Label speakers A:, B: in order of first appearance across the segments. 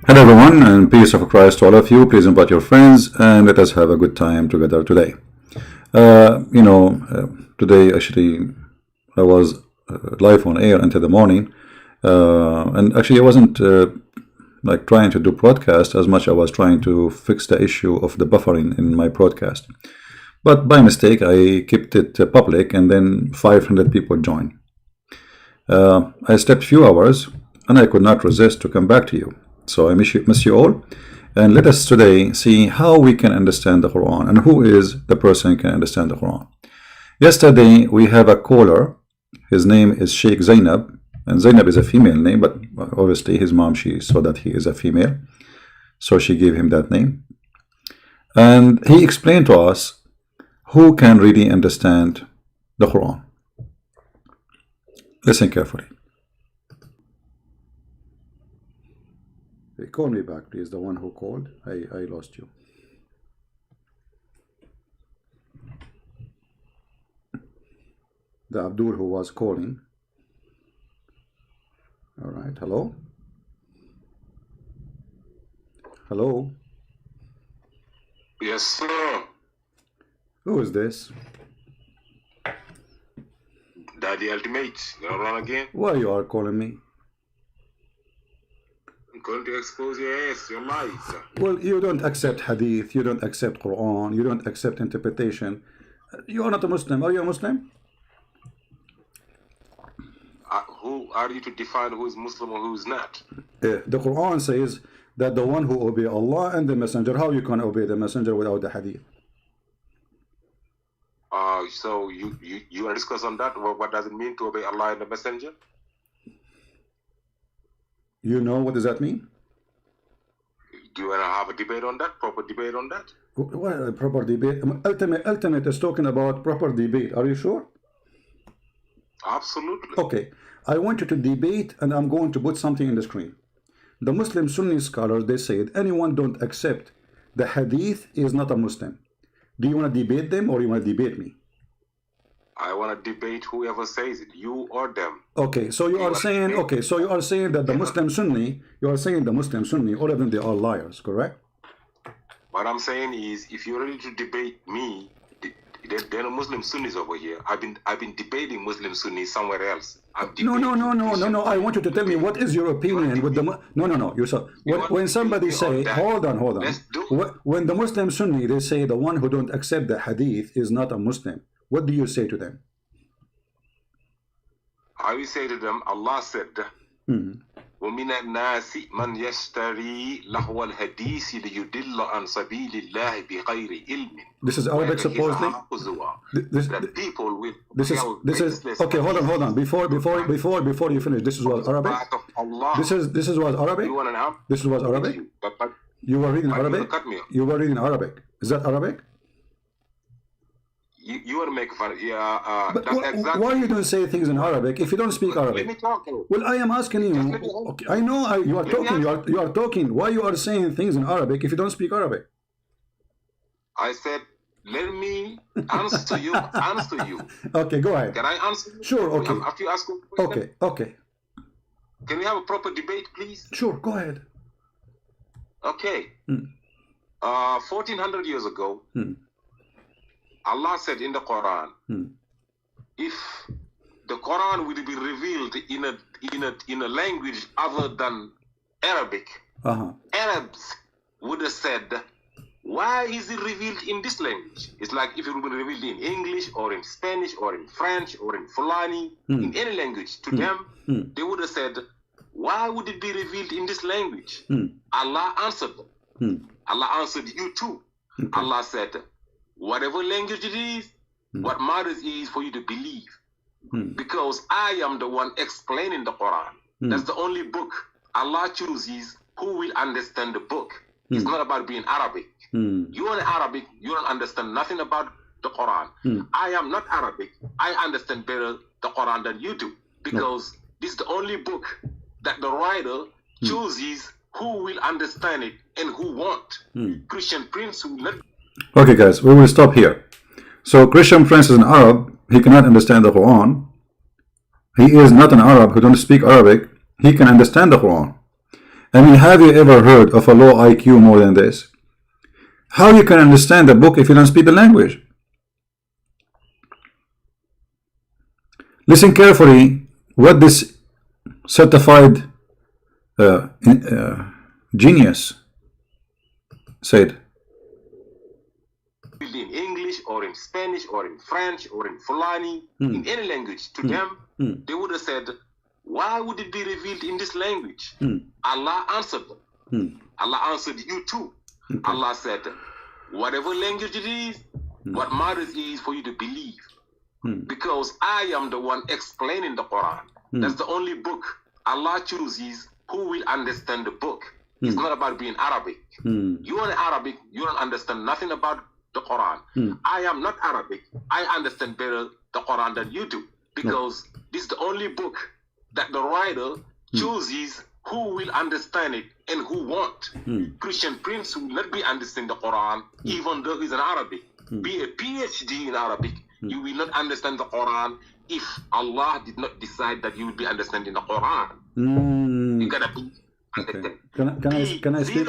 A: Hello everyone, and peace of Christ to all of you. Please invite your friends and let us have a good time together today. Today actually I was live on air until the morning, and actually I wasn't like trying to do broadcast as much. I was trying to fix the issue of the buffering in my broadcast, but by mistake I kept it public, and then 500 people joined. I slept few hours and I could not resist to come back to you. So I miss you all, and let us today see how we can understand the Quran and who is the person who can understand the Quran. Yesterday we have a caller. His name is Sheikh Zenab, and Zenab is a female name, but obviously his mom, she saw that he is a female, so she gave him that name. And he explained to us who can really understand the Quran. Listen carefully. Call me back, please. The one who called, I lost you. The Abdul who was calling. All right. Hello. Hello.
B: Yes, sir.
A: Who is this?
B: Daddy Ultimate. Gonna run again?
A: Why you are calling me?
B: I'm going to expose your ass, your lies.
A: Well, you don't accept hadith, you don't accept Quran, you don't accept interpretation. You are not a Muslim. Are you a Muslim?
B: Who are you to define who is Muslim or who is not?
A: The Quran says that the one who obey Allah and the Messenger, how you can obey the Messenger without the hadith?
B: So you want to discuss on that? What does it mean to obey Allah and the Messenger?
A: You know what does that mean?
B: Do you want to have a debate on that? Proper debate on that?
A: What proper debate? Ultimate is talking about proper debate. Are you sure?
B: Absolutely.
A: Okay. I want you to debate, and I'm going to put something in the screen. The Muslim Sunni scholars, they said anyone don't accept the hadith is not a Muslim. Do you want to debate them or you want to debate me?
B: I want to debate whoever says it, you or them.
A: Okay, so you are saying, okay, so you are saying that the Muslim Sunni, you are saying the Muslim Sunni, all of them, they are liars, correct?
B: What I'm saying is, if you're ready to debate me, there are Muslim Sunnis over here. I've been debating Muslim Sunnis somewhere else.
A: No. I want you to tell me what is your opinion with the no. You saw when somebody say, hold on. When the Muslim Sunni, they say the one who don't accept the hadith is not a Muslim. What do you say to them?
B: I will say to them, Allah said, وَمِنَ النَّاسِ مَنْ يَشْتَرِي لَهْوَ الْحَدِيثِ لِيُدِلَّ عَنْ سَبِيلِ اللَّهِ بِغَيْرِ عِلْمٍ.
A: This is Arabic, supposedly. This is okay. Hold on. Before you finish, this is what Arabic. This is what Arabic. This is what Arabic. You were reading Arabic. You were reading Arabic. Is that Arabic?
B: You want to make fun? Yeah.
A: But
B: that's exactly.
A: why you don't say things in Arabic if you don't speak Arabic?
B: Let me talk.
A: Well, I am asking you. Okay, I know you are talking. You are talking. Why you are saying things in Arabic if you don't speak Arabic?
B: I said, let me answer you.
A: Okay, go ahead.
B: Can I answer you?
A: Sure. Okay.
B: After you ask a question.
A: Okay.
B: Can we have a proper debate, please?
A: Sure. Go ahead.
B: Okay. 1400 years ago. Allah said in the Quran, if the Quran would be revealed in a language other than Arabic, Arabs would have said, why is it revealed in this language? It's like if it would be revealed in English or in Spanish or in French or in Fulani, in any language, to them, they would have said, why would it be revealed in this language? Allah answered them. Allah answered you too. Okay. Allah said, whatever language it is, what matters is for you to believe. Because I am the one explaining the Quran. That's the only book Allah chooses who will understand the book. It's not about being Arabic. You are Arabic, you don't understand nothing about the Quran. I am not Arabic. I understand better the Quran than you do. Because this is the only book that the writer chooses who will understand it and who won't. Christian Prince will not.
A: Okay guys, we will stop here. So Christian Prince is an Arab, he cannot understand the Quran. He is not an Arab who don't speak Arabic, he can understand the Quran. I mean, have you ever heard of a low IQ more than this? How you can understand the book if you don't speak the language? Listen carefully what this certified genius said.
B: In English or in Spanish or in French or in Fulani, in any language, to them, they would have said, why would it be revealed in this language? Allah answered them. Allah answered you too. Okay. Allah said, whatever language it is, what matters is for you to believe. Because I am the one explaining the Quran. That's the only book Allah chooses who will understand the book. It's not about being Arabic. You are Arabic, you don't understand nothing about the Quran. I am not Arabic. I understand better the Quran than you do. Because this is the only book that the writer chooses who will understand it and who won't. Christian Prince will not be understanding the Quran even though he's an Arabic. Be a PhD in Arabic, you will not understand the Quran if Allah did not decide that you will be understanding the Quran. You gotta be
A: Okay. Can I speak?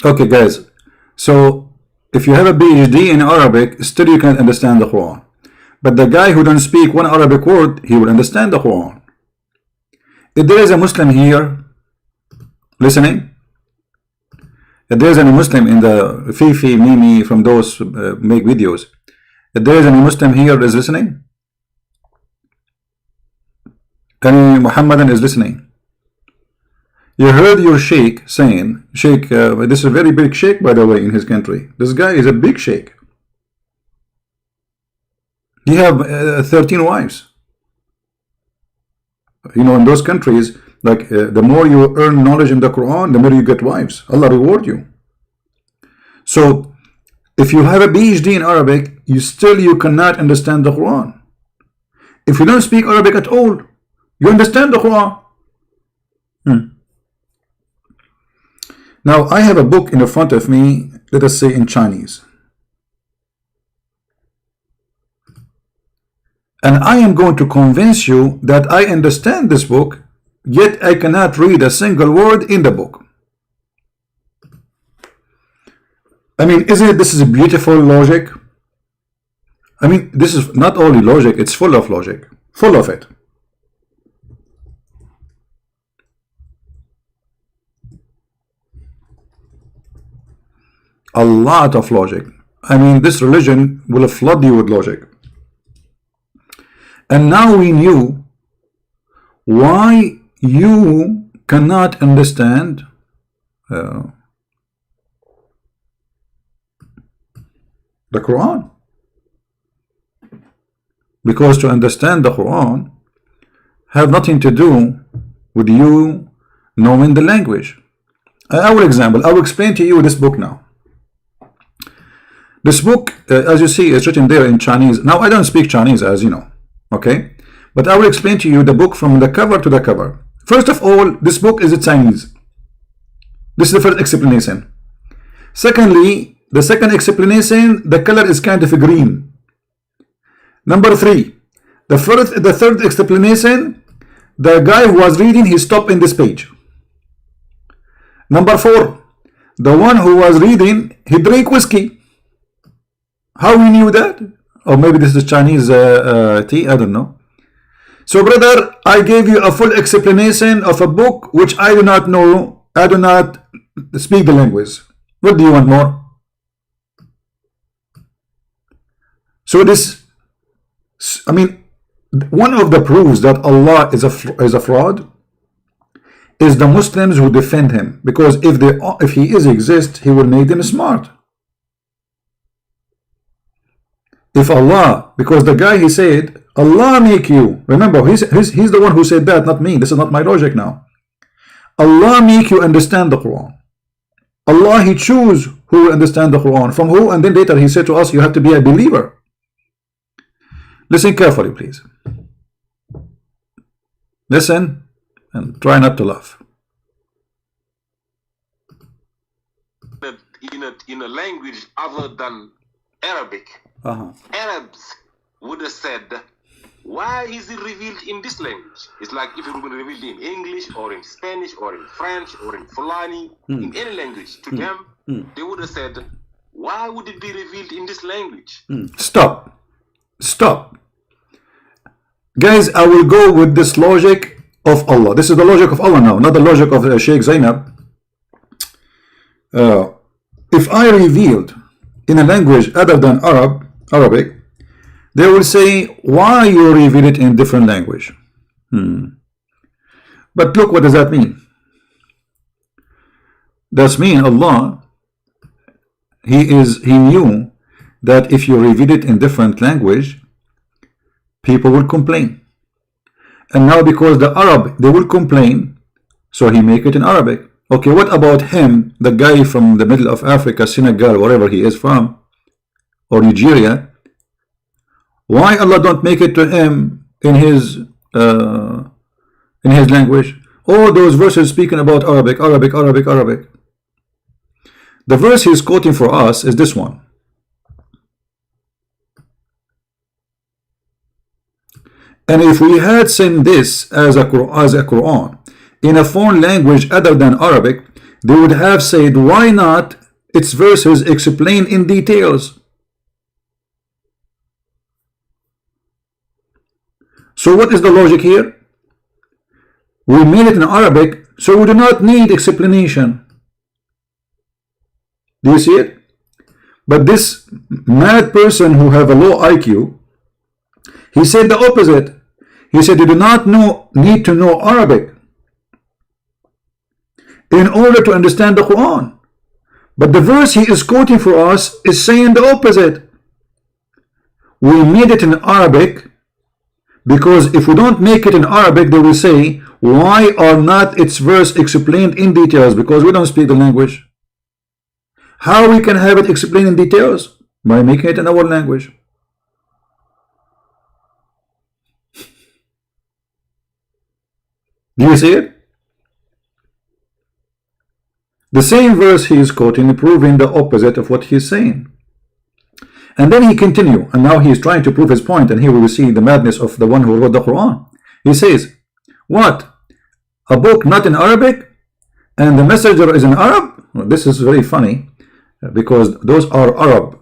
A: Okay, guys. So if you have a PhD in Arabic, still you can't understand the Quran. But the guy who don't speak one Arabic word, he will understand the Quran. If there is a Muslim here listening, if there is any Muslim in the Fifi, Mimi, from those make videos, if there is any Muslim here is listening, any Muhammadan is listening, you heard your sheikh saying, sheikh, this is a very big sheikh by the way in his country. This guy is a big sheikh. He have 13 wives. You know, in those countries, like the more you earn knowledge in the Quran, the more you get wives. Allah reward you. So if you have a PhD in Arabic, you cannot understand the Quran. If you don't speak Arabic at all, you understand the Quran. Now I have a book in the front of me, let us say in Chinese. And I am going to convince you that I understand this book, yet I cannot read a single word in the book. I mean, isn't this is a beautiful logic? I mean, this is not only logic, it's full of logic. Full of it. A lot of logic. I mean, this religion will flood you with logic. And now we knew why you cannot understand the Quran. Because to understand the Quran have nothing to do with you knowing the language. I will explain to you this book now. This book, as you see, is written there in Chinese. Now, I don't speak Chinese, as you know, okay? But I will explain to you the book from the cover to the cover. First of all, this book is in Chinese. This is the first explanation. Secondly, the second explanation, the color is kind of green. Number 3, the third explanation, the guy who was reading, he stopped in this page. Number 4, the one who was reading, he drank whiskey. How we knew that? Or maybe this is Chinese tea, I don't know. So brother, I gave you a full explanation of a book which I do not know. I do not speak the language. What do you want more? So this, I mean, one of the proofs that Allah is a fraud is the Muslims who defend him, because if he exists, he will make them smart. If Allah, because the guy, he said, Allah make you, remember, he's the one who said that, not me. This is not my logic now. Allah make you understand the Quran. Allah, he choose who will understand the Quran. From who? And then later he said to us, you have to be a believer. Listen carefully, please. Listen and try not to laugh.
B: In a language other than Arabic, Arabs would have said, why is it revealed in this language? It's like if it would be revealed in English or in Spanish or in French or in Fulani, in any language, to them, they would have said, why would it be revealed in this language?
A: Stop. Stop. Guys, I will go with this logic of Allah. This is the logic of Allah now, not the logic of Sheikh Zenab. If I revealed in a language other than Arabic, they will say, why you reveal it in different language? But look, what does that mean? Does mean Allah, He knew that if you reveal it in different language, people will complain. And now because the Arab, they will complain, so He make it in Arabic. Okay, what about him, the guy from the middle of Africa, Senegal, wherever he is from, or Nigeria? Why Allah don't make it to him in his language? All those verses speaking about Arabic. The verse he's quoting for us is this one. And if we had sent this as a Quran in a foreign language other than Arabic, they would have said, why not its verses explain in details? So what is the logic here? We made it in Arabic, so we do not need explanation. Do you see it? But this mad person who have a low IQ, he said the opposite. He said you do not need to know Arabic in order to understand the Quran. But the verse he is quoting for us is saying the opposite. We made it in Arabic because if we don't make it in Arabic, they will say, why are not its verse explained in details? Because we don't speak the language. How we can have it explained in details? By making it in our language. Do you see it? The same verse he is quoting, proving the opposite of what he is saying. And then he continues, and now he is trying to prove his point, and here we will see the madness of the one who wrote the Quran. He says, what? A book not in Arabic, and the messenger is in Arab? Well, this is very funny, because those are Arab,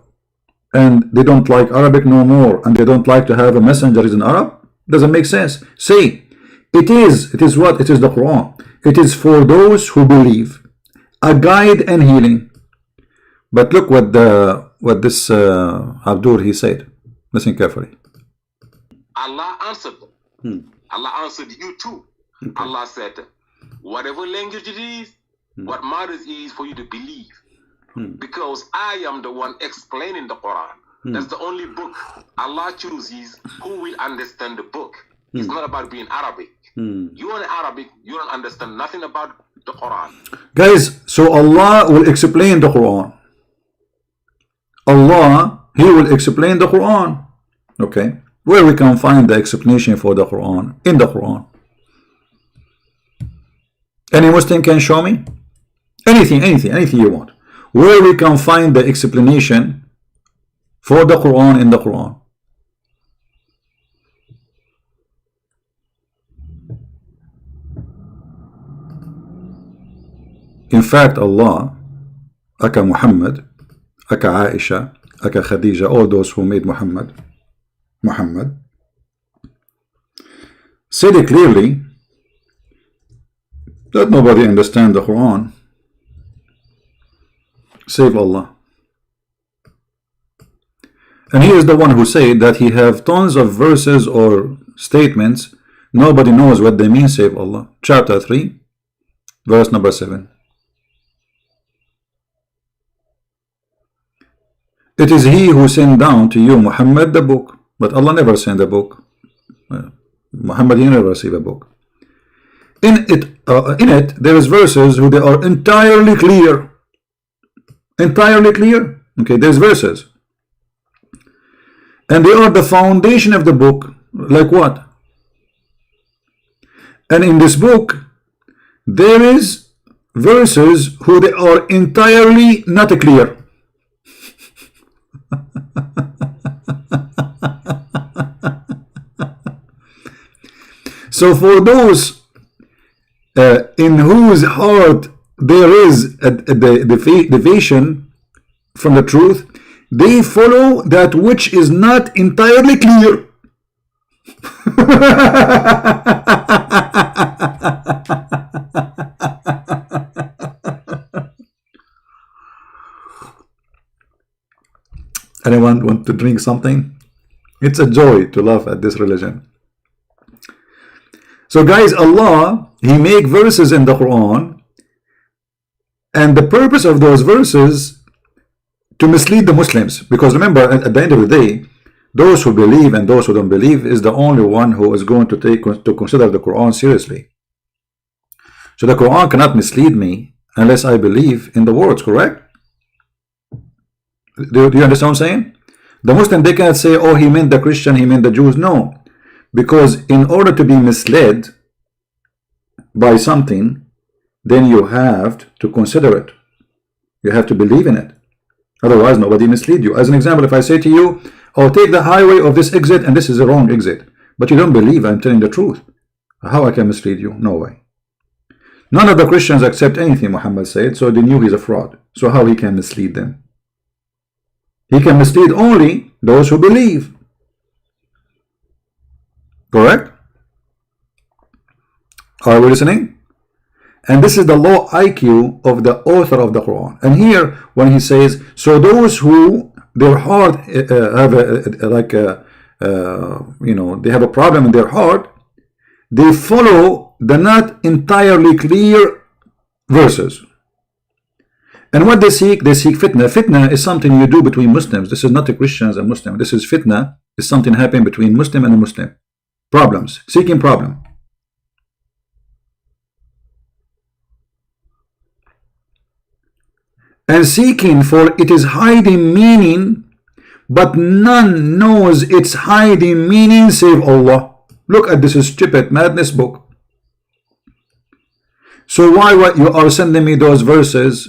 A: and they don't like Arabic no more, and they don't like to have a messenger is in Arab? Doesn't make sense. Say, it is what? It is the Quran. It is for those who believe, a guide and healing. But look what this Abdur he said. Listen carefully.
B: Allah answered them. Allah answered you too. Okay. Allah said, whatever language it is, what matters is for you to believe. Because I am the one explaining the Quran. That's the only book Allah chooses who will understand the book. It's not about being Arabic. You are Arabic, you don't understand nothing about the Quran.
A: Guys, so Allah will explain the Quran. Allah, He will explain the Quran. Okay, where we can find the explanation for the Quran? In the Quran. Any Muslim can show me? Anything you want. Where we can find the explanation for the Quran in the Quran? In fact, Allah, aka Muhammad, aka Aisha, aka Khadija, all those who made Muhammad, said it clearly that nobody understands the Quran save Allah. And he is the one who said that he have tons of verses or statements, nobody knows what they mean save Allah. Chapter 3, verse number 7. It is He who sent down to you, Muhammad, the book. But Allah never sent a book. Muhammad, he never received a book. In it, there is verses who they are entirely clear. Entirely clear. Okay, there's verses. And they are the foundation of the book. Like what? And in this book, there is verses who they are entirely not clear. So for those in whose heart there is a deviation from the truth, they follow that which is not entirely clear. Anyone want to drink something? It's a joy to laugh at this religion. So guys, Allah, He make verses in the Quran, and the purpose of those verses to mislead the Muslims. Because remember, at the end of the day, those who believe and those who don't believe is the only one who is going to consider the Quran seriously. So the Quran cannot mislead me unless I believe in the words, correct? Do you understand what I'm saying? The Muslim, they cannot say, oh, he meant the Christian, he meant the Jews. No. Because in order to be misled by something, then you have to consider it. You have to believe in it. Otherwise, nobody mislead you. As an example, if I say to you, oh, take the highway of this exit, and this is the wrong exit, but you don't believe I'm telling the truth, how I can mislead you? No way. None of the Christians accept anything Muhammad said, so they knew he's a fraud. So how he can mislead them? He can mislead only those who believe. Correct? Are we listening? And this is the low IQ of the author of the Quran. And here, when he says, so those who their heart have they have a problem in their heart, they follow the not entirely clear verses. And what they seek fitna. Fitna is something you do between Muslims. This is not the Christians and Muslims. This is fitna. It's something happening between Muslim and a Muslim. Problems. Seeking problem. And seeking, for it is hiding meaning, but none knows its hiding meaning save Allah. Look at this stupid madness book. So why you are sending me those verses?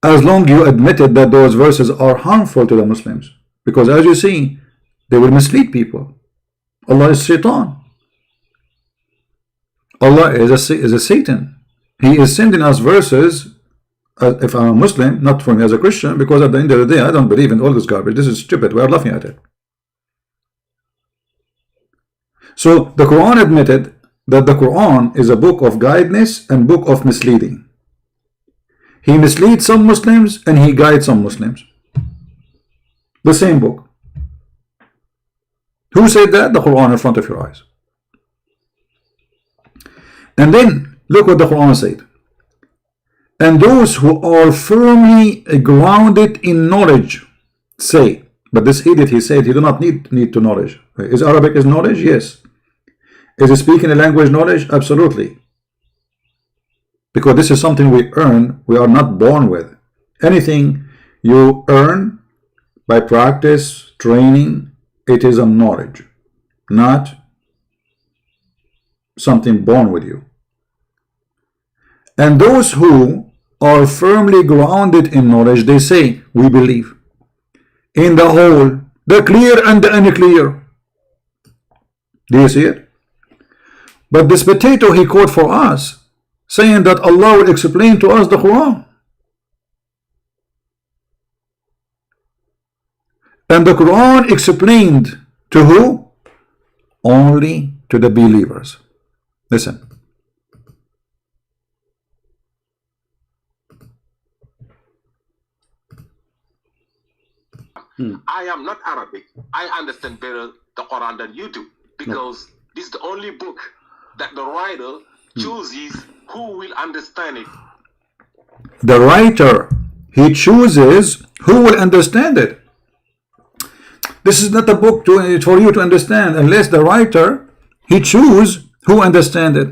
A: As long you admitted that those verses are harmful to the Muslims. Because as you see, they will mislead people. Allah is Shaitan. Allah is a Satan. He is sending us verses, if I'm a Muslim, not for me as a Christian, because at the end of the day, I don't believe in all this garbage. This is stupid. We are laughing at it. So the Quran admitted that the Quran is a book of guidance and book of misleading. He misleads some Muslims and he guides some Muslims. The same book. Who said that? The Quran in front of your eyes. And then look what the Quran said. And those who are firmly grounded in knowledge say, but this idiot, he said, he do not need to knowledge. Is Arabic is knowledge? Yes. Is he speaking a language knowledge? Absolutely. Because this is something we earn, we are not born with. Anything you earn by practice, training, it is a knowledge, not something born with you. And those who are firmly grounded in knowledge, they say, we believe in the whole, the clear and the unclear. Do you see it? But this potato he quote for us, saying that Allah will explain to us the Quran. And the Quran explained to who? Only to the believers. Listen.
B: I am not Arabic. I understand better the Quran than you do, because this is the only book that the writer chooses who will understand it.
A: The writer, he chooses who will understand it. This is not a book for you to understand unless the writer, he chooses who understand it.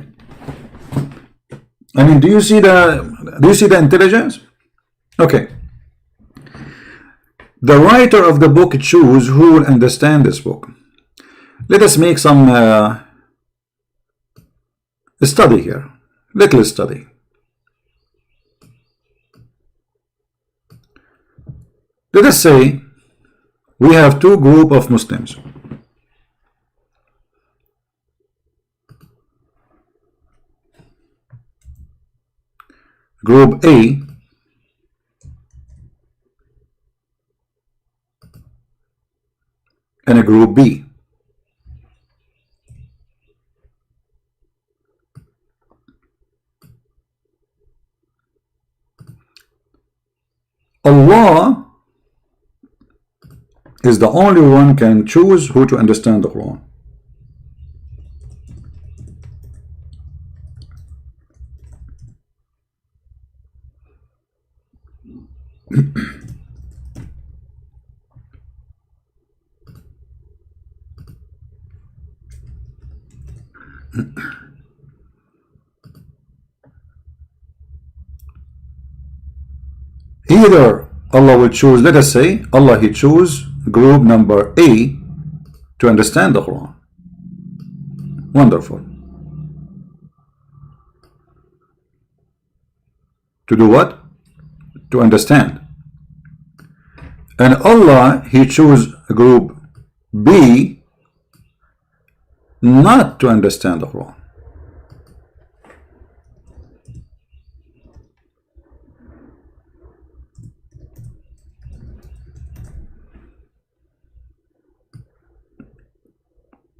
A: I mean, do you see the intelligence? Okay. The writer of the book chooses who will understand this book. Let us make some study here. Little study. Let us say we have two groups of Muslims. group A and a group B. Allah is the only one can choose who to understand the Quran. Either Allah will choose, let us say, Allah He choose group number A to understand the Quran. Wonderful. To do what? To understand. And Allah He choose group B not to understand the Quran.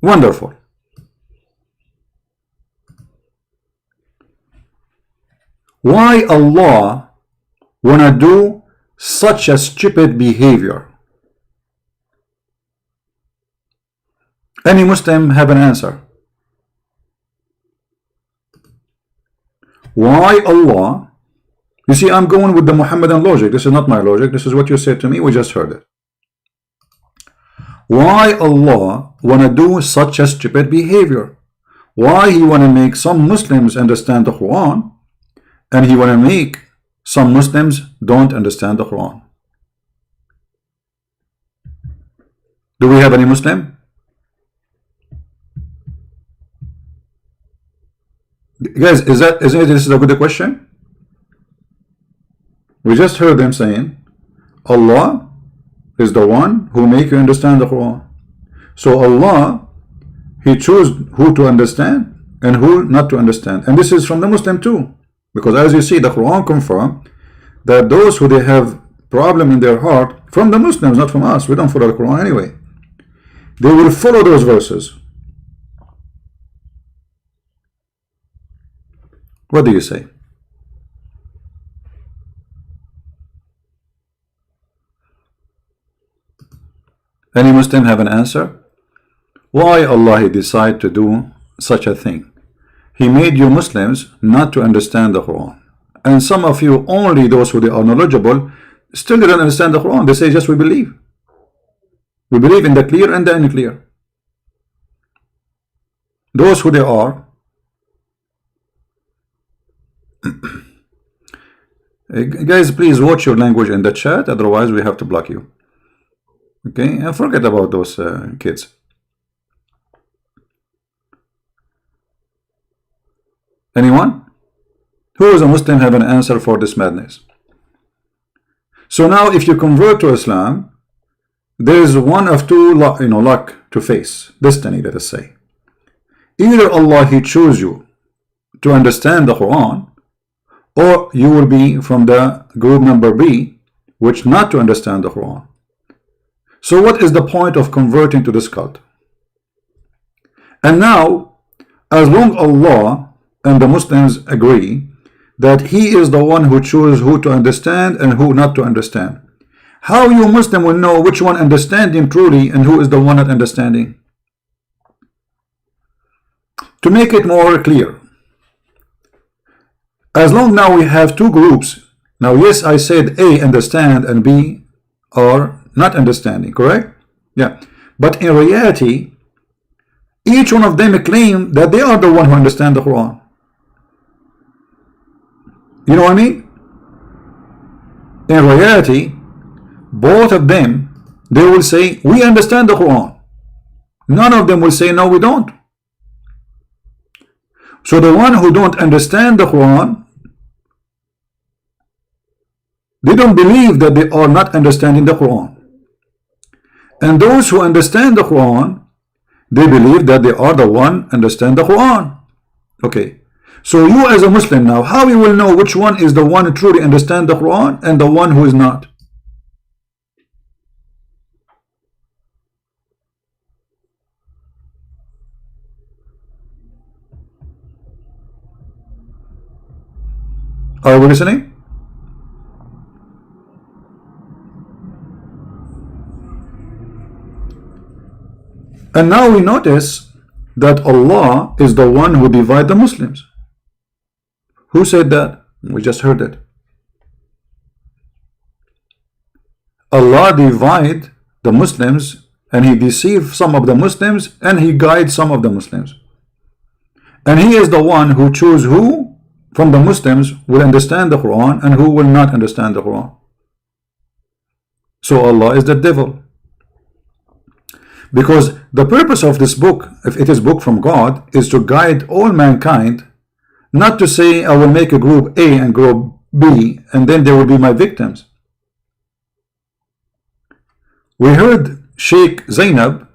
A: Wonderful. Why Allah wanna do such a stupid behavior? Any Muslim have an answer? Why Allah? You see, I'm going with the Muhammadan logic. This is not my logic. This is what you said to me. We just heard it. Why Allah wanna do such a stupid behavior? Why He wanna make some Muslims understand the Quran and He wanna make some Muslims don't understand the Quran? Do we have any Muslim? Guys, isn't this a good question? We just heard them saying Allah is the one who make you understand the Quran. So Allah, He choose who to understand and who not to understand. And this is from the Muslim too. Because as you see, the Quran confirm that those who they have problem in their heart, from the Muslims, not from us, we don't follow the Quran anyway, they will follow those verses. What do you say? Any Muslim have an answer? Why Allah He decide to do such a thing? He made you Muslims not to understand the Quran. And some of you, only those who they are knowledgeable, still didn't understand the Quran. They say just we believe. We believe in the clear and the unclear. Those who they are guys, please watch your language in the chat, otherwise we have to block you. Okay, and forget about those kids. Anyone? Who is a Muslim have an answer for this madness? So now if you convert to Islam, there is one of two luck to face, destiny, let us say. Either Allah He choose you to understand the Quran, or you will be from the group number B, which not to understand the Quran. So what is the point of converting to this cult? And now, as long Allah and the Muslims agree that He is the one who chooses who to understand and who not to understand, how you Muslim will know which one understanding truly and who is the one not understanding? To make it more clear, as long now we have two groups. Now yes, I said A understand and B are not understanding, correct? Yeah. But in reality, each one of them claim that they are the one who understand the Quran. You know what I mean? In reality, both of them, they will say, we understand the Quran. None of them will say, no, we don't. So the one who don't understand the Quran, they don't believe that they are not understanding the Quran. And those who understand the Quran, they believe that they are the one understand the Quran. Okay. So you as a Muslim now, how you will know which one is the one who truly understands the Quran and the one who is not? Are we listening? And now we notice that Allah is the one who divides the Muslims. Who said that? We just heard it. Allah divides the Muslims, and He deceives some of the Muslims, and He guides some of the Muslims. And He is the one who chooses who from the Muslims will understand the Quran and who will not understand the Quran. So Allah is the devil. Because the purpose of this book, if it is book from God, is to guide all mankind, not to say I will make a group A and group B and then they will be my victims. We heard Sheikh Zenab,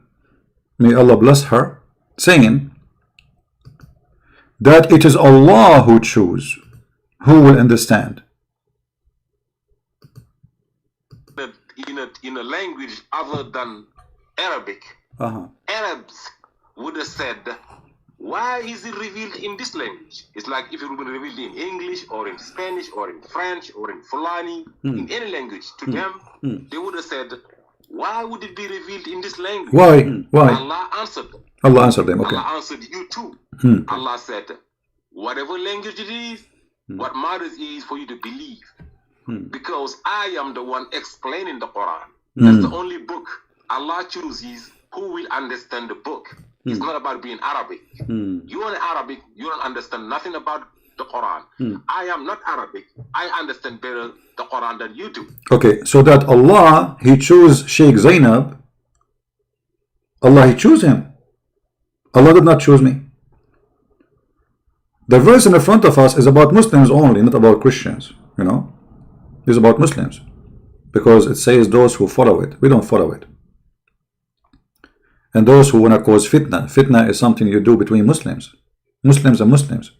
A: may Allah bless her, saying that it is Allah who chooses who will understand.
B: In a language other than Arabic, Arabs would have said, why is it revealed in this language? It's like if it would be revealed in English or in Spanish or in French or in Fulani, in any language. To them, they would have said, why would it be revealed in this language?
A: Why?
B: Allah answered them.
A: Allah answered them. Okay.
B: Allah answered you too. Allah said, whatever language it is, what matters is for you to believe. Because I am the one explaining the Quran. That's the only book Allah chooses who will understand the book. It's not about being Arabic. You are Arabic, you don't understand nothing about the Quran. I am not Arabic. I understand better the Quran than you do.
A: Okay, so that Allah, He chose Sheikh Zenab. Allah, He chose him. Allah did not choose me. The verse in the front of us is about Muslims only, not about Christians. You know, it's about Muslims. Because it says those who follow it. We don't follow it. And those who want to cause fitna. Fitna is something you do between Muslims. Muslims and Muslims.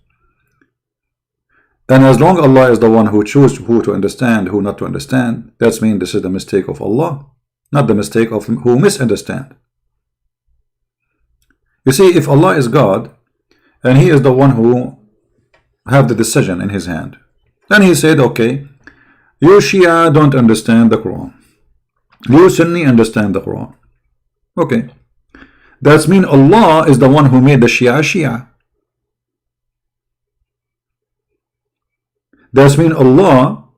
A: And as long Allah is the one who chooses who to understand, who not to understand, that means this is the mistake of Allah, not the mistake of who misunderstand. You see, if Allah is God, and He is the one who have the decision in His hand, then He said, okay, you Shia don't understand the Quran. You Sunni understand the Quran. Okay. That means Allah is the one who made the Shia Shia. That means Allah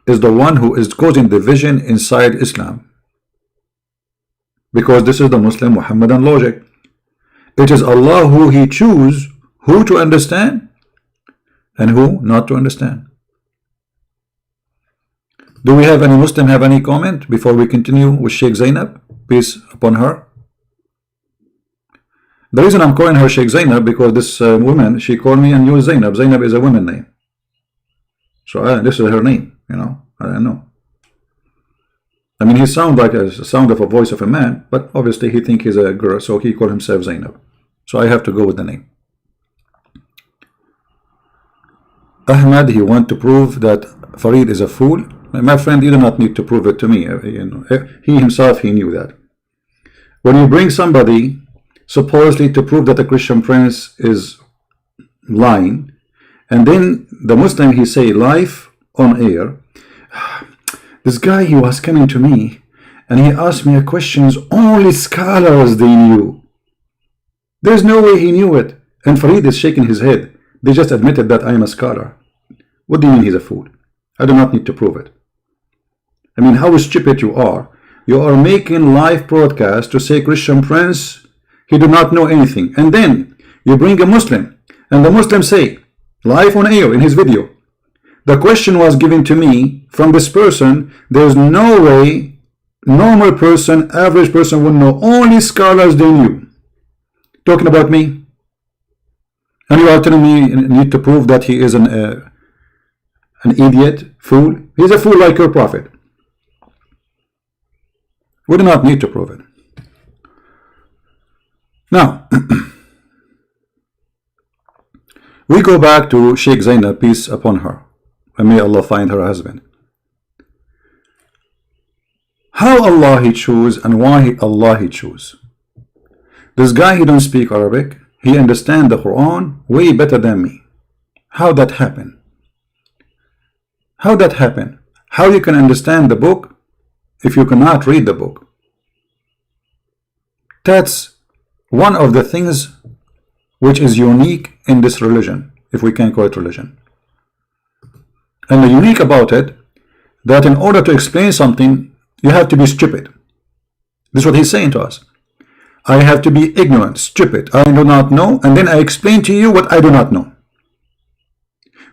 A: is the one who is causing division inside Islam. Because this is the Muslim Muhammadan logic. It is Allah who He chooses who to understand and who not to understand. Do we have any Muslim have any comment before we continue with Sheikh Zenab? Peace upon her. The reason I'm calling her Sheikh Zenab because this woman, she called me and used Zenab. Zenab is a woman name. So this is her name, you know. I don't know. I mean, he sounds like a sound of a voice of a man, but obviously he thinks he's a girl, so he called himself Zenab. So I have to go with the name. Ahmad, he wants to prove that Farid is a fool. My friend, you do not need to prove it to me. You know, he himself, he knew that. When you bring somebody supposedly to prove that the Christian prince is lying, and then the Muslim, he say live on air, this guy, he was coming to me and he asked me questions only scholars they knew. There's no way he knew it. And Farid is shaking his head. They just admitted that I am a scholar. What do you mean he's a fool? I do not need to prove it. I mean, how stupid you are. You are making live broadcast to say Christian prince, he do not know anything. And then you bring a Muslim and the Muslim say, live on air in his video, the question was given to me from this person. There's no way normal person, average person would know. Only scholars they knew. Talking about me. And you are telling me you need to prove that he is an idiot, fool. He's a fool like your prophet. We do not need to prove it. Now, We go back to Sheikh Zenab, peace upon her, and may Allah find her husband. How Allah He choose and why Allah He choose? This guy, he don't speak Arabic. He understand the Quran way better than me. How that happen? How that happen? How you can understand the book if you cannot read the book? That's one of the things which is unique in this religion, if we can call it religion. And the unique about it, that in order to explain something, you have to be stupid. This is what he's saying to us. I have to be ignorant, stupid, I do not know, and then I explain to you what I do not know.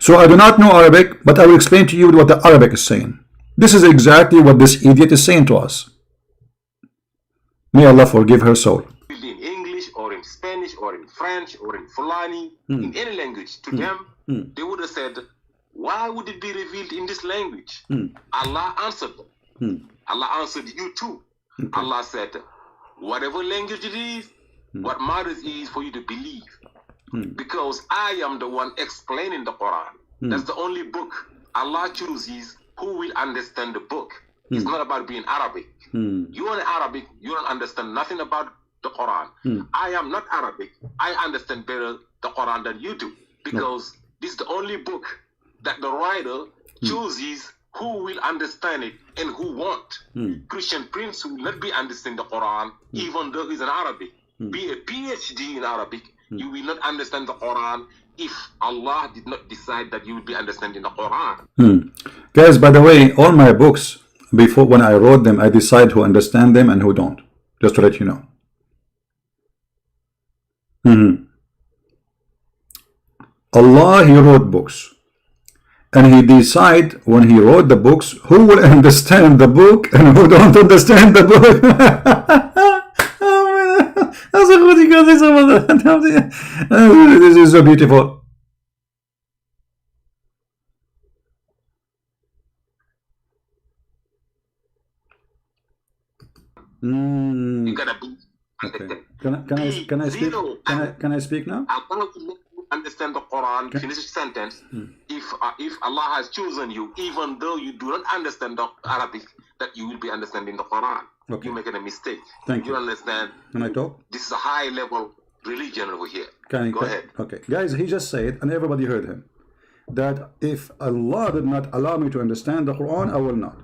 A: So I do not know Arabic, but I will explain to you what the Arabic is saying. This is exactly what this idiot is saying to us. May Allah forgive her soul.
B: In English or in Spanish or in French or in Fulani, in any language, to them, they would have said, why would it be revealed in this language? Allah answered them. Allah answered you too. Okay. Allah said, whatever language it is, what matters is for you to believe. Because I am the one explaining the Quran. That's the only book Allah chooses who will understand the book. It's not about being Arabic. You are Arabic, you don't understand nothing about the Quran. I am not Arabic. I understand better the Quran than you do. Because this is the only book that the writer chooses who will understand it and who won't. Christian Prince will not be understanding the Quran even though he's an Arabic. Be a PhD in Arabic, you will not understand the Quran if Allah did not decide that you will be understanding the Quran.
A: Guys, by the way, all my books, before when I wrote them, I decide who understand them and who don't. Just to let you know. Allah, He wrote books. And He decide when He wrote the books who will understand the book and who don't understand the book. This is so beautiful.
B: You gotta be.
A: Okay. Can I speak now?
B: Understand the Quran, finish the sentence. If Allah has chosen you, even though you do not understand the Arabic, that you will be understanding the Quran. Okay. You're making a mistake.
A: Thank you.
B: You understand?
A: Can I talk?
B: This is a high level religion over here. Go ahead.
A: Okay. Guys, he just said, and everybody heard him, that if Allah did not allow me to understand the Quran, I will not.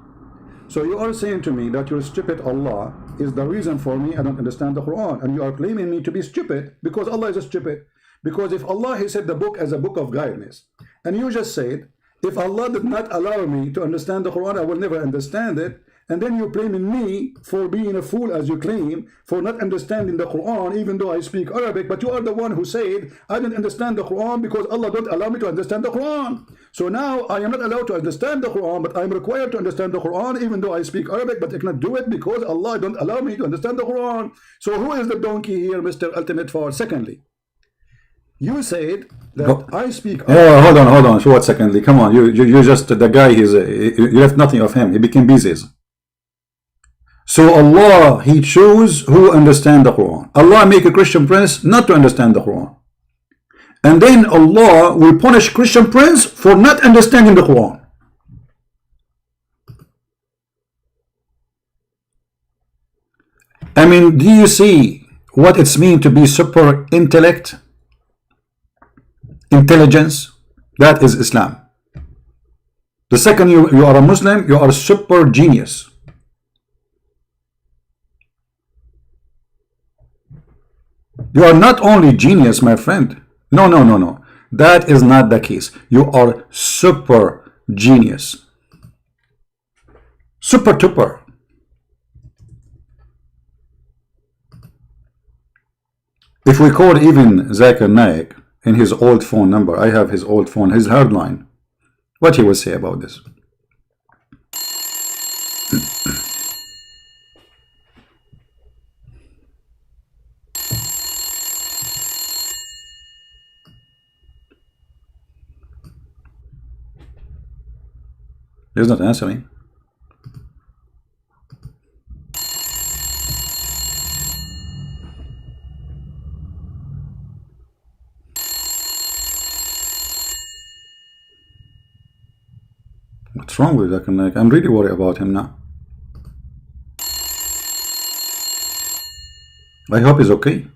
A: So you are saying to me that your stupid Allah is the reason for me I don't understand the Quran, and you are claiming me to be stupid because Allah is a stupid. Because if Allah, He said the book as a book of guidance, and you just said, if Allah did not allow me to understand the Quran, I will never understand it, and then you're blaming me for being a fool, as you claim, for not understanding the Quran, even though I speak Arabic, but you are the one who said, I didn't understand the Quran because Allah don't allow me to understand the Quran. So now I am not allowed to understand the Quran, but I'm required to understand the Quran, even though I speak Arabic, but I cannot do it because Allah don't allow me to understand the Quran. So who is the donkey here, Mr. Ultimate Fard? Secondly, you said that I speak Arabic. Oh, hold on. So what? Secondly, come on. You just the guy. You left nothing of him. He became business. So Allah, He chose who understand the Quran. Allah make a Christian prince not to understand the Quran, and then Allah will punish Christian prince for not understanding the Quran. I mean, do you see what it's mean to be super intellect? Intelligence, that is Islam. The second you are a Muslim, you are a super genius. You are not only genius, my friend. No. That is not the case. You are super genius. Super duper. If we call even Zakir Naik in his old phone number, I have his old phone, his hardline, what he will say about this? He's not answering. What's wrong with Zakir Naik? I'm really worried about him now. I hope he's okay.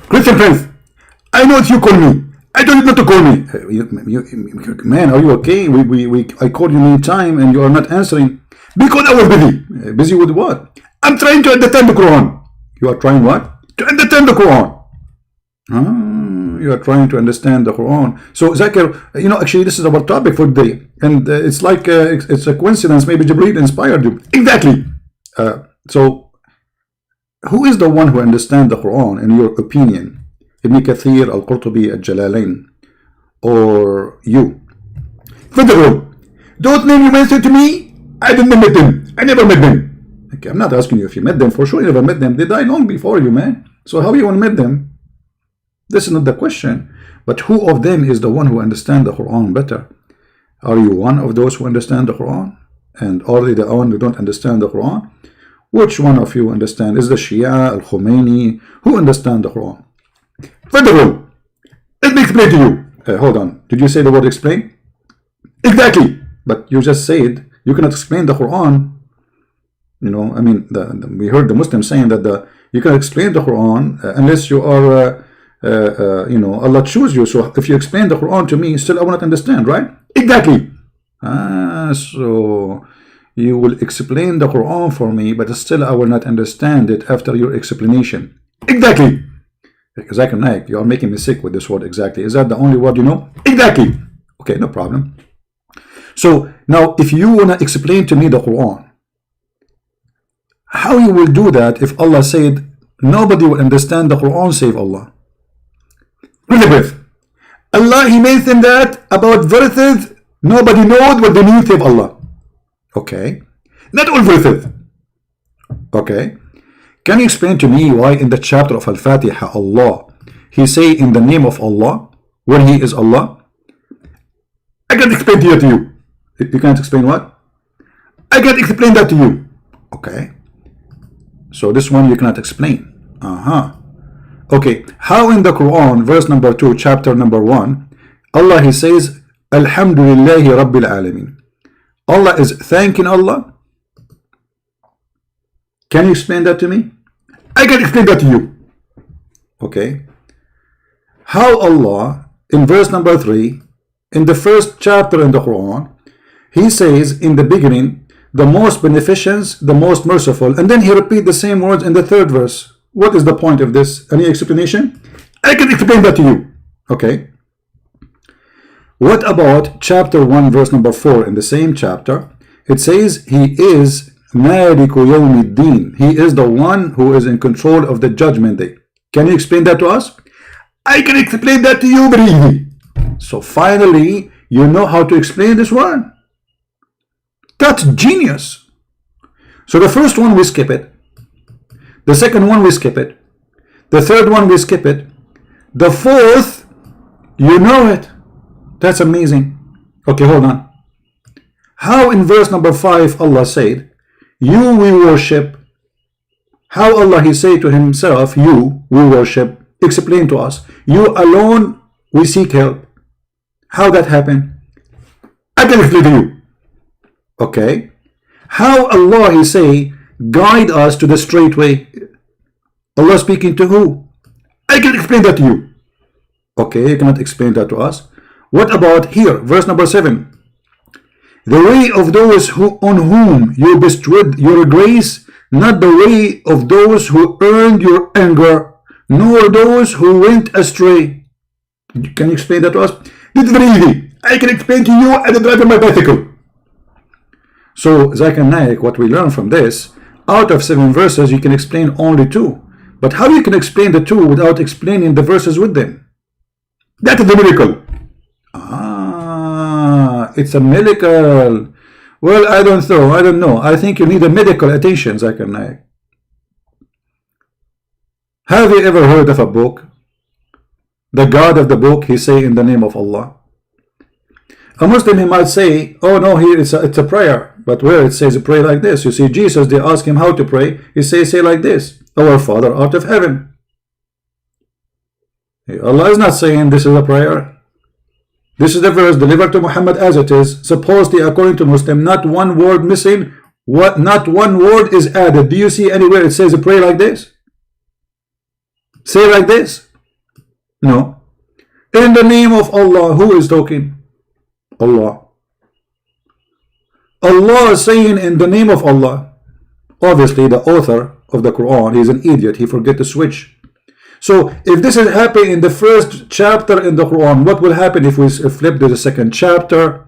A: Christian Prince, I know it's you call me. I told you not to call me. Man, are you okay? I called you many times and you are not answering. Because I was busy. Busy with what? I'm trying to understand the Quran. You are trying what? To understand the Quran. You are trying to understand the Quran. So Zakir, you know, actually this is our topic for today. And it's like, it's a coincidence. Maybe Jibreel inspired you. Exactly. So who is the one who understands the Quran in your opinion? Ibn Kathir, Al-Qurtubi, Al-Jalalain, or you? Further all, those names you mentioned to me, I didn't meet them. I never met them. Okay, I'm not asking you if you met them. For sure you never met them. They died long before you, man. So how you want to meet them? This is not the question. But who of them is the one who understands the Quran better? Are you one of those who understand the Quran? And are they the one who don't understand the Quran? Which one of you understand? Is the Shia, Al-Khomeini, who understand the Quran? Further all, let me explain to you. Hold on. Did you say the word explain? Exactly. But you just said you cannot explain the Quran. You know, I mean, we heard the Muslims saying that you cannot explain the Quran unless you are, you know, Allah choose you. So if you explain the Quran to me, still I will not understand, right? Exactly. So you will explain the Quran for me, but still I will not understand it after your explanation. Exactly. Because Zakir Naik, you are making me sick with this word exactly. Is that the only word you know? Exactly. Okay, no problem. So now if you want to explain to me the Quran, how you will do that if Allah said nobody will understand the Quran save Allah? Allah, He mentioned that about verses nobody knows what they mean save Allah. Okay, not all verses. Okay, can you explain to me why in the chapter of Al-Fatiha Allah He say in the name of Allah when He is Allah? I can't explain to you. You can't explain what? I can't explain that to you. Okay, so this one you cannot explain. Okay, how in the Quran verse number 2 chapter number 1 Allah He says Alhamdulillahi Rabbil Alameen? Allah is thanking Allah. Can you explain that to me? I can explain that to you. Okay, how Allah in verse number 3 in the first chapter in the Quran He says in the beginning the most beneficent, the most merciful, and then He repeats the same words in the third verse. What is the point of this? Any explanation? I can explain that to you. Okay, what about chapter 1 verse number 4 in the same chapter? It says He is Maliku Yawmiddin. He is the one who is in control of the judgment day. Can you explain that to us? I can explain that to you very easily. So finally you know how to explain this one. That's genius. So the first one we skip it, the second one we skip it, the third one we skip it, the fourth you know it. That's amazing. Okay, hold on. How in verse number 5 Allah said you we worship? How Allah He say to Himself you we worship? Explain to us. You alone we seek help. How that happened? I can explain to you. Okay, how Allah He say guide us to the straight way? Allah speaking to who? I can explain that to you. Okay, you cannot explain that to us. What about here verse number 7? The way of those who on whom you bestowed your grace, not the way of those who earned your anger, nor those who went astray. Can you explain that to us? This is very easy. I can explain to you as a driver my bicycle. So Zakir Naik, what we learn from this, out of 7 verses you can explain only 2. But how you can explain the 2 without explaining the verses with them? That is the miracle. It's a miracle. Well, I don't know. I think you need a medical attention, Zakir Naik. Have you ever heard of a book? The God of the book, He say in the name of Allah. A Muslim, he might say, oh no, here it's a prayer. But where it says pray like this, you see Jesus, they ask Him how to pray. He says, say like this, our Father out of heaven. Allah is not saying this is a prayer. This is the verse delivered to Muhammad as it is, supposedly according to Muslim, not one word missing, not one word is added. Do you see anywhere it says a prayer like this? Say like this? No. In the name of Allah, who is talking? Allah. Allah is saying in the name of Allah. Obviously the author of the Quran, he's an idiot, he forget to switch. So if this is happening in the first chapter in the Quran, what will happen if we flip to the second chapter,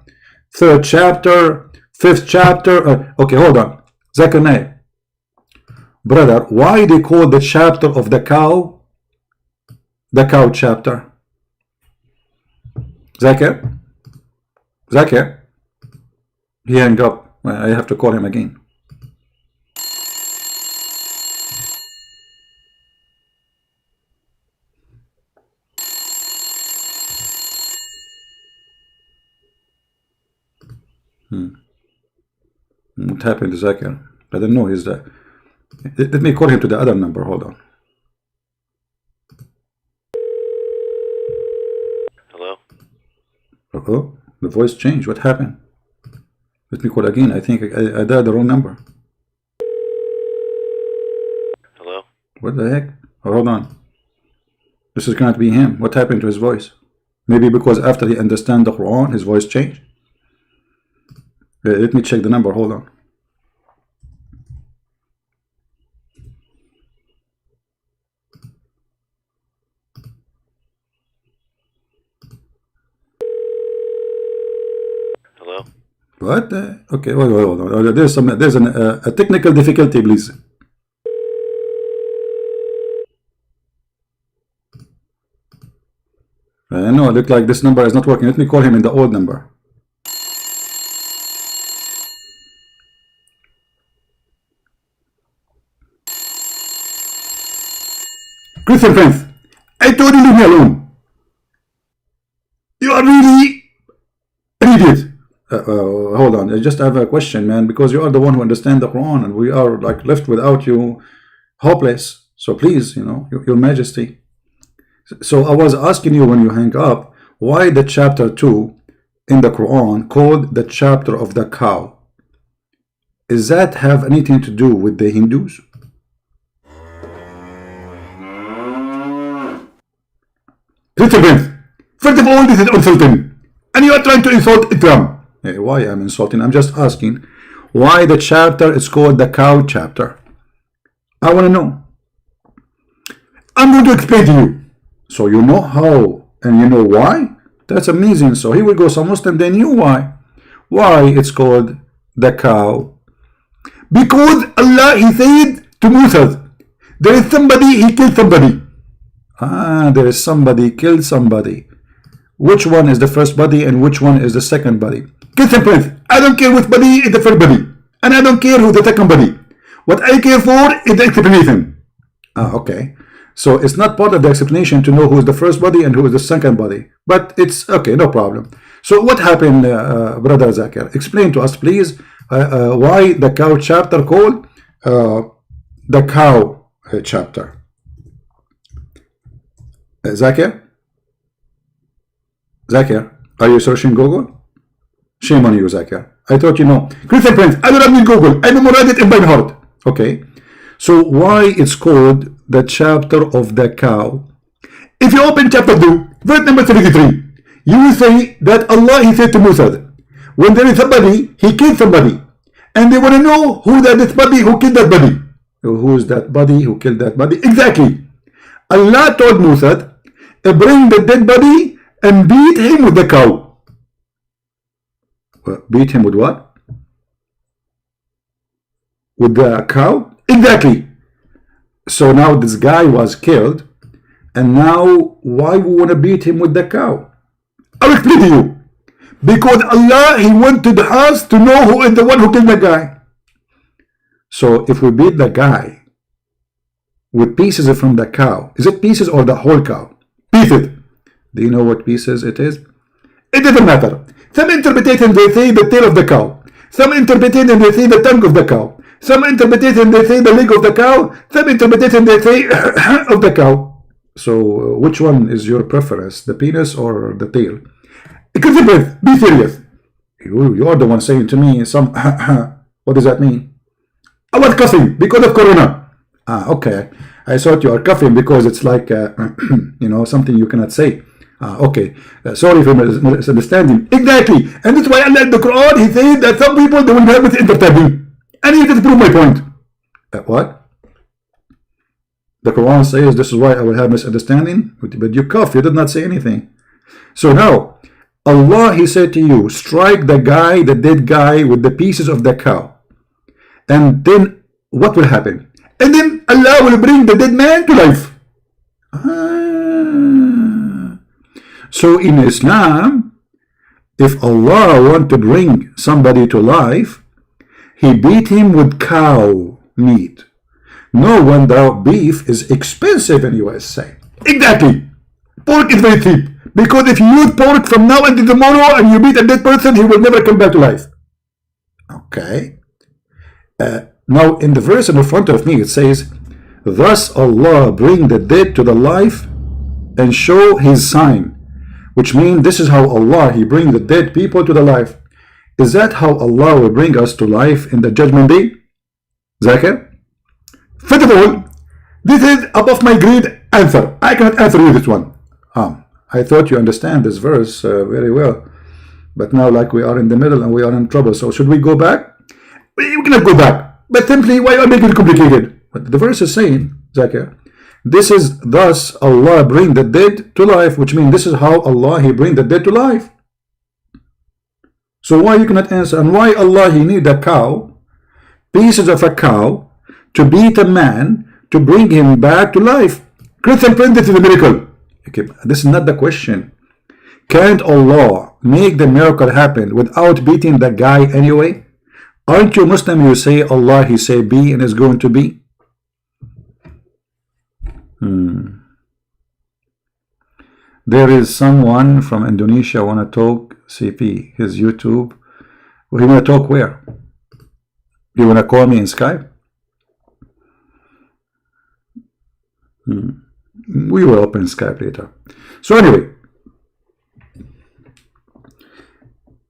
A: third chapter, fifth chapter? Okay, hold on. Zakir, brother, why they call the chapter of the cow chapter? Zakir? Zakir? He hung up. I have to call him again. What happened to Zakir? I don't know. He's the. Let me call him to the other number. Hold on.
C: Hello?
A: Oh, the voice changed. What happened? Let me call again. I think I dialed the wrong number.
C: Hello?
A: What the heck? Oh, hold on. This is going to be him. What happened to his voice? Maybe because after he understands the Quran, his voice changed. Let me check the number. Hold on.
C: Hello?
A: What? Okay, hold on. There's a technical difficulty, please. I know. It looked like this number is not working. Let me call him in the old number. Christian friends, I told you leave me alone. You are really an idiot. Hold on, I just have a question, man, because you are the one who understands the Quran and we are like left without you, hopeless. So please, you know, your majesty. So I was asking you when you hang up, why the chapter 2 in the Quran called the chapter of the cow? Does that have anything to do with the Hindus? First of all, this is insulting, and you are trying to insult Islam. Hey, why I'm insulting? I'm just asking why the chapter is called the cow chapter. I want to know. I'm going to explain to you. So you know how and you know why? That's amazing. So here we go. Some Muslim, they knew why. Why it's called the cow? Because Allah, He said to Moses, there is somebody, he killed somebody. There is somebody killed somebody. Which one is the first body and which one is the second body? Listen, friends, I don't care which body is the first body, and I don't care who the second body. What I care for is the explanation. Okay. So it's not part of the explanation to know who is the first body and who is the second body. But it's okay, no problem. So what happened, Brother Zakir? Explain to us, please, why the cow chapter called the cow chapter. Zakir? Zakir, are you searching Google? Shame on you, Zakir. I thought you know. Christian friends, I do not need Google. I memorize it in my heart. Okay. So why it's called the chapter of the cow? If you open chapter 2, verse number 33, you will say that Allah, He said to Moses, when there is somebody, he killed somebody. And they want to know who that body, who killed that body. Who is that body, who killed that body? Exactly. Allah told Moses, bring the dead body and beat him with the cow. Beat him with what? With the cow? Exactly. So now this guy was killed, and now why we want to beat him with the cow? I'll explain to you. Because Allah, He wanted us to know who is the one who killed the guy. So if we beat the guy with pieces from the cow, is it pieces or the whole cow? Pieces. Do you know what pieces it is? It doesn't matter. Some interpretation they say the tail of the cow. Some interpretation they say the tongue of the cow. Some interpretation they say the leg of the cow. Some interpretation they say of the cow. So which one is your preference, the penis or the tail? Elizabeth, be serious. You are the one saying to me some what does that mean? I was coughing because of corona. Okay. I thought you are coughing because it's like you know, something you cannot say. Okay. Sorry for misunderstanding. Exactly. And that's why Allah in the Quran, he said that some people, they will have it entertaining. And he just proved my point. What? The Quran says this is why I will have misunderstanding, but you cough, you did not say anything. So now, Allah, he said to you, strike the guy, the dead guy, with the pieces of the cow. And then what will happen? And then Allah will bring the dead man to life. So in Islam, if Allah want to bring somebody to life, he beat him with cow meat. No wonder beef is expensive in USA. Exactly. Pork is very cheap. Because if you use pork from now until tomorrow and you beat a dead person, he will never come back to life. Okay. Now in the verse in front of me it says, thus Allah bring the dead to the life and show his sign. Which means this is how Allah, he bring the dead people to the life. Is that how Allah will bring us to life in the judgment day? Zakir? First of all, this is above my grade answer. I cannot answer you this one. I thought you understand this verse very well. But now like we are in the middle and we are in trouble. So should we go back? We cannot go back. But simply, why are you making it complicated? But the verse is saying, Zakir, this is thus Allah bring the dead to life, which means this is how Allah, he bring the dead to life. So why you cannot answer? And why Allah, he need a cow, pieces of a cow, to beat a man, to bring him back to life? Christian friend, this is a miracle. Okay, this is not the question. Can't Allah make the miracle happen without beating the guy anyway? Aren't you Muslim? You say Allah, he say be and is going to be. There is someone from Indonesia want to talk CP, his YouTube. Well, he want to talk where? You want to call me in Skype? We will open Skype later. So anyway,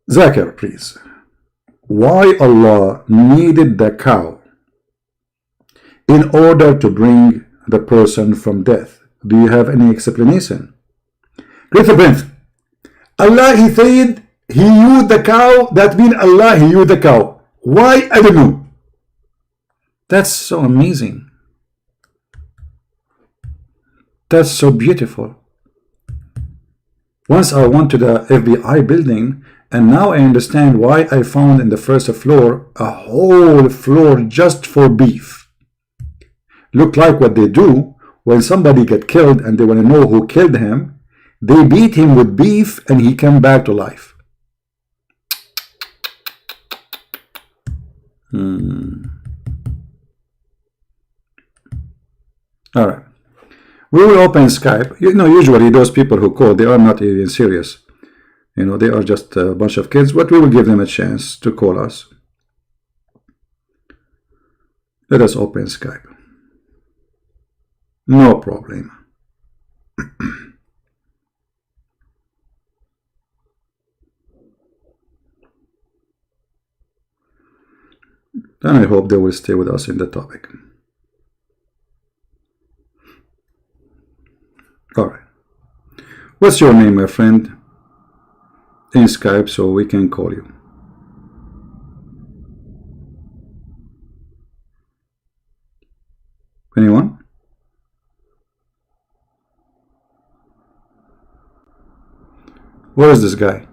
A: Zakir, please. Why Allah needed the cow in order to bring the person from death? Do you have any explanation? Great friends, Allah, he said he used the cow. That means Allah, he used the cow. Why? I don't know. That's so amazing. That's so beautiful. Once I went to the FBI building, and now I understand why I found in the first floor a whole floor just for beef. Look like what they do when somebody get killed and they want to know who killed him. They beat him with beef and he came back to life. All right. We will open Skype. You know, usually those people who call, they are not even serious. You know, they are just a bunch of kids, but we will give them a chance to call us. Let us open Skype. No problem. And I hope they will stay with us in the topic. Alright. What's your name, my friend? In Skype, so we can call you. Anyone? Where is this guy?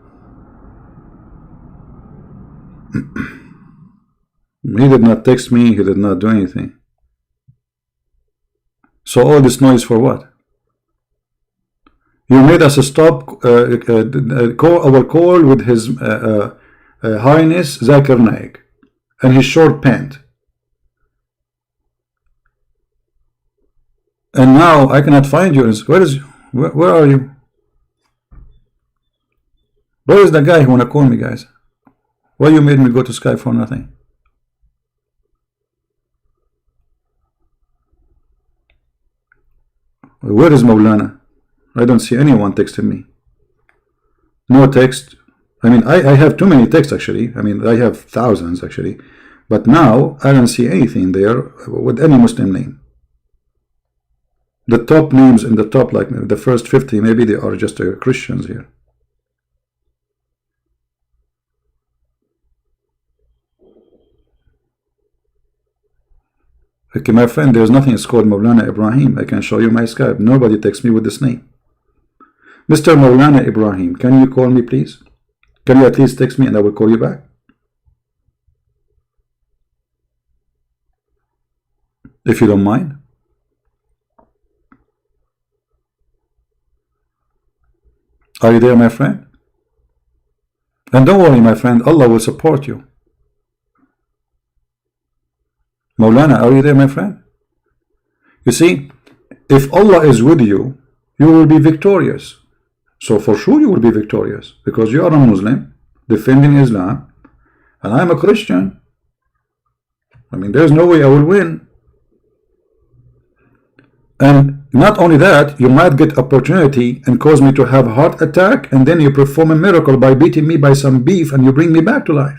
A: He did not text me, he did not do anything. So all this noise for what? You made us stop our call with his Highness Zakir Naik and his short pant. And now I cannot find you. Where are you? Where is the guy who wanna call me, guys? Why you made me go to Skype for nothing? Where is Maulana? I don't see anyone texting me. No text. I mean, I have too many texts actually. I mean, I have thousands actually. But now I don't see anything there with any Muslim name. The top names in the top, like the first 50, maybe they are just Christians here. Okay, my friend, there's nothing it's called Maulana Ibrahim. I can show you my Skype. Nobody texts me with this name. Mr. Maulana Ibrahim, can you call me please? Can you at least text me and I will call you back? If you don't mind. Are you there, my friend? And don't worry, my friend, Allah will support you. Maulana, are you there, my friend? You see, if Allah is with you, you will be victorious. So for sure you will be victorious, because you are a Muslim defending Islam and I'm a Christian. I mean, there's no way I will win. And not only that, you might get opportunity and cause me to have a heart attack, and then you perform a miracle by beating me by some beef and you bring me back to life.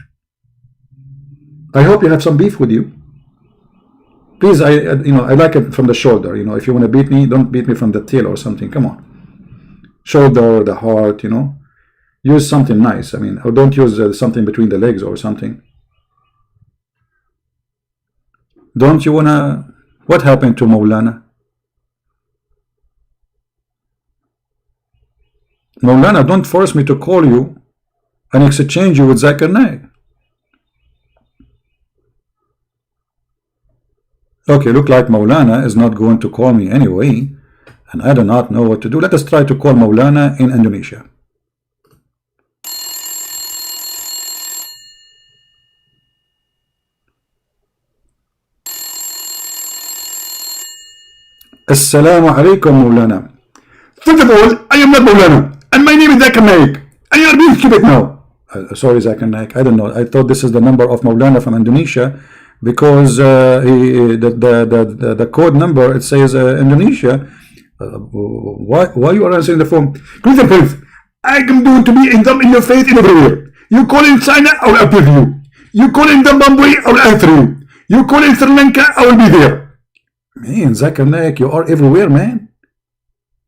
A: I hope you have some beef with you. Please, I like it from the shoulder. If you want to beat me, don't beat me from the tail or something. Come on. Shoulder, the heart, use something nice. I mean, or don't use something between the legs or something. Don't you wanna? What happened to Maulana? Maulana, don't force me to call you and exchange you with Zakir Naik. Okay, look like Maulana is not going to call me anyway, and I do not know what to do. Let us try to call Maulana in Indonesia. Assalamu alaikum, Maulana. First of all, I am not Maulana, and my name is Zakir Naik, and you are being stupid now. Sorry, Zakir Naik, I don't know. I thought this is the number of Maulana from Indonesia, because the code number, it says Indonesia. Why you are answering the phone? Christian Prince, I am going to be in your face in everywhere. You call in China, I will appear to you. You call in Zimbabwe, I will answer you. You call in Sri Lanka, I will be there. Man, Zakir Naik, you are everywhere, man.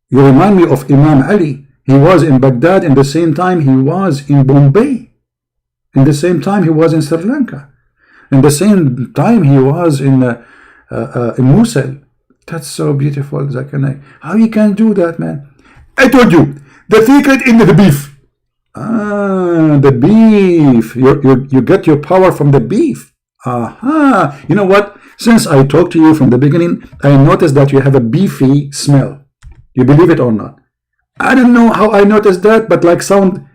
A: You remind me of Imam Ali. He was in Baghdad, in the same time he was in Bombay. In the same time he was in Sri Lanka. In the same time he was in Mosul. That's so beautiful, Zakir Naik. How you can do that, man? I told you, the secret in the beef. Ah, the beef. You get your power from the beef. Aha. You know what? Since I talked to you from the beginning, I noticed that you have a beefy smell. You believe it or not? I don't know how I noticed that, but like sound,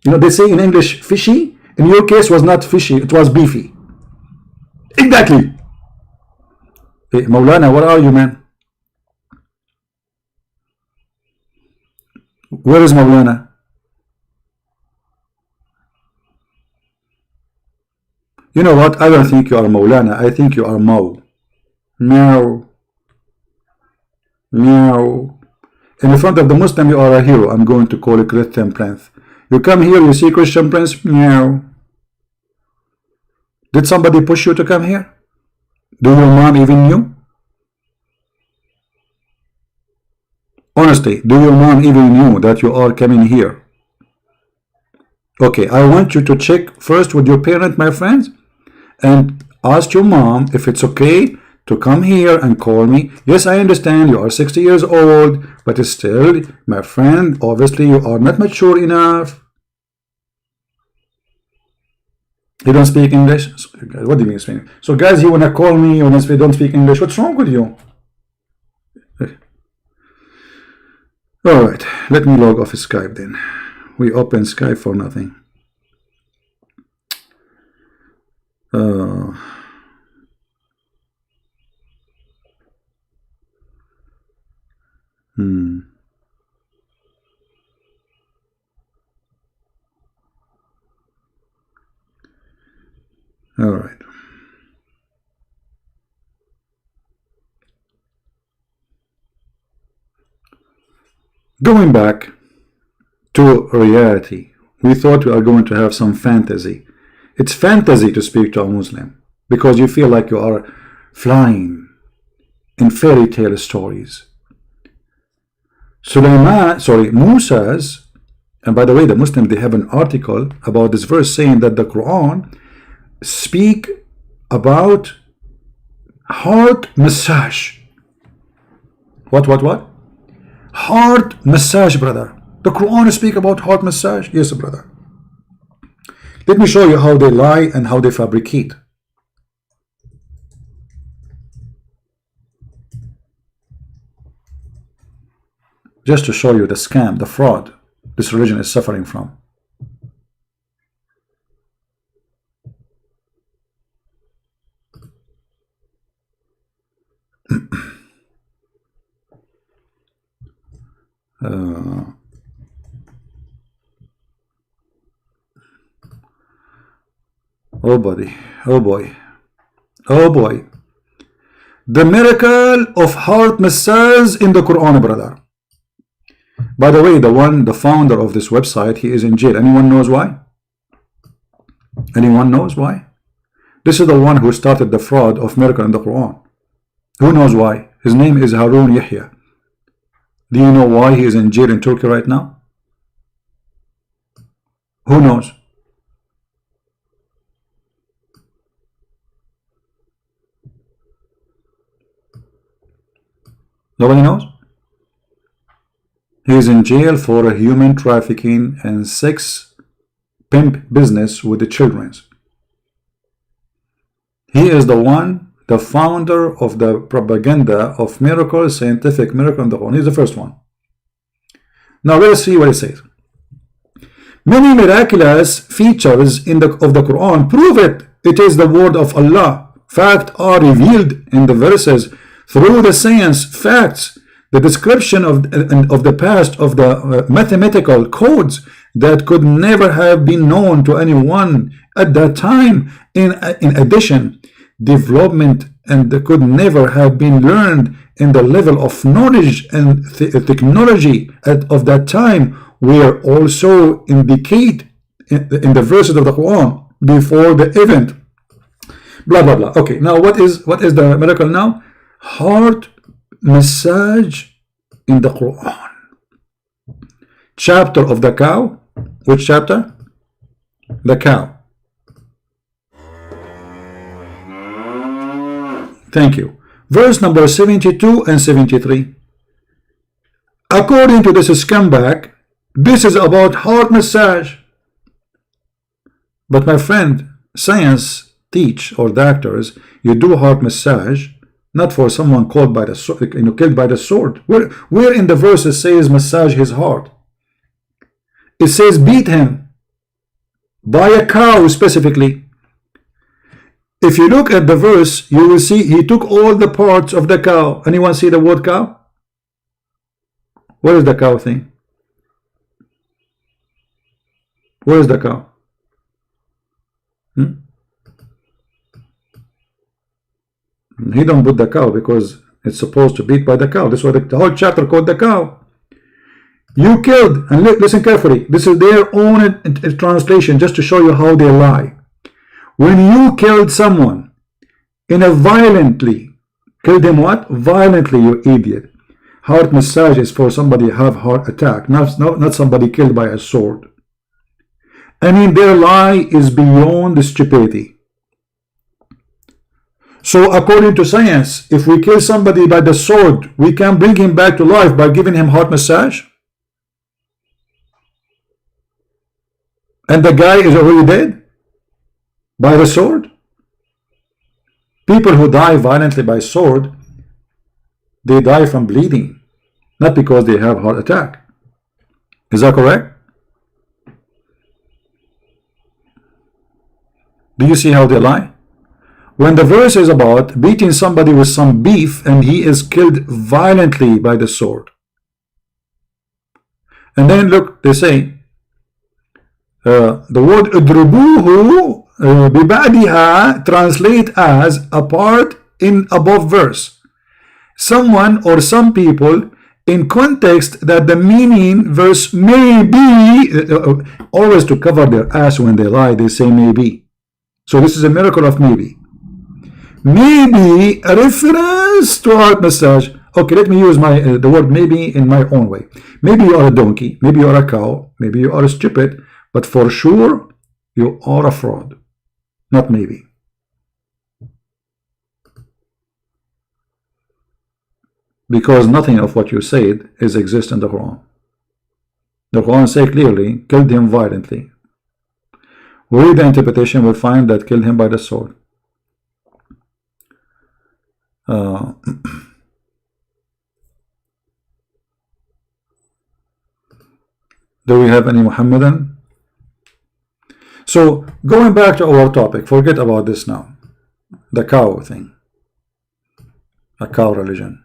A: they say in English fishy. In your case was not fishy, it was beefy. Exactly. Hey, Maulana, where are you, man? Where is Maulana? You know what? I don't think you are Maulana. I think you are Mau. Meow. Meow. In front of the Muslim, you are a hero. I'm going to call a Christian Prince. You come here, you see Christian Prince. Meow. Did somebody push you to come here? Do your mom even knew? Honestly, do your mom even knew that you are coming here? Okay, I want you to check first with your parent, my friends, and ask your mom if it's okay to come here and call me. Yes, I understand you are 60 years old, but still, my friend, obviously you are not mature enough. You don't speak English? What do you mean speak? So guys, you wanna call me, you don't speak English? What's wrong with you? Alright, let me log off Skype then. We open Skype for nothing. All right. Going back to reality, we thought we are going to have some fantasy. It's fantasy to speak to a Muslim because you feel like you are flying in fairy tale stories. Musa's, and by the way, the Muslims, they have an article about this verse saying that the Quran speak about heart massage. What? Heart massage, brother. The Quran speak about heart massage? Yes, brother. Let me show you how they lie and how they fabricate. Just to show you the scam, the fraud this religion is suffering from. Oh buddy, oh boy, oh boy. The miracle of heart massage in the Quran, brother. By the way, the founder of this website, he is in jail. Anyone knows why? Anyone knows why? This is the one who started the fraud of miracle in the Quran. Who knows why? His name is Harun Yahya. Do you know why he is in jail in Turkey right now? Who knows? Nobody knows? He is in jail for a human trafficking and sex pimp business with the children. He is the one, the founder of the propaganda of miracle, scientific miracle in the Quran. He's the first one. Now let's see what it says. Many miraculous features of the Quran prove it. It is the word of Allah. Facts are revealed in the verses through the science, facts, the description of the past, of the mathematical codes that could never have been known to anyone at that time. In addition, development and could never have been learned in the level of knowledge and technology of that time were also indicated in the verses of the Quran before the event. Blah blah blah. Okay, now what is the miracle now? Heart massage in the Quran. Chapter of the cow. Which chapter? The cow. Thank you. Verse number 72 and 73. According to this scumbag, this is about heart massage. But my friend, science teach, or doctors, you do heart massage not for someone killed by the sword. Where in the verse it says massage his heart? It says beat him by a cow specifically. If you look at the verse, you will see he took all the parts of the cow. Anyone see the word cow? Where is the cow thing? Where is the cow? He don't put the cow because it's supposed to beat by the cow. That's why the whole chapter called the cow. You killed, and listen carefully. This is their own translation just to show you how they lie. When you killed someone in a violently, killed him what? Violently, you idiot. Heart massage is for somebody have heart attack, not somebody killed by a sword. I mean, their lie is beyond the stupidity. So according to science, if we kill somebody by the sword, we can bring him back to life by giving him heart massage? And the guy is already dead? By the sword? People who die violently by sword, they die from bleeding, not because they have heart attack. Is that correct? Do you see how they lie? When the verse is about beating somebody with some beef and he is killed violently by the sword. And then look, they say, the word udrubuhu bibadiha translate as a part in above verse. Someone or some people in context that the meaning verse maybe, always to cover their ass when they lie, they say maybe. So this is a miracle of maybe. Maybe a reference to heart massage. Okay, let me use the word maybe in my own way. Maybe you are a donkey, maybe you are a cow, maybe you are stupid, but for sure you are a fraud. Not maybe. Because nothing of what you said exists in the Quran. The Quran says clearly, killed him violently. We read the interpretation, we'll find that killed him by the sword. Do we have any Muhammadan? So going back to our topic, forget about this now. The cow thing. A cow religion.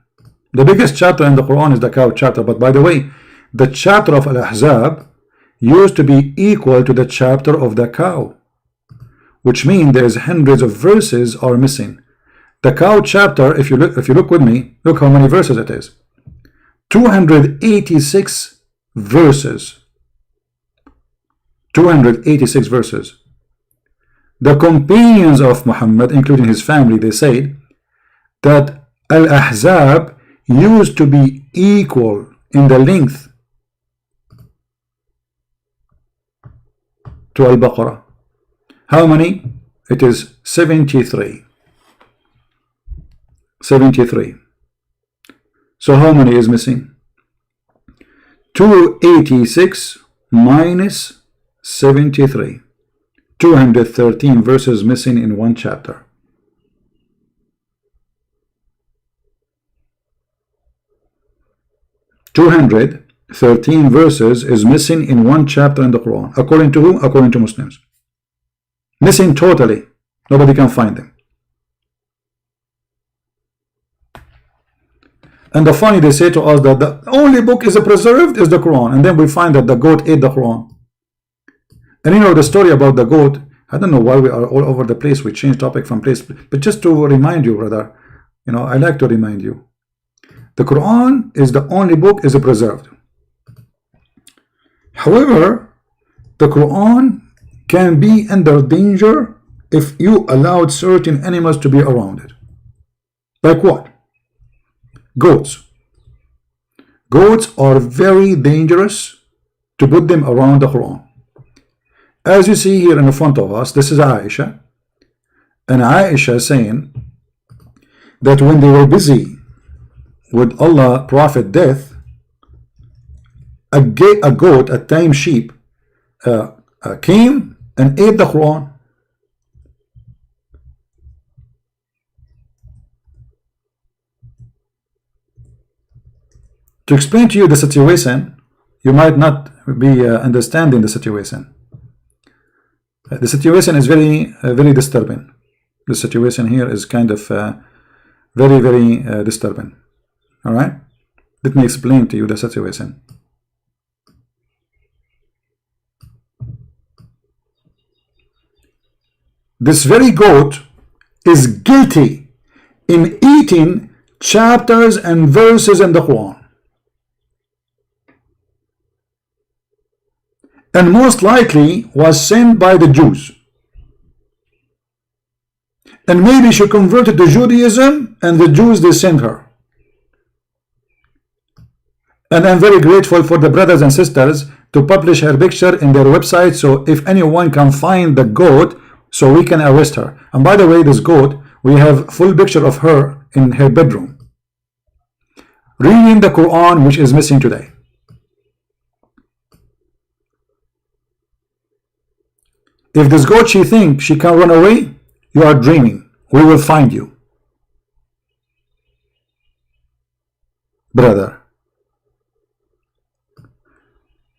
A: The biggest chapter in the Quran is the cow chapter. But by the way, the chapter of Al-Ahzab used to be equal to the chapter of the cow, which means there's hundreds of verses are missing. The cow chapter, if you look with me, look how many verses it is. 286 verses. 286 verses. The companions of Muhammad, including his family, they said that Al-Ahzab used to be equal in the length to Al-Baqarah. How many? It is 73. 73. So how many is missing? 286 minus 73. 213 verses missing in one chapter. 213 verses is missing in one chapter in the Quran. According to whom? According to Muslims. Missing totally. Nobody can find them. And the funny, they say to us that the only book is preserved is the Quran, and then we find that the goat ate the Quran. And you know the story about the goat. I don't know why we are all over the place. We change topic from place, but just to remind you, brother, you know, I like to remind you, the Quran is the only book is preserved. However, the Quran can be under danger if you allowed certain animals to be around it. Like what? Goats. Goats are very dangerous to put them around the Quran. As you see here in front of us, this is Aisha. And Aisha saying that when they were busy with Allah Prophet death, a goat, a tame sheep, came and ate the Quran. To explain to you the situation, you might not be understanding the situation. The situation is very, very disturbing. The situation here is kind of very, very disturbing. All right, let me explain to you the situation. This very goat is guilty in eating chapters and verses in the Quran. And most likely was sent by the Jews. And maybe she converted to Judaism and the Jews, they sent her. And I'm very grateful for the brothers and sisters to publish her picture in their website, so if anyone can find the goat, so we can arrest her. And by the way, this goat, we have full picture of her in her bedroom reading the Quran, which is missing today. If this goat, she thinks she can run away, you are dreaming. We will find you, brother.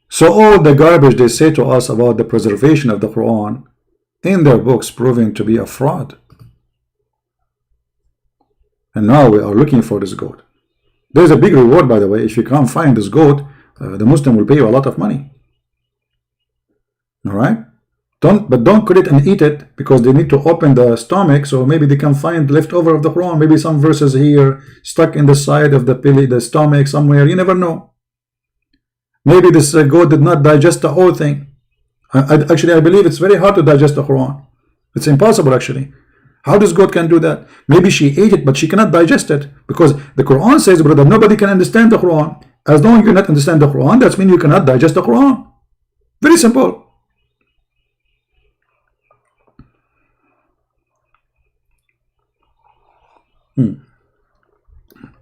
A: So all the garbage they say to us about the preservation of the Quran in their books proving to be a fraud. And now we are looking for this goat. There's a big reward, by the way. If you can't find this goat, the Muslim will pay you a lot of money. All right? Don't cut it and eat it, because they need to open the stomach, so maybe they can find leftover of the Quran, maybe some verses here stuck in the side of the stomach somewhere. You never know. Maybe this goat did not digest the whole thing. Actually, I believe it's very hard to digest the Quran. It's impossible, actually. How does goat can do that? Maybe she ate it, but she cannot digest it, because the Quran says, brother, nobody can understand the Quran. As long as you cannot understand the Quran, that means you cannot digest the Quran. Very simple.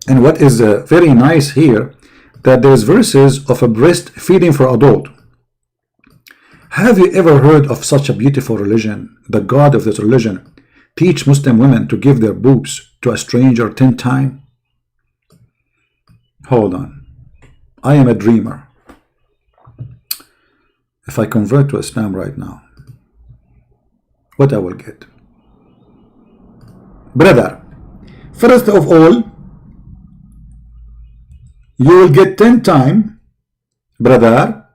A: And what is very nice here, that there's verses of a breastfeeding for adult. Have you ever heard of such a beautiful religion? The God of this religion teach Muslim women to give their boobs to a stranger 10 times? Hold on. I am a dreamer. If I convert to Islam right now, what I will get? Brother, first of all, you will get 10 times, brother,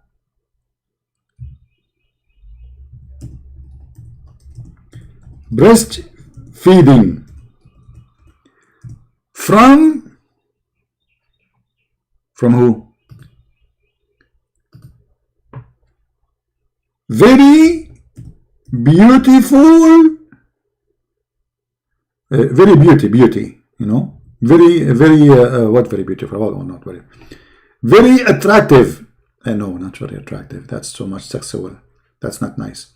A: breastfeeding from who? Very beautiful, very beauty, you know, very what very beautiful? Oh, not very attractive. No, not very attractive. That's so much sexual. That's not nice.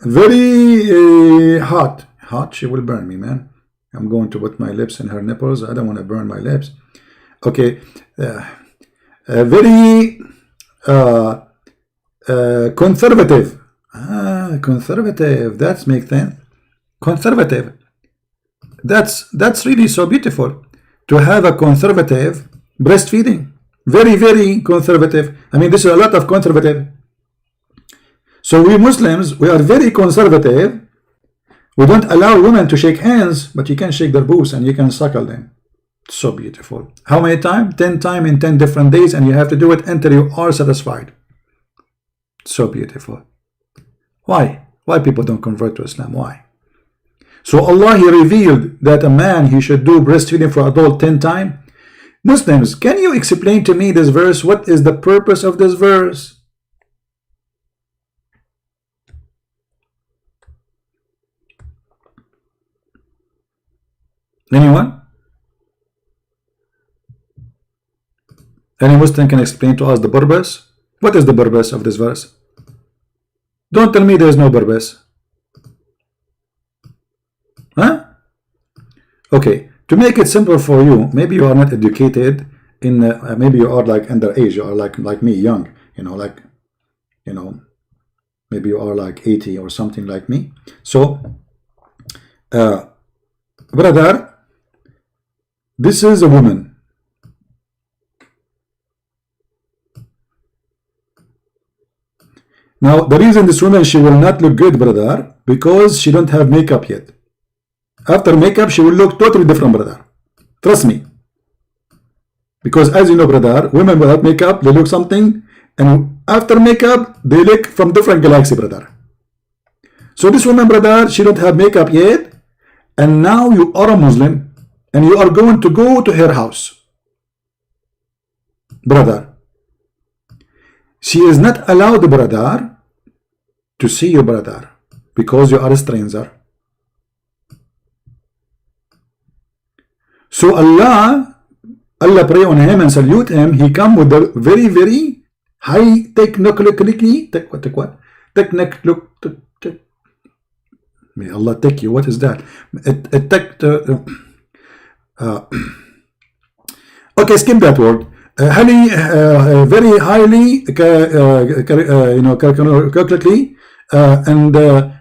A: Very hot. She will burn me, man. I'm going to put my lips in her nipples. I don't want to burn my lips. Okay. Very conservative. Conservative. That's make sense. Conservative. That's really so beautiful to have a conservative breastfeeding. Very conservative. I mean, this is a lot of conservative. So we Muslims, we are very conservative. We don't allow women to shake hands, but you can shake their boobs and you can suckle them. So beautiful. How many times? 10 times in 10 different days, and you have to do it until you are satisfied. So beautiful. Why? Why people don't convert to Islam? Why? So Allah, He revealed that a man, he should do breastfeeding for adult 10 times. Muslims, can you explain to me this verse? What is the purpose of this verse? Anyone? Any Muslim can explain to us the purpose? What is the purpose of this verse? Don't tell me there is no purpose. Huh? Okay, to make it simple for you, maybe you are not educated in maybe you are like underage, you are like me, young, maybe you are like 80 or something like me. So brother, this is a woman. Now the reason this woman, she will not look good, brother, because she don't have makeup yet. After makeup, she will look totally different, brother. Trust me. Because as you know, brother, women without makeup, they look something, and after makeup, they look from different galaxy, brother. So this woman, brother, she don't have makeup yet, and now you are a Muslim, and you are going to go to her house. Brother, she is not allowed, brother, to see you, brother, because you are a stranger. So Allah pray on him and salute him. He come with a very high technically. May Allah take you. What is that? Okay, skip that word. Very highly, calculatedly, and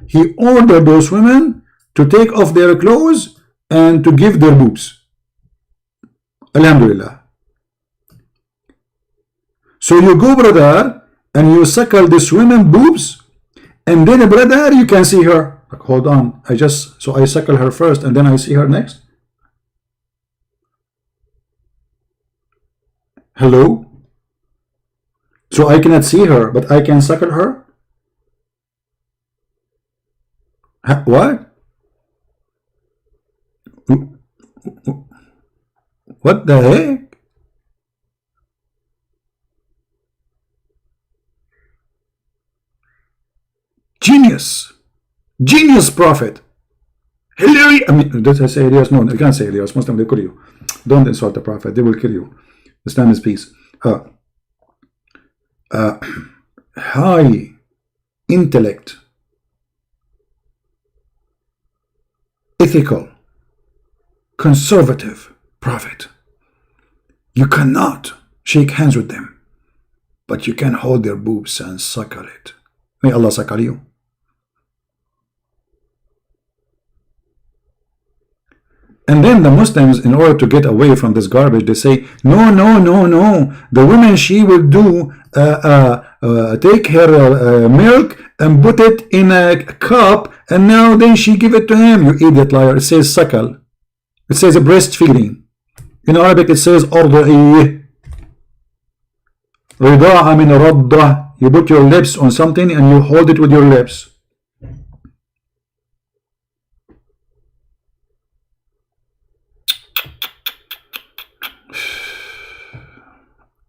A: he ordered those women to take off their clothes and to give their boobs. Alhamdulillah. So you go, brother, and you suckle this woman boobs, and then, brother, you can see her. Like, hold on, so I suckle her first, and then I see her next. Hello? So I cannot see her, but I can suckle her. What? What the heck? Genius. Genius prophet. Hilarious. I mean, did I say Elias? No, you can't say Elias. Muslim, they kill you. Don't insult the prophet. They will kill you. Islam is peace. High intellect, ethical, conservative prophet. You cannot shake hands with them, but you can hold their boobs and suckle it. May Allah suckle you. And then the Muslims, in order to get away from this garbage, they say, no, no, no, no. The woman, she will do, take her milk and put it in a cup, and now then she give it to him. You idiot liar. It says suckle. It says breastfeeding. In Arabic, it says أرضعي. رضاعة من رضة. You put your lips on something and you hold it with your lips.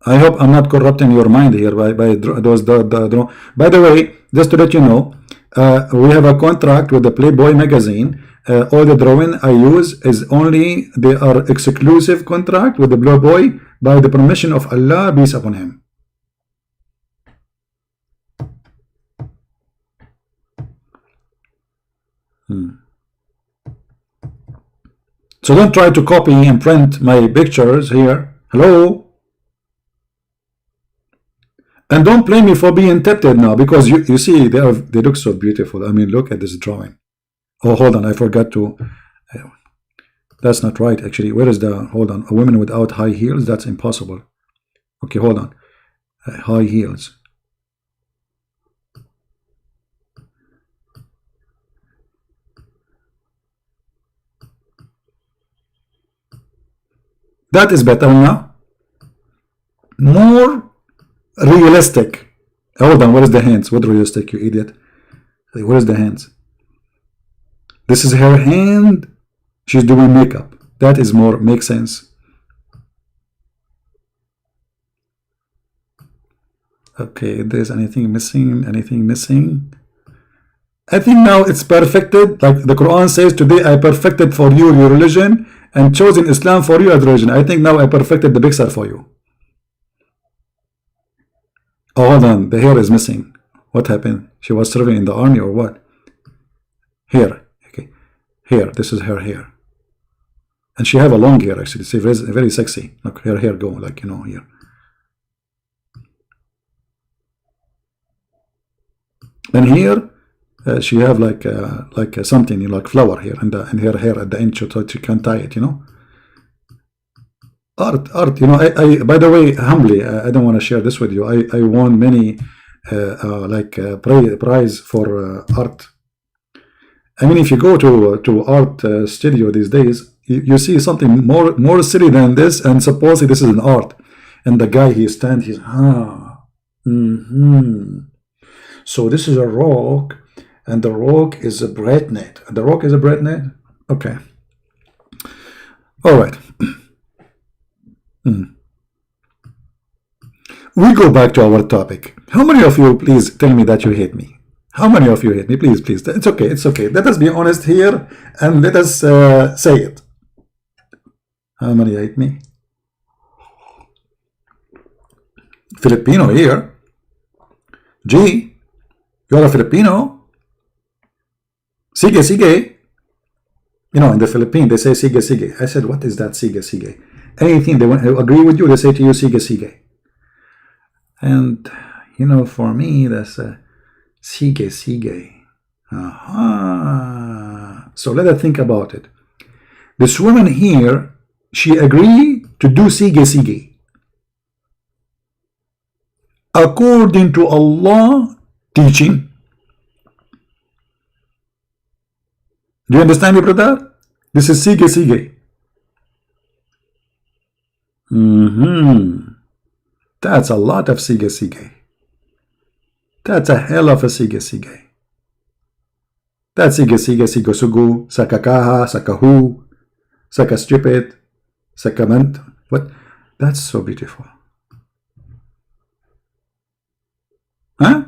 A: I hope I'm not corrupting your mind here by those. By the way, just to let you know, we have a contract with the Playboy magazine. All the drawing I use is only, they are exclusive contract with the Playboy by the permission of Allah, peace upon him. So don't try to copy and print my pictures here. Hello. And don't blame me for being tempted now, because you see they look so beautiful. I mean, look at this drawing. Oh, hold on, I forgot to. That's not right, actually. Where is the? Hold on, a woman without high heels. That's impossible. Okay, hold on. High heels. That is better now. More realistic. Hold on, what is the hands? What realistic, you idiot? What is the hands? This is her hand. She's doing makeup. That is more, makes sense. Okay, if there's anything missing, anything missing. I think now it's perfected. Like the Quran says, today I perfected for you your religion and chosen Islam for you as religion. I think now I perfected the picture for you. Oh, hold on, the hair is missing. What happened? She was serving in the army or what? Here, okay. Here, this is her hair. And she have a long hair actually. It's very, very sexy. Look, her hair go like, you know, here. And here, she have like something like flower here, and her hair at the end, so she can tie it, you know. Art, you know. I by the way, humbly, I don't want to share this with you. I won many prize for art. I mean, if you go to art studio these days, you see something more silly than this, and supposedly this is an art. And the guy he's So this is a rock, and the rock is a bread net. The rock is a bread net. Okay. All right. We go back to our topic. How many of you, please tell me that you hate me? How many of you hate me? Please, please. It's okay. It's okay. Let us be honest here, and let us say it. How many hate me? Filipino here. G, you're a Filipino. Sige, sige. You know, in the Philippines, they say sige, sige. I said, what is that sige, sige? Anything they want to agree with you, they say to you, sige, sige. And, you know, for me, that's sige, sige. Aha. So let us think about it. This woman here, she agreed to do sige, sige. According to Allah teaching. Do you understand me, brother? This is sige, sige. That's a lot of sige, sige. That's a hell of a sige, sige. That's siga siga siga sugu, sakakaha, sakahu, saka stupid, sakament. What? That's so beautiful. Huh?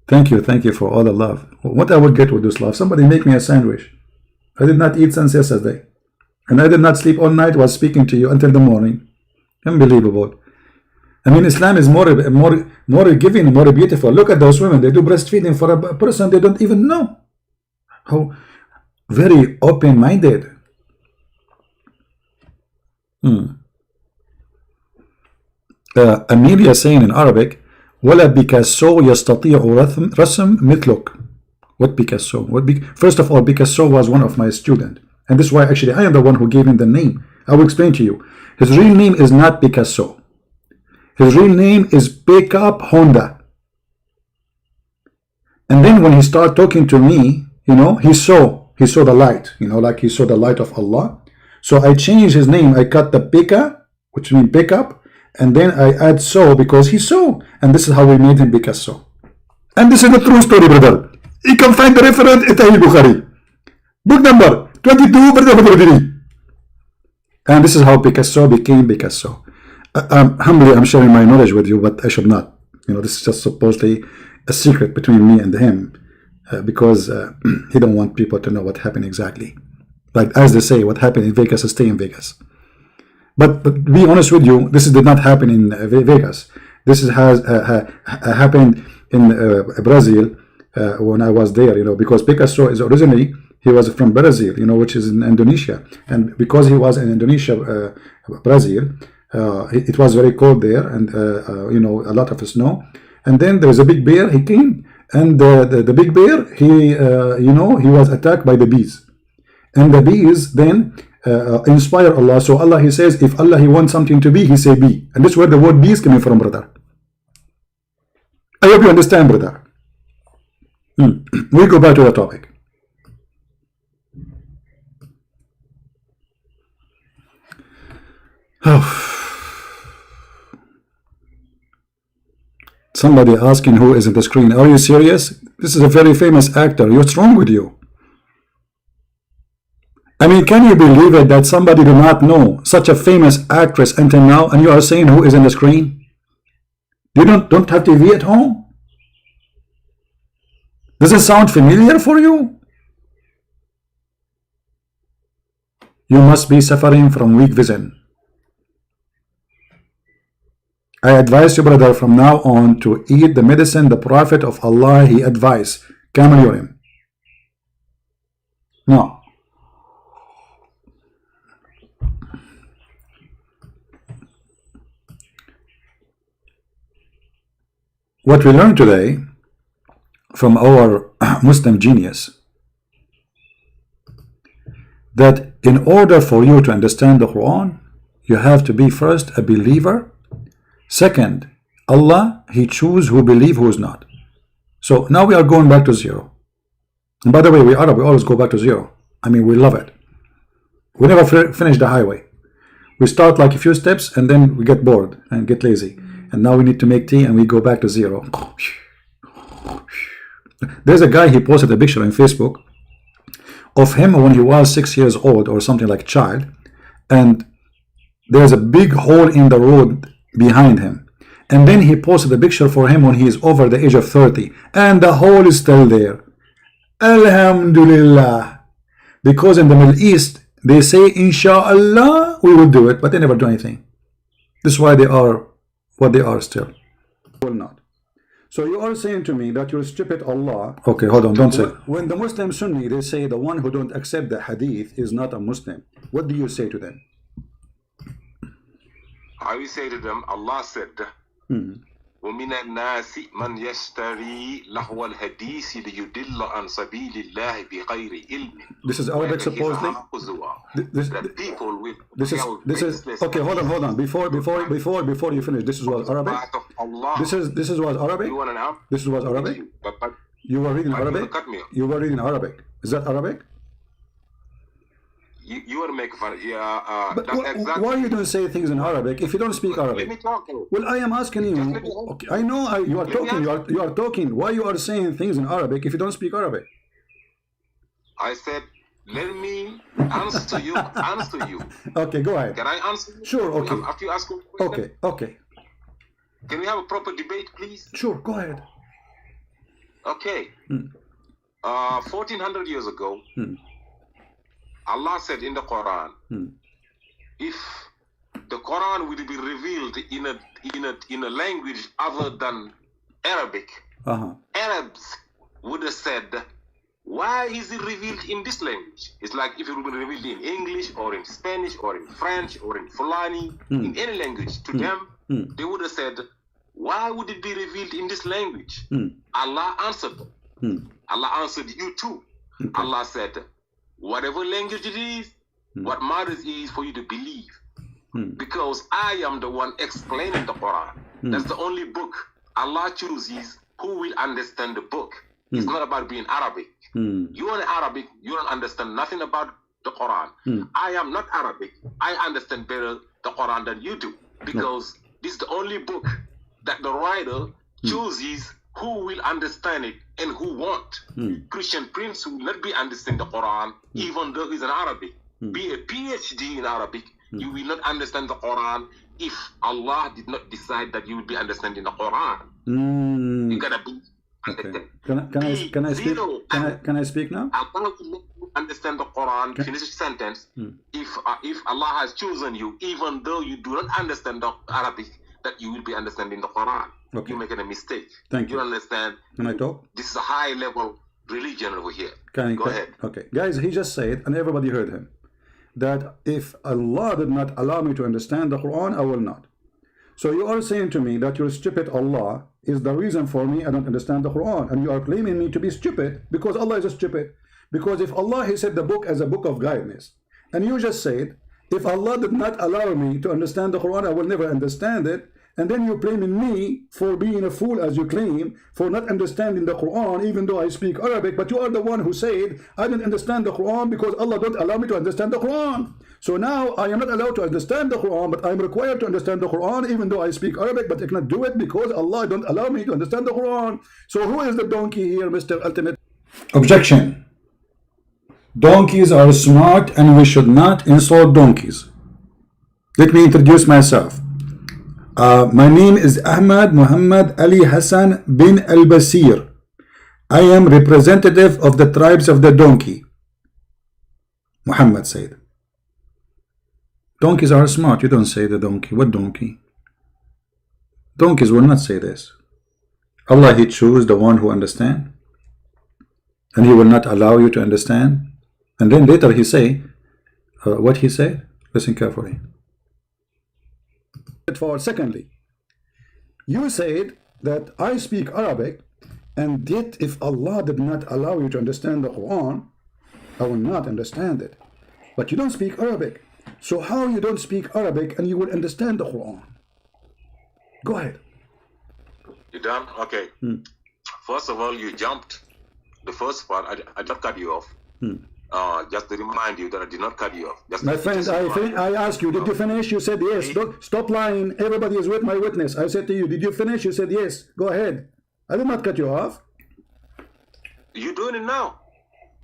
A: Thank you for all the love. What I would get with this love? Somebody make me a sandwich. I did not eat since yesterday, and I did not sleep all night while speaking to you until the morning. Unbelievable. I mean, Islam is more giving, more beautiful. Look at those women. They do breastfeeding for a person they don't even know. How very open-minded. Amelia saying in Arabic, ولا بيكاسو يستطيع رسم مثلك. What Picasso? First of all, Picasso was one of my students, and this is why actually I am the one who gave him the name. I will explain to you. His real name is not Picasso. His real name is Pickup Honda. And then when he started talking to me, you know, he saw the light, you know, like he saw the light of Allah. So I changed his name. I cut the Pika, which means pickup, and then I add so because he saw, and this is how we made him Picasso. And this is the true story, brother. You can find the reference in Sahih Bukhari, book number 22, verse 43. And this is how Picasso became Picasso. Humbly, I'm sharing my knowledge with you, but I should not. You know, this is just supposedly a secret between me and him, because he don't want people to know what happened exactly. Like as they say, what happened in Vegas stay in Vegas. But to be honest with you, this did not happen in Vegas. This has happened in Brazil when I was there. You know, because Picasso is originally, he was from Brazil, you know, which is in Indonesia, and because he was in Indonesia, Brazil. It was very cold there, and you know, a lot of snow. And then there was a big bear. He came, and the big bear, he you know, he was attacked by the bees, and the bees then inspire Allah. So Allah, he says, if Allah he wants something to be, he say be, and this is where the word be is coming from, brother. I hope you understand, brother. We go back to the topic. Somebody asking who is in the screen. Are you serious? This is a very famous actor. What's wrong with you? I mean, can you believe it that somebody do not know such a famous actress until now, and you are saying who is in the screen? You don't have TV at home? Does it sound familiar for you? You must be suffering from weak vision. I advise you, brother, from now on to eat the medicine the Prophet of Allah he advised, camel urine. No. What we learned today from our Muslim genius, that in order for you to understand the Quran, you have to be first a believer. Second, Allah, he choose who believe, who is not. So now we are going back to zero. And by the way, we Arab, we always go back to zero. I mean, we love it. We never finish the highway. We start like a few steps and then we get bored and get lazy. And now we need to make tea and we go back to zero. There's a guy, he posted a picture on Facebook of him when he was 6 years old or something like a child. And there's a big hole in the road behind him, and then he posted a picture for him when he is over the age of 30, and the hole is still there. Alhamdulillah, because in the Middle East they say inshallah we will do it, but they never do anything. This is why they are what they are still. Will not. So you are saying to me that you'll stupid Allah. Okay, hold on, don't say. When the Muslim Sunni, they say the one who don't accept the hadith is not a Muslim, what do you say to them?
B: I will say to them, Allah said, وَمِنَ النَّاسِ مَنْ يَشْتَرِي لَهْوَ الْحَدِيثِ لِيُدِلَّ عَنْ سَبِيلِ اللَّهِ بِغَيْرِ عِلْمٍ.
A: This is Arabic, supposedly. This is okay. Hold on. Before you finish, this is what Arabic. This is what Arabic. This is what Arabic. You were reading Arabic. You were reading Arabic. Is that Arabic?
B: You want to make fun? Yeah,
A: But
B: that's exactly.
A: why you don't say things in Arabic if you don't speak Arabic?
B: Let me talk.
A: Well, I am asking you. Okay, I know you are talking. You are talking. Why you are saying things in Arabic if you don't speak Arabic?
B: I said, let me answer you. Answer you.
A: Okay, go ahead.
B: Can I answer you?
A: Sure. Okay.
B: After you ask me a question?
A: Okay. Okay.
B: Can we have a proper debate, please?
A: Sure. Go ahead.
B: Okay. 1400 years ago, Allah said in the Quran, if the Quran will be revealed in a language other than Arabic, Arabs would have said, why is it revealed in this language? It's like if it would be revealed in English or in Spanish or in French or in Fulani, in any language, to them, they would have said, why would it be revealed in this language? Allah answered them. Allah answered you too. Okay. Allah said, whatever language it is, what matters is for you to believe. Because I am the one explaining the Quran. That's the only book Allah chooses who will understand the book. It's not about being Arabic. You are Arabic, you don't understand nothing about the Quran. I am not Arabic. I understand better the Quran than you do. Because this is the only book that the writer chooses who will understand it and who won't. Christian Prince will not be understand the Quran even though he's an Arabic. Be a PhD in Arabic, you will not understand the Quran if Allah did not decide that you will be understanding the Quran. You gotta be understand.
A: Can I speak now?
B: Allah will make you understand the Quran. Finish the sentence. If Allah has chosen you, even though you do not understand the Arabic, that you will be understanding the Quran. You're making a mistake.
A: Thank you.
B: You understand?
A: Can I talk?
B: This is a high level religion over here.
A: Go ahead. Okay. Guys, he just said, and everybody heard him, that if Allah did not allow me to understand the Quran, I will not. So you are saying to me that your stupid Allah is the reason for me I don't understand the Quran. And you are claiming me to be stupid because Allah is stupid. Because if Allah, he said the book as a book of guidance. And you just said, if Allah did not allow me to understand the Quran, I will never understand it. And then you're blaming me for being a fool, as you claim, for not understanding the Quran, even though I speak Arabic. But you are the one who said, I didn't understand the Quran because Allah don't allow me to understand the Quran. So now I am not allowed to understand the Quran, but I'm required to understand the Quran, even though I speak Arabic, but I cannot do it because Allah don't allow me to understand the Quran. So who is the donkey here, Mr. Ultimate? Objection. Donkeys are smart and we should not insult donkeys. Let me introduce myself. My name is Ahmad Muhammad Ali Hassan bin Al-Basir. I am representative of the tribes of the donkey. Muhammad said. Donkeys are smart. You don't say the donkey. What donkey? Donkeys will not say this. Allah, he chose the one who understands. And he will not allow you to understand. And then later he say, what he said? Listen carefully. Secondly, you said that I speak Arabic, and yet if Allah did not allow you to understand the Quran, I will not understand it. But you don't speak Arabic. So how you don't speak Arabic and you will understand the Quran? Go ahead.
B: You done? Okay. First of all, you jumped the first part. I just cut you off. Just to remind you that I did not cut you off. My friend,
A: I asked you, did you finish? You said yes. Don't, stop lying. Everybody is with my witness. I said to you, did you finish? You said yes. Go ahead. I did not cut you off.
B: You're doing it now.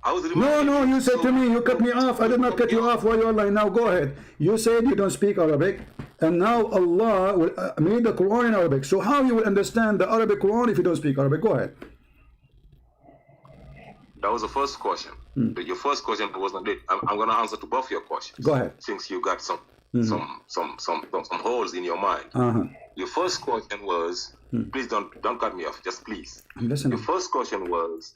B: I was
A: no, you said to me, you cut me off. I did not cut you off while you're lying. Now go ahead. You said you don't speak Arabic, and now Allah will made the Quran in Arabic. So how you will understand the Arabic Quran if you don't speak Arabic? Go ahead.
B: That was the first question. Your first question wasn't it. I'm going to answer to both your questions.
A: Go ahead.
B: Since you got some holes in your mind. Your first question was, please don't cut me off. Just please.
A: Listen.
B: Your first question was,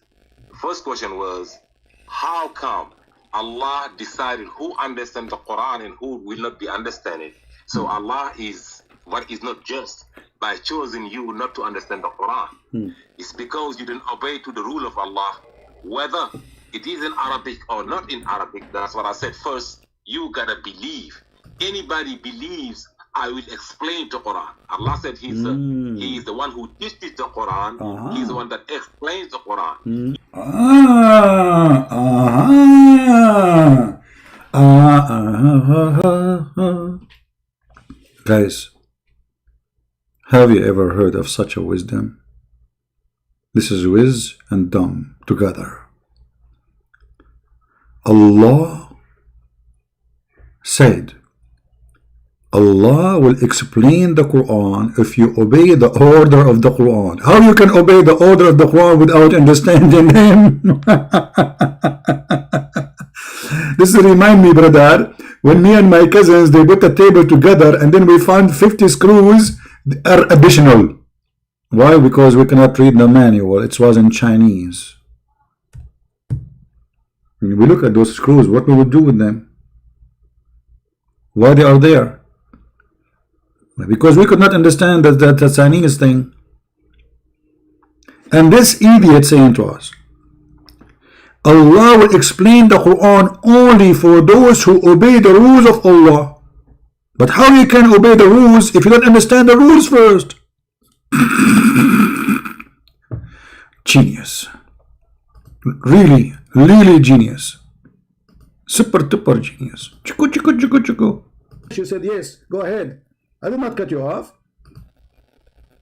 B: how come Allah decided who understands the Quran and who will not be understanding? So Allah is not just by choosing you not to understand the Quran. It's because you didn't obey to the rule of Allah, whether it is in Arabic or not in Arabic. That's what I said first. You gotta believe. Anybody believes, I will explain the Quran. Allah said He is the one who teaches the Quran. He's the one that explains the Quran.
A: Guys, have you ever heard of such a wisdom? This is whiz and dumb together. Allah said, Allah will explain the Quran if you obey the order of the Quran. How you can obey the order of the Quran without understanding him? This remind me, brother, when me and my cousins, they put a table together and then we found 50 screws are additional. Why? Because we cannot read the manual. It was in Chinese. When we look at those screws, what we would do with them? Why they are there? Because we could not understand that Chinese thing. And this idiot saying to us, Allah will explain the Quran only for those who obey the rules of Allah. But how you can obey the rules if you don't understand the rules first? Genius. Really, really genius. Super duper genius. Chiku, chiku, chiku, chiku. She said, yes, go ahead. I did not cut you off.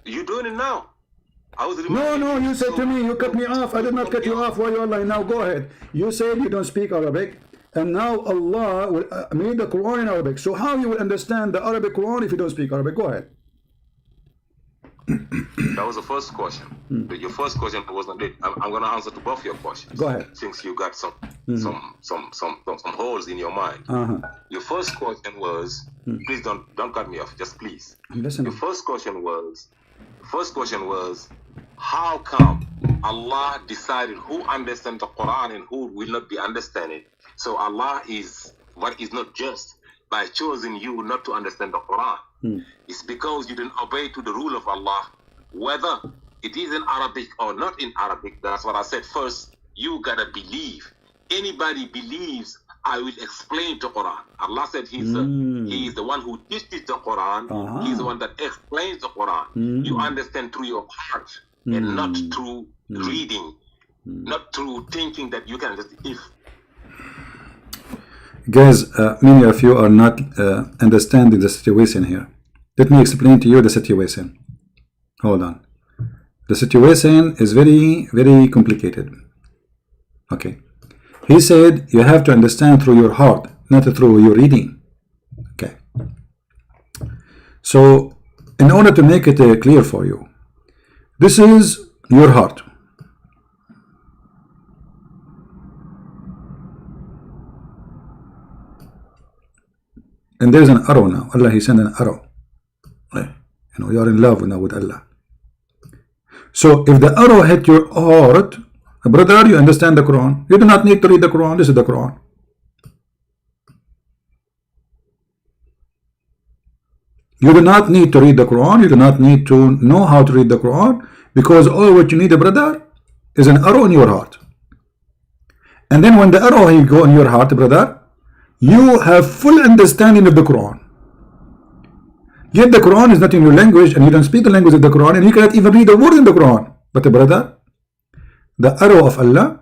B: You're doing it now. I was
A: No, you said to me, you cut me off. I did not cut you off while you're online. Now go ahead. You said you don't speak Arabic, and now Allah will made the Quran in Arabic. So how you will understand the Arabic Quran if you don't speak Arabic? Go ahead.
B: That was the first question. Your first question wasn't it. I'm going to answer to both your questions.
A: Go ahead.
B: Since you got some holes in your mind. Your first question was, please don't cut me off. Just please.
A: I'm listening.
B: Your first question was, how come Allah decided who understands the Quran and who will not be understanding? So Allah is not just by choosing you not to understand the Quran. It's because you didn't obey to the rule of Allah, whether it is in Arabic or not in Arabic. That's what I said first. You gotta believe. Anybody believes, I will explain the Quran. Allah said He is the one who teaches the Quran. He's the one that explains the Quran. You understand through your heart and not through reading, not through thinking that you can just
A: Guys, many of you are not understanding the situation here. Let me explain to you the situation. Hold on. The situation is very, very complicated. Okay. He said you have to understand through your heart, not through your reading. Okay. So, in order to make it clear for you, this is your heart. And there's an arrow now. Allah, He sent an arrow. You know, you are in love now with Allah. So if the arrow hit your heart, brother, you understand the Quran. You do not need to read the Quran. This is the Quran. You do not need to read the Quran. You do not need to know how to read the Quran, because all what you need, brother, is an arrow in your heart. And then when the arrow will go in your heart, brother, you have full understanding of the Quran. Yet the Quran is not in your language, and you don't speak the language of the Quran, and you cannot even read the word in the Quran. But brother, the arrow of Allah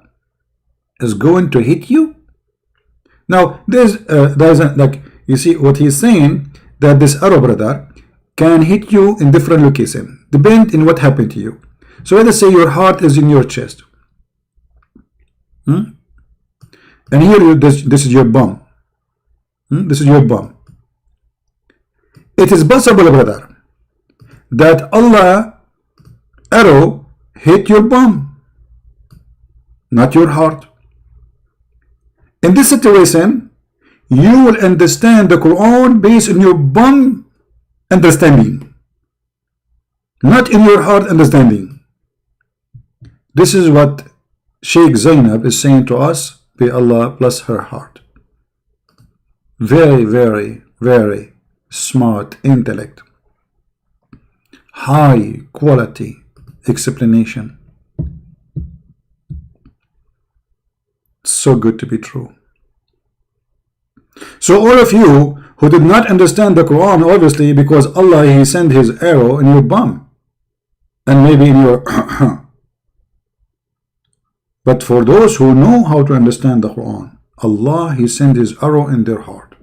A: is going to hit you. Now there's like, you see what he's saying, that this arrow, brother, can hit you in different locations, depend on what happened to you. So let us say your heart is in your chest, and here this is your bum. This is your bum. It is possible, brother, that Allah arrow hit your bum, not your heart. In this situation, you will understand the Quran based on your bum understanding, not in your heart understanding. This is what Sheikh Zenab is saying to us. May Allah bless her heart. Very, very, very smart intellect, high quality explanation. So good to be true. So all of you who did not understand the Quran, obviously because Allah, He sent His arrow in your bum and maybe in your but for those who know how to understand the Quran, Allah, He sent His arrow in their heart.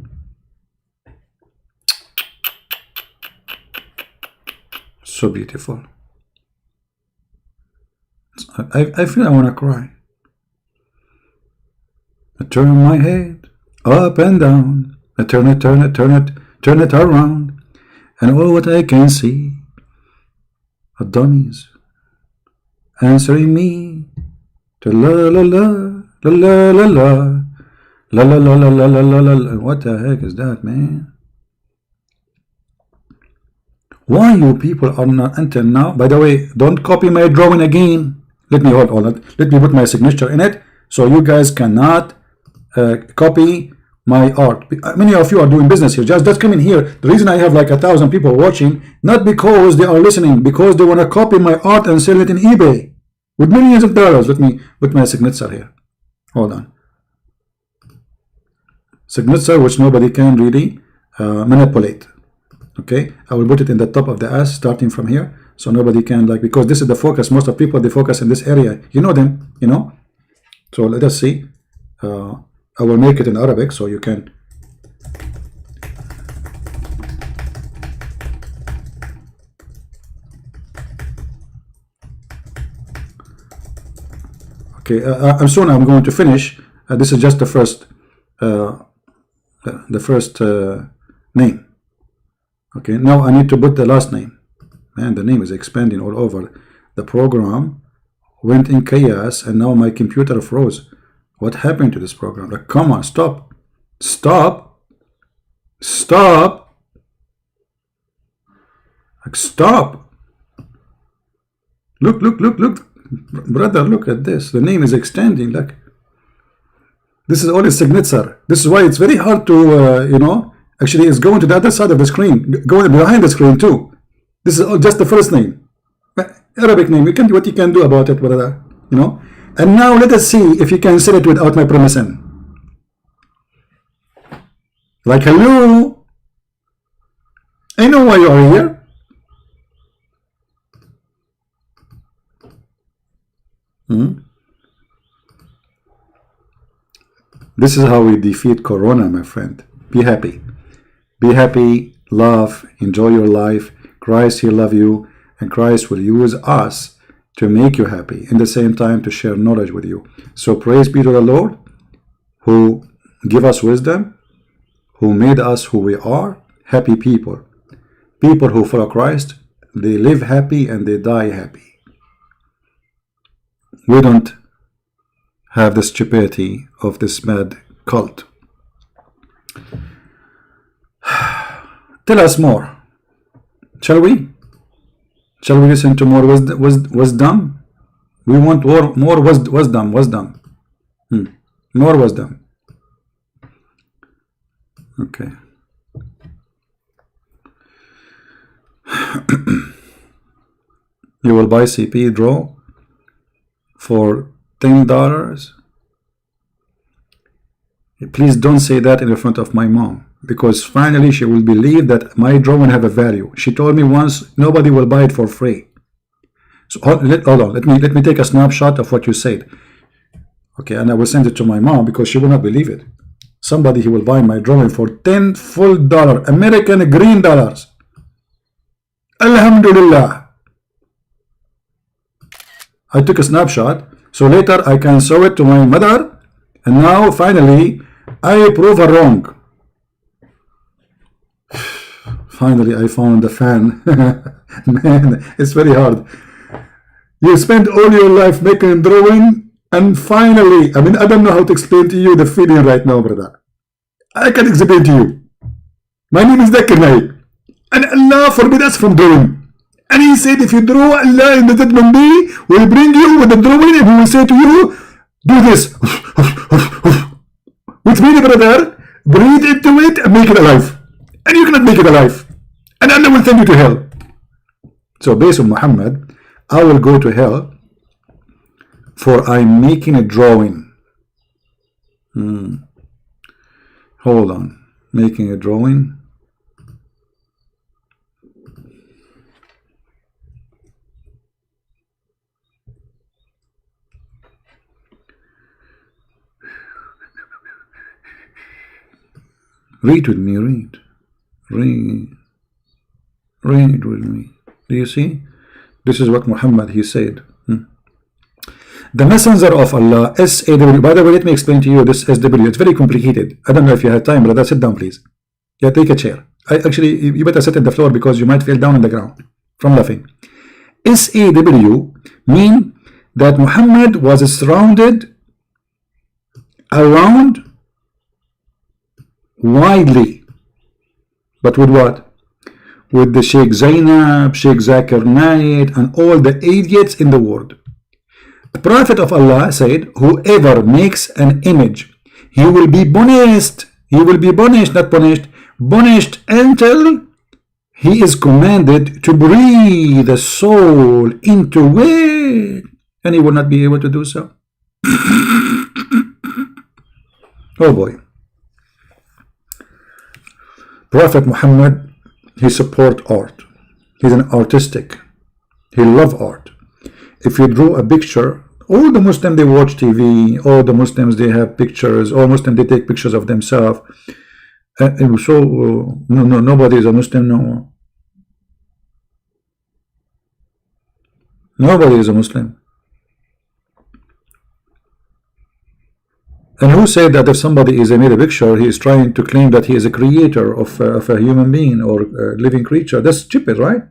A: So beautiful. I feel I want to cry. I turn my head up and down. I turn it around. And all what I can see are dummies answering me to la la la la la la la la la la la la la la la. What the heck is that, man? Why you people are not until now? By the way, don't copy my drawing again. Let me hold on. Let me put my signature in it, so you guys cannot copy my art. Many of you are doing business here. Just come in here. The reason I have like 1,000 people watching, not because they are listening, because they want to copy my art and sell it in eBay with millions of dollars. Let me put my signature here. Hold on. Signature which nobody can really manipulate. Okay, I will put it in the top of the S starting from here, so nobody can like, because this is the focus. Most of people, they focus in this area. You know them, you know. So let us see. I will make it in Arabic so you can. Okay, I'm soon I'm going to finish. This is just the first name. Okay, now I need to put the last name. Man, the name is expanding all over. The program went in chaos and now my computer froze. What happened to this program? Like, come on, stop. Stop. Stop. Like, stop. Look. Brother, look at this. The name is extending. Like, this is only signature. This is why it's very hard to, you know, actually it's going to the other side of the screen, going behind the screen too. This is just the first name, Arabic name. You can do what you can do about it, brother, you know. And now let us see if you can sell it without my permission. Like, hello, I know why you are here. This is how we defeat Corona, my friend. Be happy. Be happy, love, enjoy your life. Christ, He love you, and Christ will use us to make you happy, in the same time to share knowledge with you. So praise be to the Lord, who give us wisdom, who made us who we are, happy people. People who follow Christ, they live happy and they die happy. We don't have the stupidity of this mad cult. Tell us more. Shall we? Shall we listen to more wisdom? We want more wisdom. More wisdom. Okay. You will buy CP draw for $10. Please don't say that in front of my mom, because finally she will believe that my drawing have a value. She told me once nobody will buy it for free. So hold on, let me take a snapshot of what you said. Okay, and I will send it to my mom because she will not believe it. Somebody he will buy my drawing for $10 full American green dollars. Alhamdulillah. I took a snapshot so later I can show it to my mother, and now finally I prove her wrong. Finally I found the fan. Man, it's very hard. You spend all your life making a drawing, and finally, I mean, I don't know how to explain to you the feeling right now, brother. I can explain to you. My name is Zakir Naik, and Allah forbid us from drawing. And He said, if you draw, Allah in the judgment day will bring you with the drawing, and He will say to you, do this. Which means, brother, breathe into it and make it alive. And you cannot make it alive. And Allah will send you to hell. So based on Muhammad, I will go to hell for I'm making a drawing. Hold on. Making a drawing. Read with me, read. Read with me. Do you see? This is what Muhammad, he said. The messenger of Allah, SAW. By the way, let me explain to you this SW. It's very complicated. I don't know if you had time, brother. Sit down, please. Yeah, take a chair. Actually, you better sit on the floor because you might fall down on the ground from laughing. SAW mean that Muhammad was surrounded around widely. But with what? With the Sheikh Zainab, Sheikh Zakir Naik, and all the idiots in the world. The Prophet of Allah said, whoever makes an image, he will be punished. He will be punished, not punished. Punished until he is commanded to breathe the soul into it. And he will not be able to do so. Oh boy. Prophet Muhammad, he support art. He's an artistic. He love art. If you draw a picture, all the Muslims, they watch TV, all the Muslims, they have pictures, all Muslims, they take pictures of themselves. And so, nobody is a Muslim, no. Nobody is a Muslim. And who said that if somebody is made a picture, he is trying to claim that he is a creator of a human being or a living creature? That's stupid, right?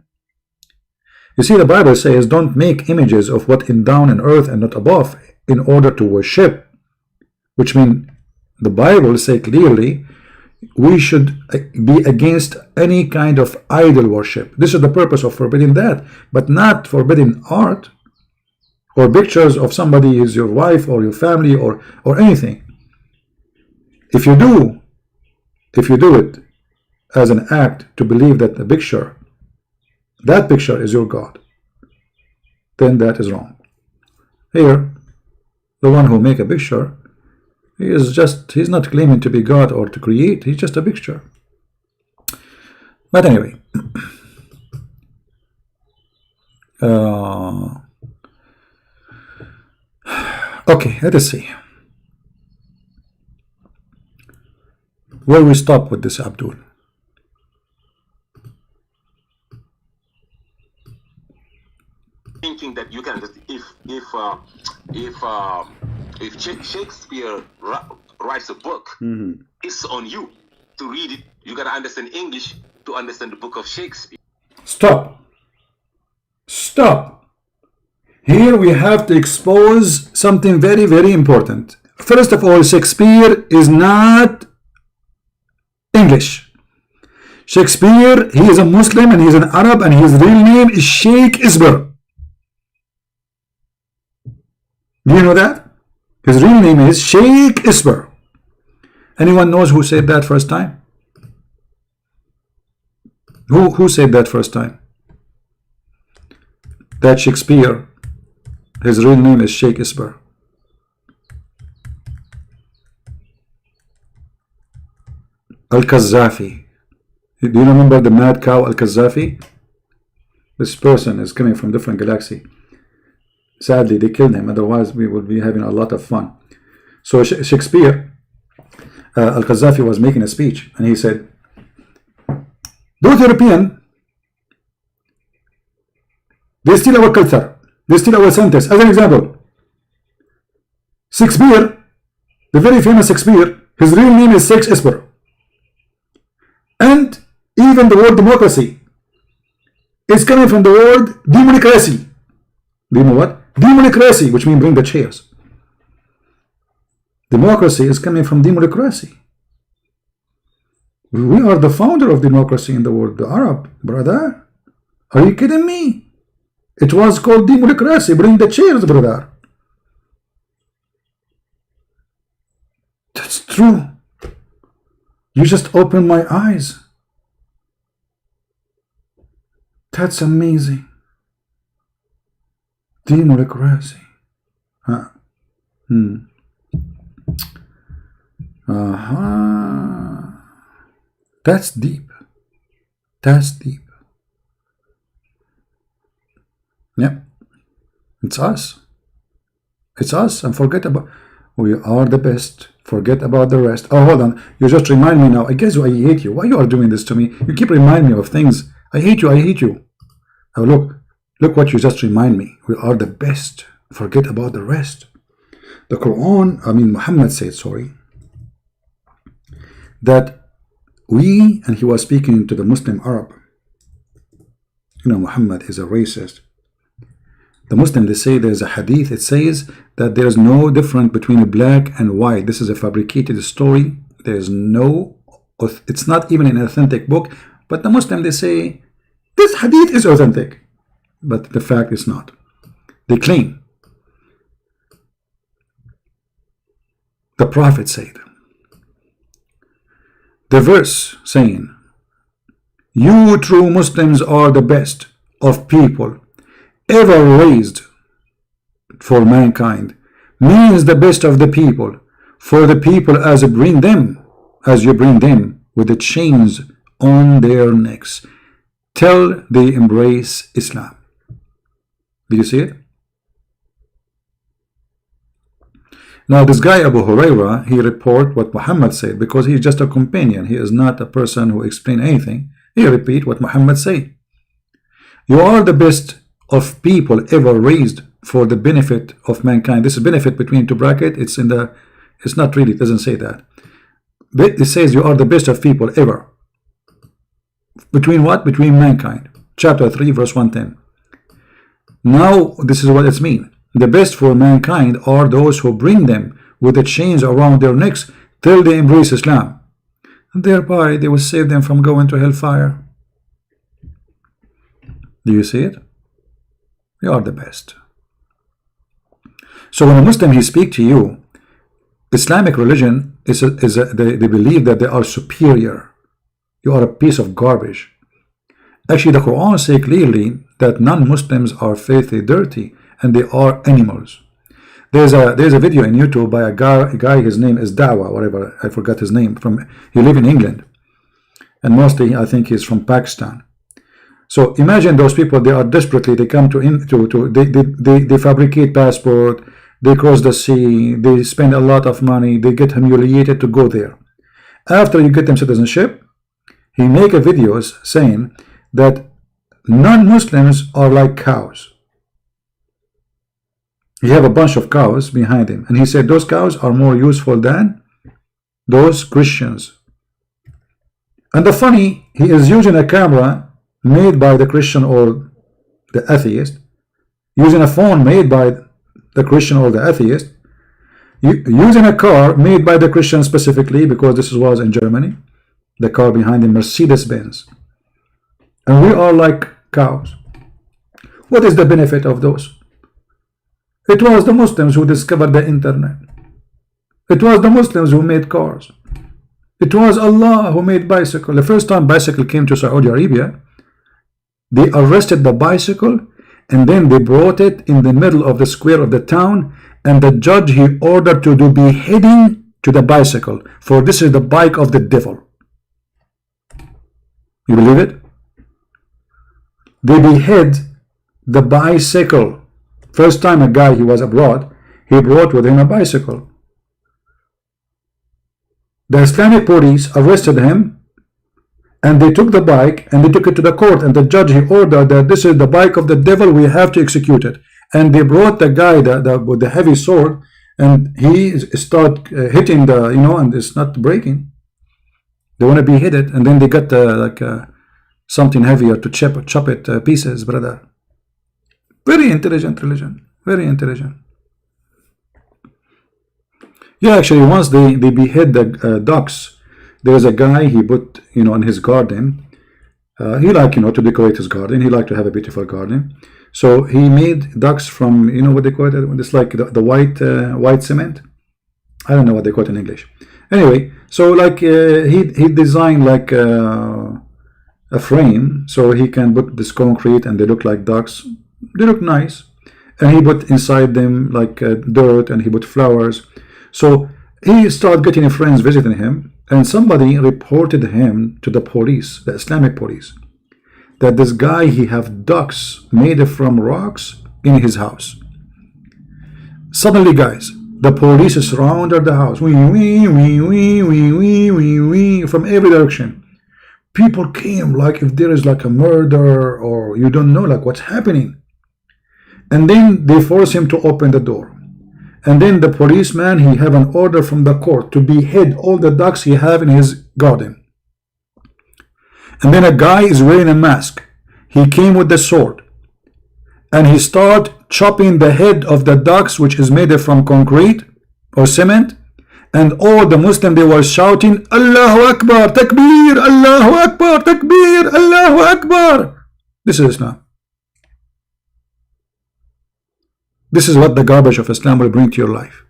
A: You see, the Bible says, don't make images of what is down in earth and not above in order to worship. Which means, the Bible says clearly, we should be against any kind of idol worship. This is the purpose of forbidding that, but not forbidding art or pictures of somebody is your wife or your family or anything. If you do it as an act to believe that the picture, that picture is your God, then that is wrong. Here, the one who make a picture, he's not claiming to be God or to create, he's just a picture. But anyway, okay, let us see where we stop with this, Abdul.
B: Thinking that you can just if Shakespeare writes a book, it's on you to read it. You gotta understand English to understand the book of Shakespeare.
A: Stop. Here we have to expose something very, very important. First of all, Shakespeare is not English. Shakespeare, he is a Muslim and he is an Arab and his real name is Sheikh Isber. Do you know that? His real name is Sheikh Isber. Anyone knows who said that first time? Who said that first time? That Shakespeare, his real name is Sheikh Isber. Al-Qaddafi. Do you remember the mad cow Al-Qaddafi? This person is coming from different galaxy. Sadly, they killed him. Otherwise, we would be having a lot of fun. So Shakespeare, Al-Qaddafi was making a speech, and he said, "Those European, they steal our culture. They steal our sentence." As an example, Shakespeare, the very famous Shakespeare, his real name is Sheikh Isber. And even the word democracy is coming from the word democracy. Do you know what? Democracy, which means bring the chairs. Democracy is coming from democracy. We are the founder of democracy in the world, the Arab, brother. Are you kidding me? It was called democracy. Bring the chairs, brother. That's true. You just opened my eyes. That's amazing. Democracy. Huh. That's deep. That's deep. Yep. It's us. It's us. And forget about, we are the best. Forget about the rest. Oh, hold on. You just remind me now. I guess I hate you. Why you are doing this to me? You keep reminding me of things. I hate you. I hate you. Oh, look what you just remind me. We are the best. Forget about the rest. The Quran, Muhammad said, sorry, that we, and he was speaking to the Muslim Arab. Muhammad is a racist. The Muslim, they say there's a hadith, it says that there's no difference between black and white. This is a fabricated story. There's no, it's not even an authentic book, but the Muslim, they say this hadith is authentic, but the fact is not. They claim. The Prophet said, the verse saying, you true Muslims are the best of people ever raised for mankind, means the best of the people, for the people as you bring them with the chains on their necks till they embrace Islam. Do you see it? Now this guy Abu Huraira, he report what Muhammad said, because he's just a companion. He is not a person who explain anything. He repeat what Muhammad said. You are the best of people ever raised for the benefit of mankind. This is benefit between two brackets. It's in the, it's not really, it doesn't say that. But it says you are the best of people ever. Between what? Between mankind. Chapter 3 verse 110. Now this is what it means. The best for mankind are those who bring them with the chains around their necks till they embrace Islam. And thereby they will save them from going to hellfire. Do you see it? You are the best. So when a Muslim, he speak to you, Islamic religion they believe that they are superior. You are a piece of garbage. Actually, the Quran says clearly that non-Muslims are filthy, dirty, and they are animals. There's a video in YouTube by a guy, his name is Dawa, whatever, I forgot his name. He live in England, and mostly I think he's from Pakistan. So imagine those people, they are desperately, they come they fabricate passport, they cross the sea, they spend a lot of money, they get humiliated to go there. After you get them citizenship, he make a videos saying that non-Muslims are like cows. He have a bunch of cows behind him, and he said those cows are more useful than those Christians. And the funny, he is using a camera made by the Christian or the atheist, using a phone made by the Christian or the atheist, using a car made by the Christian specifically, because this was in Germany, the car behind him, Mercedes-Benz. And we are like cows. What is the benefit of those? It was the Muslims who discovered the internet. It was the Muslims who made cars. It was Allah who made bicycle. The first time bicycle came to Saudi Arabia, they arrested the bicycle and then they brought it in the middle of the square of the town, and the judge, he ordered to do beheading to the bicycle, for this is the bike of the devil. You believe it? They behead the bicycle. First time a guy, he was abroad, he brought with him a bicycle. The Islamic police arrested him, and they took the bike and they took it to the court, and the judge, he ordered that this is the bike of the devil, we have to execute it. And they brought the guy with the heavy sword, and he start hitting the, and it's not breaking. They want to be hit it, and then they got something heavier to chop it pieces, brother. Very intelligent religion, very intelligent. Yeah, actually, once they behead the ducks, there was a guy, he put, in his garden, he liked, to decorate his garden, he liked to have a beautiful garden. So he made ducks from, what they call it, it's like the white cement. I don't know what they call it in English. Anyway, so he designed like a frame, so he can put this concrete and they look like ducks. They look nice, and he put inside them like dirt, and he put flowers. So he started getting friends visiting him, and somebody reported him to the police, the Islamic police, that this guy, he have ducks made from rocks in his house. Suddenly, guys, The police surrounded the house. Wee, wee, wee, wee, wee, wee, wee, wee, from every direction. People came like if there is like a murder or you don't know like what's happening. And then they force him to open the door. And then the policeman, he have an order from the court to behead all the ducks he have in his garden. And then a guy is wearing a mask. He came with the sword. And he start chopping the head of the ducks, which is made from concrete or cement. And all the Muslims, they were shouting, Allahu Akbar, Takbir, Allahu Akbar, Takbir, Allahu Akbar. This is Islam. This is what the garbage of Islam will bring to your life.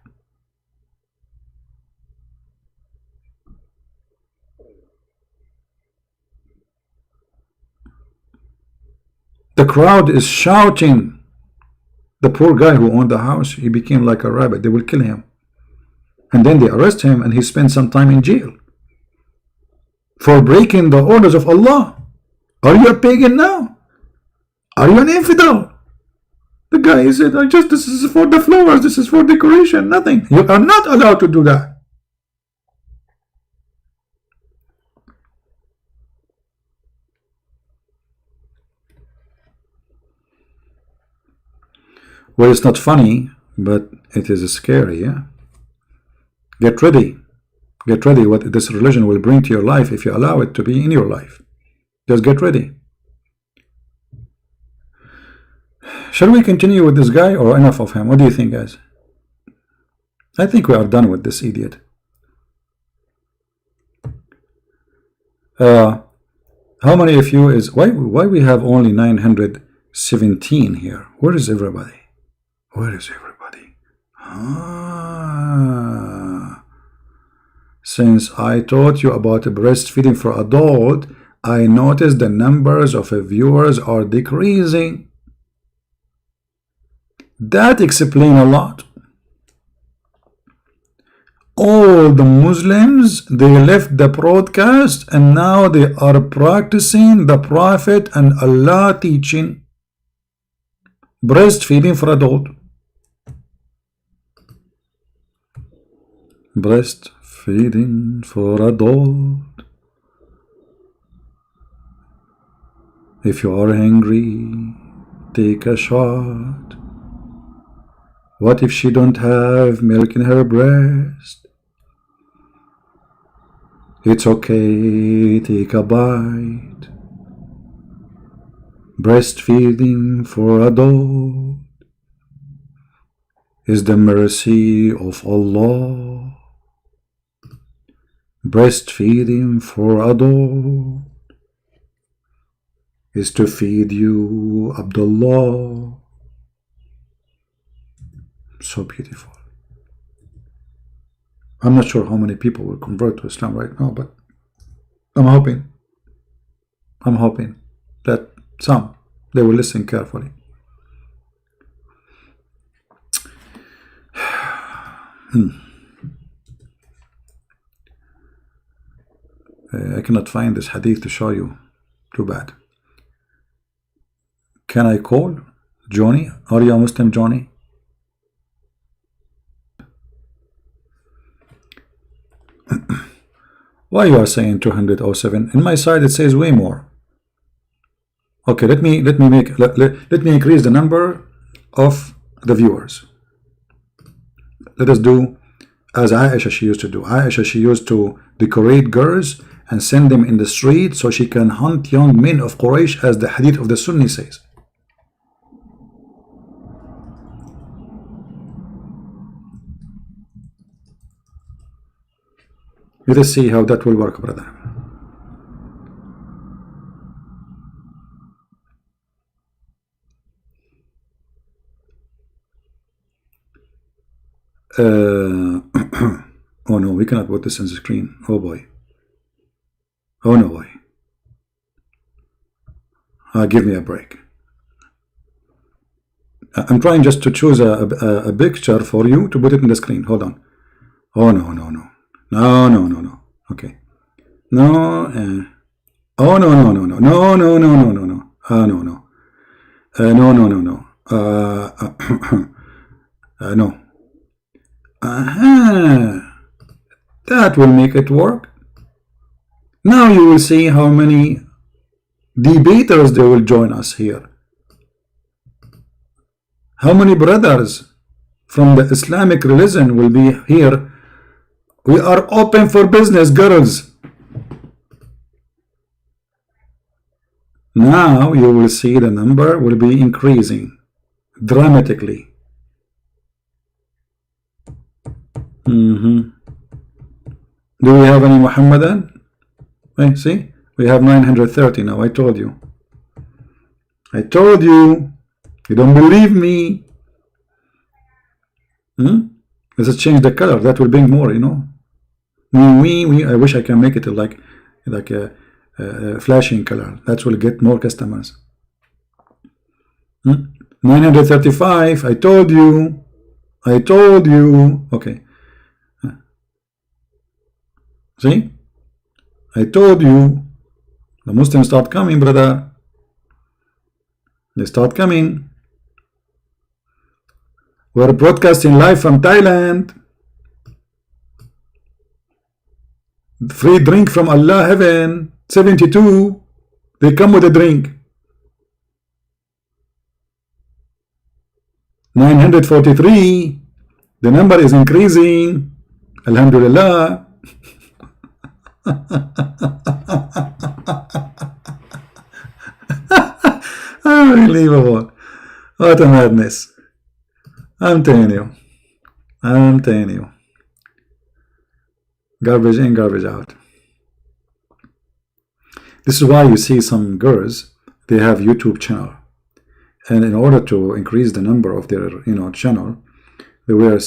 A: The crowd is shouting. The poor guy who owned the house, he became like a rabbit. They will kill him. And then they arrest him and he spent some time in jail for breaking the orders of Allah. Are you a pagan now? Are you an infidel? The guy said, this is for the flowers, this is for decoration, nothing. You are not allowed to do that. Well, it's not funny, but it is scary, yeah? Get ready. Get ready what this religion will bring to your life if you allow it to be in your life. Just get ready. Shall we continue with this guy or enough of him? What do you think, guys? I think we are done with this idiot. How many of you is... Why we have only 917 here? Where is everybody? Where is everybody? Since I taught you about breastfeeding for adult, I noticed the numbers of viewers are decreasing. That explains a lot. All the Muslims, they left the broadcast and now they are practicing the Prophet and Allah teaching breastfeeding for adult. Breastfeeding for adult. If you are hungry, take a shot. What if she don't have milk in her breast? It's okay, take a bite. Breastfeeding for adult is the mercy of Allah. Breastfeeding for adult is to feed you Abdullah. So beautiful. I'm not sure how many people will convert to Islam right now, but I'm hoping that some, they will listen carefully. I cannot find this hadith to show you. Too bad. Can I call Johnny? Are you a Muslim, Johnny? Why you are saying 207? In my side it says way more. Okay, let me increase the number of the viewers. Let us do as Aisha she used to do. Aisha, she used to decorate girls and send them in the street so she can hunt young men of Quraysh, as the hadith of the Sunni says. Let us see how that will work, brother. Oh no, we cannot put this on the screen. Oh boy. Oh no boy. Give me a break. I'm trying just to choose a picture for you to put it in the screen. Hold on. Oh no. No. Okay. No. Oh no. No. No. No. No. No. That will make it work. Now you will see how many debaters they will join us here. How many brothers from the Islamic religion will be here. We are open for business, girls. Now you will see the number will be increasing dramatically. Do we have any Muhammadan? Hey, see, we have 930 now. I told you. I told you. You don't believe me. Let's change the color. That will bring more, you know. I wish I can make it like a flashing color. That will get more customers. 935. I told you. I told you. Okay. See? I told you. The Muslims start coming, brother. They start coming. We're broadcasting live from Thailand. Free drink from Allah heaven. 72. They come with a drink. 943. The number is increasing. Alhamdulillah. Unbelievable. What a madness. I'm telling you. I'm telling you. Garbage in, garbage out. This is why you see some girls, they have YouTube channel. And in order to increase the number of their channel, they were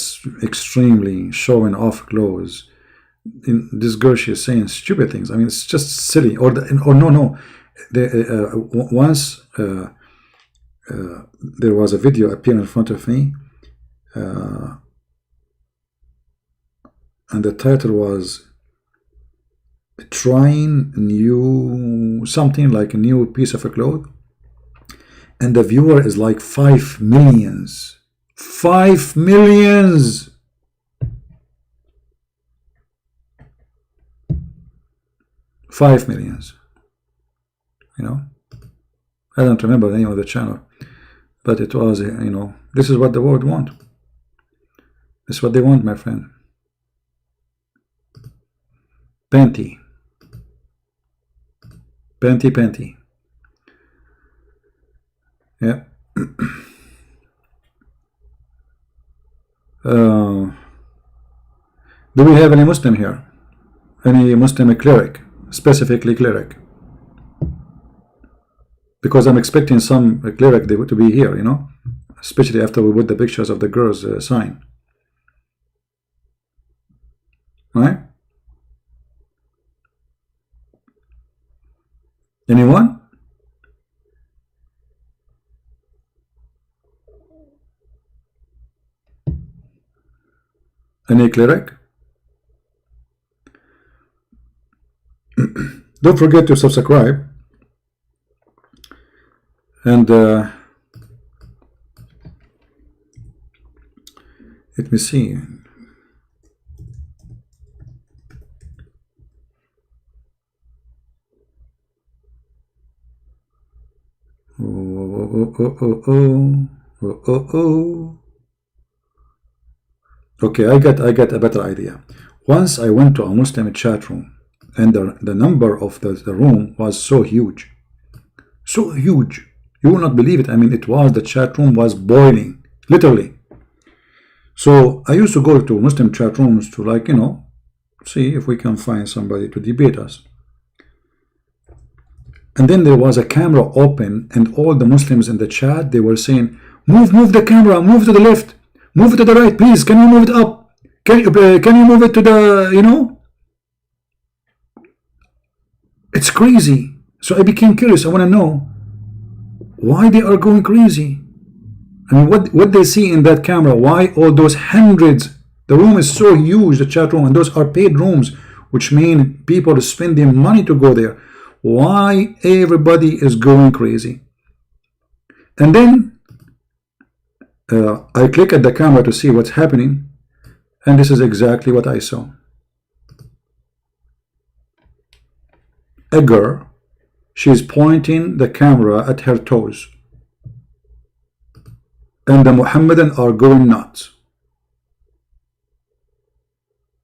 A: extremely showing off clothes. This girl, she is saying stupid things. I mean, it's just silly. Or no. Once there was a video appearing in front of me, and the title was trying new something like a new piece of a cloth, and the viewer is like 5 millions. 5 millions. $5 million. I don't remember the name of the channel, but it was, this is what the world want. This is what they want, my friend. Panty. Yeah. Do we have any Muslim here? Any Muslim cleric? Specifically cleric? Because I'm expecting some cleric to be here, especially after we put the pictures of the girls sign. Right? Anyone? Any cleric? Don't forget to subscribe. And let me see. Okay, I got a better idea. Once I went to a Muslim chat room, and the number of the room was so huge. So huge. You will not believe it. I mean, the chat room was boiling, literally. So I used to go to Muslim chat rooms to see if we can find somebody to debate us. And then there was a camera open, and all the Muslims in the chat, they were saying, move the camera, move to the left, move it to the right, please, can you move it up? Can you move it to the, It's crazy. So I became curious. I want to know why they are going crazy. I mean, what they see in that camera, why all those hundreds, the room is so huge, the chat room, and those are paid rooms, which mean people are spending money to go there. Why everybody is going crazy? And then I click at the camera to see what's happening, And this is exactly what I saw. A girl, she's pointing the camera at her toes, and the Mohammedan are going nuts.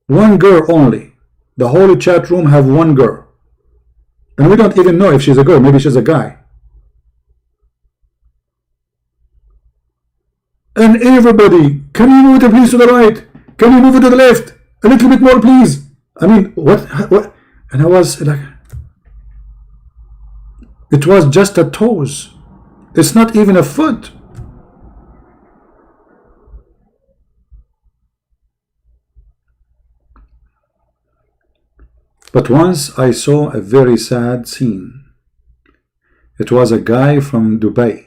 A: One girl only. The whole chat room have one girl, and we don't even know if she's a girl. Maybe she's a guy. And everybody, can you move it please to the right? Can you move it to the left? A little bit more, please. I mean, what? And I was like, it was just a toes. It's not even a foot. But once I saw a very sad scene. It was a guy from Dubai.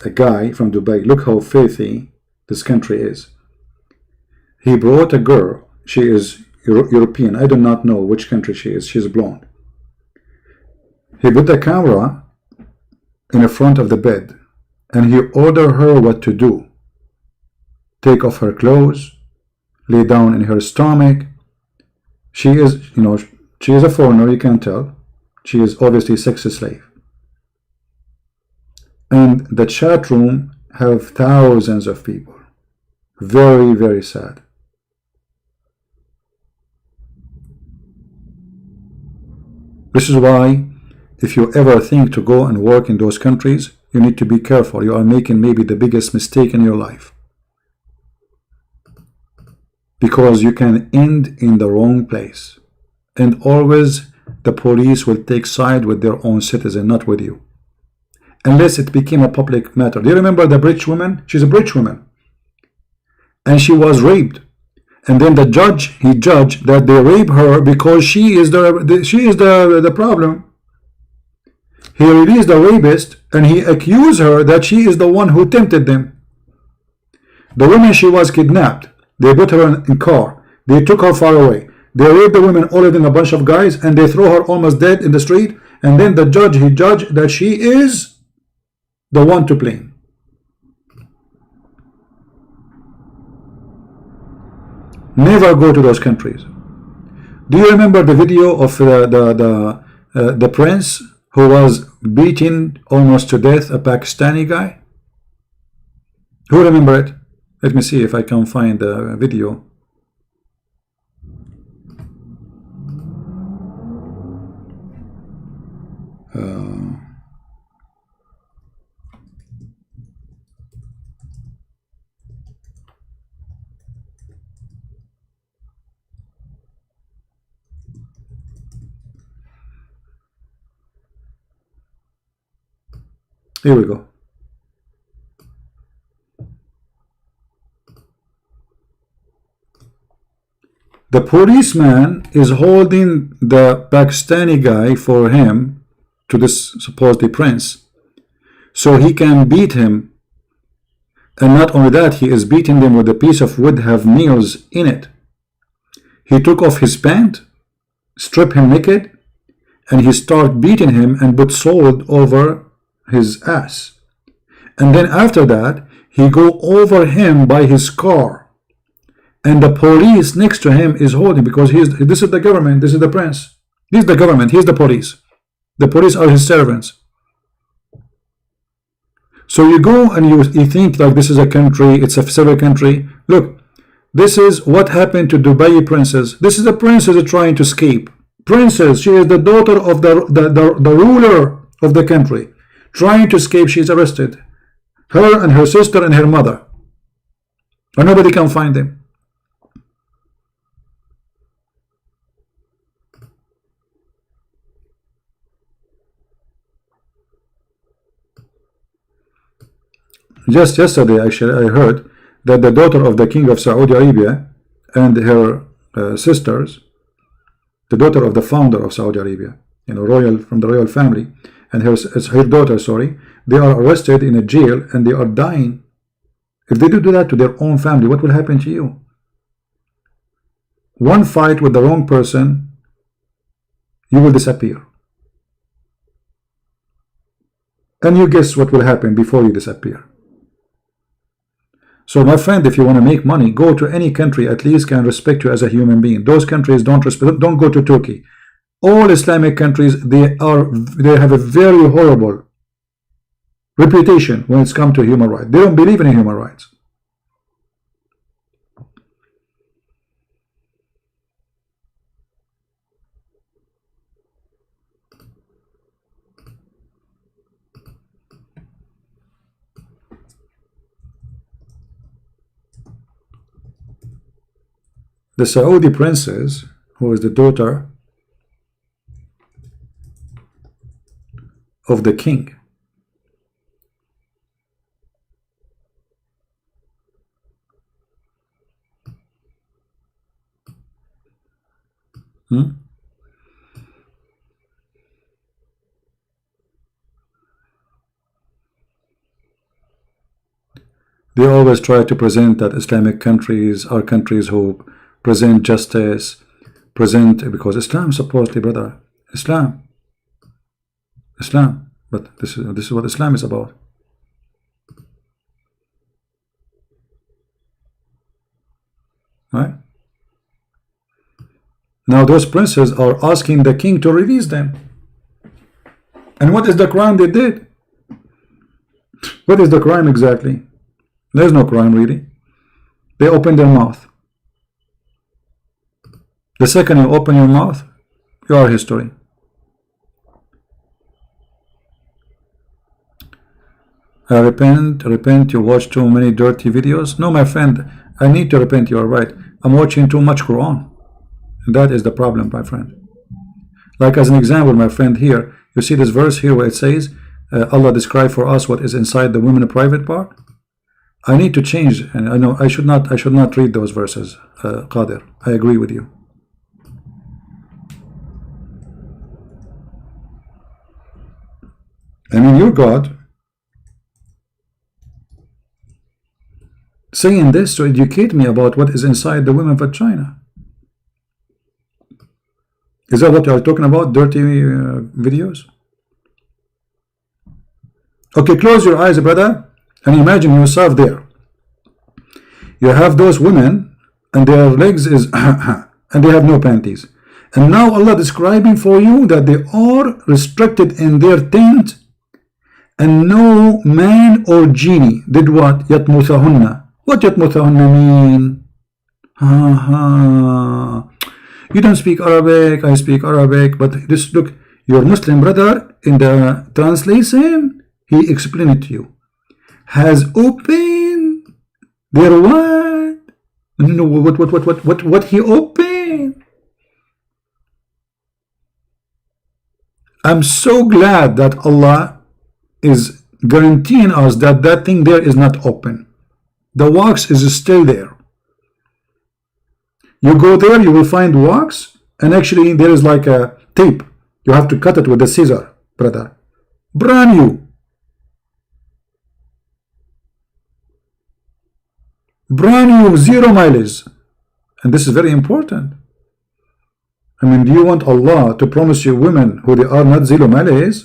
A: A guy from Dubai. Look how filthy this country is. He brought a girl. She is European. I do not know which country she is. She's blonde. He put the camera in the front of the bed, and he ordered her what to do. Take off her clothes, lay down in her stomach. She is, you know, she is a foreigner, you can tell. She is obviously a sex slave. And the chat room have thousands of people. Very, very sad. This is why, if you ever think to go and work in those countries, you need to be careful. You are making maybe the biggest mistake in your life. Because you can end in the wrong place. And always the police will take side with their own citizen, not with you. Unless it became a public matter. Do you remember the British woman? She's a British woman. And she was raped. And then the judge, he judged that they rape her because she is the problem. He released the rapist and he accused her that she is the one who tempted them. The woman, she was kidnapped. They put her in car. They took her far away. They raped the woman older than a bunch of guys, and they throw her almost dead in the street. And then the judge, he judged that she is the one to blame. Never go to those countries. Do you remember the video of the prince who was beating almost to death a Pakistani guy? Who remember it? Let me see if I can find the video. Here we go. The policeman is holding the Pakistani guy for him, to this supposedly prince, so he can beat him. And not only that, he is beating them with a piece of wood have nails in it. He took off his pant, stripped him naked, and he started beating him and put salt over his ass. And then after that, he go over him by his car. And the police next to him is holding, because this is the government, this is the prince. This is the government, he's the police. The police are his servants. So you go and you think like this is a country, it's a civil country. Look, this is what happened to Dubai princess. This is a princess trying to escape. Princess, she is the daughter of the ruler of the country. Trying to escape, she is arrested. Her and her sister and her mother. And nobody can find them. Just yesterday, actually, I heard that the daughter of the king of Saudi Arabia and her sisters, the daughter of the founder of Saudi Arabia, you know, royal, from the royal family, and her daughter, sorry, they are arrested in a jail and they are dying. If they do that to their own family, what will happen to you? One fight with the wrong person, you will disappear. And you guess what will happen before you disappear. So my friend, if you want to make money, go to any country at least can respect you as a human being. Those countries don't respect. Don't go to Turkey. All Islamic countries, they have a very horrible reputation when it's come to human rights. They don't believe in human rights. The Saudi princess, who is the daughter of the king, they always try to present that Islamic countries are countries who present justice, because Islam supposedly, brother, Islam, but this is what Islam is about. Right? Now those princes are asking the king to release them. And what is the crime they did? What is the crime exactly? There's no crime really. They opened their mouth. The second you open your mouth, you are history. Repent, you watch too many dirty videos. No, my friend, I need to repent, you are right. I'm watching too much Quran. And that is the problem, my friend. Like as an example, my friend, here, you see this verse here where it says, Allah described for us what is inside the women private part. I need to change, and I know I should not read those verses, Qadir. I agree with you. I mean, your God saying this to educate me about what is inside the women vagina. Is that what you are talking about? Dirty videos? Okay, close your eyes, brother, and imagine yourself there. You have those women, and their legs is and they have no panties. And now Allah describing for you that they are restricted in their tent, and no man or genie did what? Yatmuthahunna. What yatmuthahunna mean? You don't speak Arabic, I speak Arabic, but this, look, your Muslim brother in the translation, he explained it to you. Has opened their what? No, what he opened? I'm so glad that Allah is guaranteeing us that that thing there is not open. The wax is still there. You go there, you will find wax, and actually there is like a tape. You have to cut it with a scissor, brother. Brand new. Brand new, 0 mileage. And this is very important. I mean, do you want Allah to promise you women who they are not 0 mileage?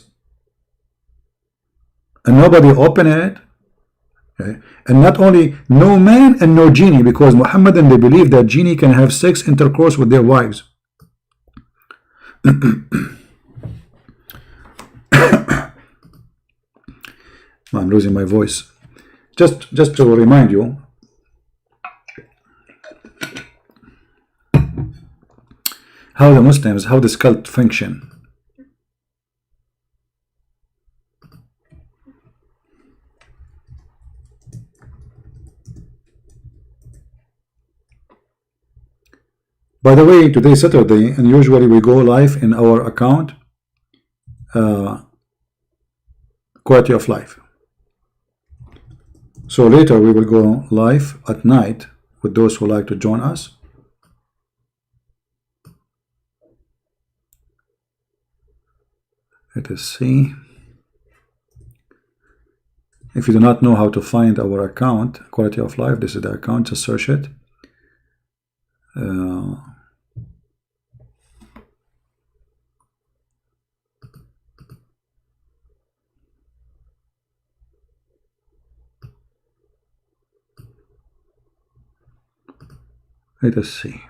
A: And nobody open it? Okay. And not only no man and no genie, because Muhammadan, they believe that genie can have sex intercourse with their wives. I'm losing my voice. Just to remind you, how the Muslims, how this cult function. By the way, today is Saturday, and usually we go live in our account, Quality of Life. So later we will go live at night with those who like to join us. Let us see. If you do not know how to find our account, Quality of Life, this is the account, just search it. Let us see.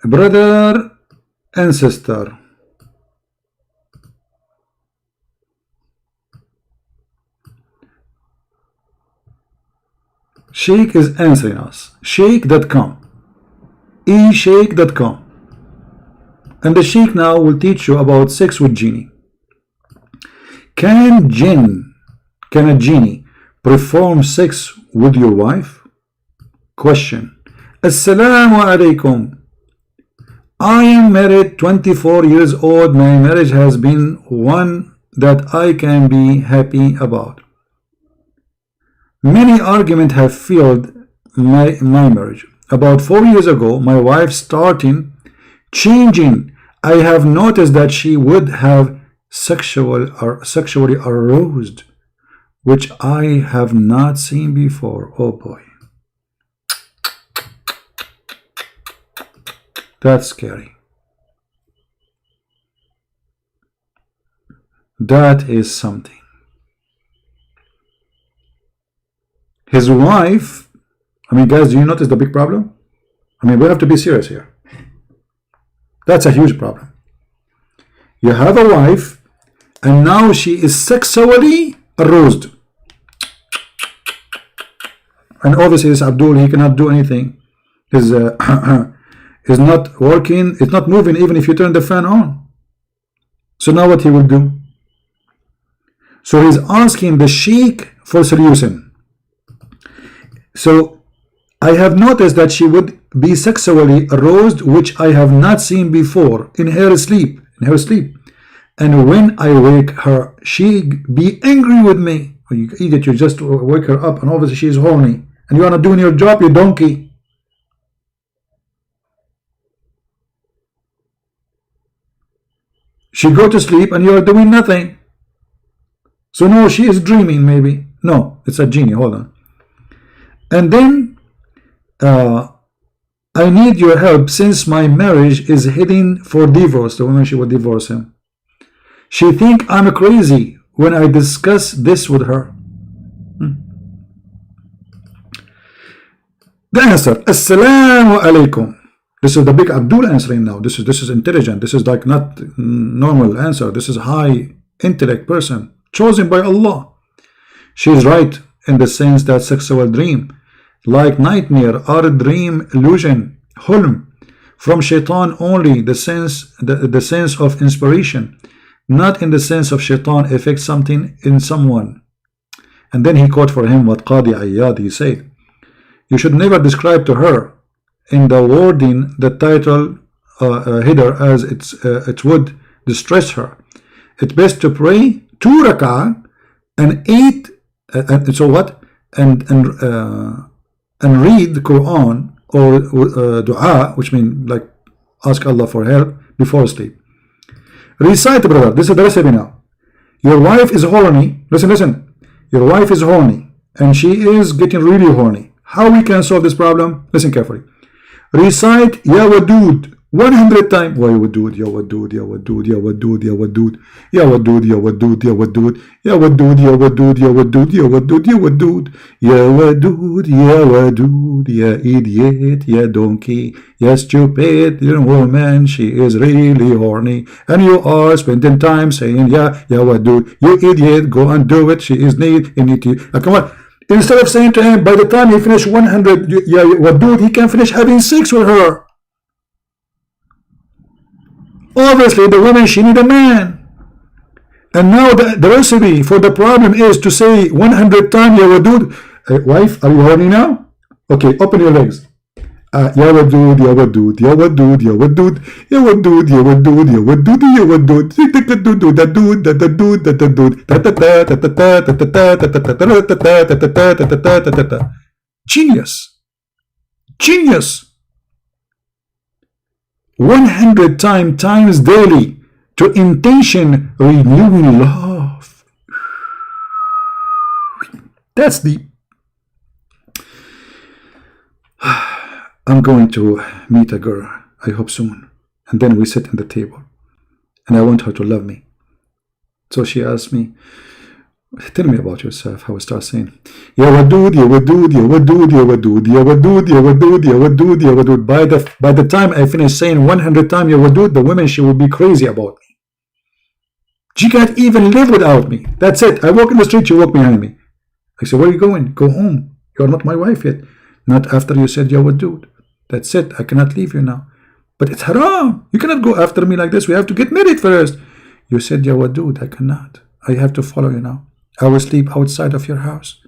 A: Brother and sister, Sheikh is answering us. Sheikh.com, sheikh.com, and the Sheikh now will teach you about sex with genie. Can a genie perform sex with your wife? Question. Assalamu alaikum. I am married, 24 years old. My marriage has been one that I can be happy about. Many arguments have failed my marriage. About 4 years ago, my wife started changing. I have noticed that she would have sexually aroused, which I have not seen before. Oh boy. That's scary. That is something. His wife, I mean, guys, do you notice the big problem? I mean, we have to be serious here. That's a huge problem. You have a wife, and now she is sexually aroused. And obviously, this Abdul, he cannot do anything. His is not working, it's not moving even if you turn the fan on. So now what he will do? So he's asking the Sheikh for solution. So I have noticed that she would be sexually aroused, which I have not seen before, in her sleep. And when I wake her, she be angry with me. You idiot, you just wake her up and obviously she's horny. And you are not doing your job, you donkey. She go to sleep and you are doing nothing. So no, she is dreaming maybe. No, it's a genie. Hold on. And then I need your help since my marriage is heading for divorce. The woman, she would divorce him. She think I'm crazy when I discuss this with her. The answer. Assalamu alaikum. This is the big Abdul answering now. This is intelligent. This is like not normal answer. This is high intellect person chosen by Allah. She is right in the sense that sexual dream, like nightmare, are dream illusion, hulm, from shaitan only. The sense of inspiration, not in the sense of shaitan affect something in someone. And then he quote for him what Qadi Ayyad he said. You should never describe to her in the wording the title header as it would distress her. It's best to pray 2 rak'ah and 8 and so what and read the Quran or dua, which means like ask Allah for help before sleep. Recite, brother. This is the recipe now. Your wife is horny. Listen. Your wife is horny and she is getting really horny. How we can solve this problem? Listen carefully. Recite Ya Wadud 100 times. Why Wadud? Ya Wadud, Ya Wadud, Ya Wadud, Ya Wadud, Ya Wadud, Ya Wadud, Ya Wadud, Ya Wadud, Ya Wadud, Ya Wadud, Ya Wadud, Ya Wadud, Ya Wadud, Ya Wadud, Ya idiot, Ya donkey, Ya stupid, you woman, she is really horny, and you are spending time saying Ya Wadud, you idiot, go and do it, she is need, come on. Instead of saying to him, by the time he finish 100, yeah, Wadud, he can finish having sex with her. Obviously, the woman, she need a man. And now the recipe for the problem is to say 100 times, Ya Wadud. Wife, are you horny now? Okay, open your legs. Ya Wadud, Ya Wadud, Ya Wadud, Ya Wadud, Ya Wadud, Ya Wadud, Ya Wadud, Ya Wadud, Genius. Genius. 100 times daily to intention renewing love. That's the I'm going to meet a girl, I hope soon, and then we sit at the table and I want her to love me. So she asked me, Tell me about yourself. How I start saying, Ya Wadud, Ya Wadud, Ya Wadud, Ya Wadud, Ya Wadud, Ya Wadud, Ya Wadud, Ya Wadud. By the time I finish saying 100 times Ya Wadud, the woman, she will be crazy about me. She can't even live without me. That's it. I walk in the street, you walk behind me. I say, where are you going? Go home. You are not my wife yet. Not after you said Ya Wadud. That's it. I cannot leave you now. But it's haram. You cannot go after me like this. We have to get married first. You said Ya Wadud. I cannot. I have to follow you now. I will sleep outside of your house.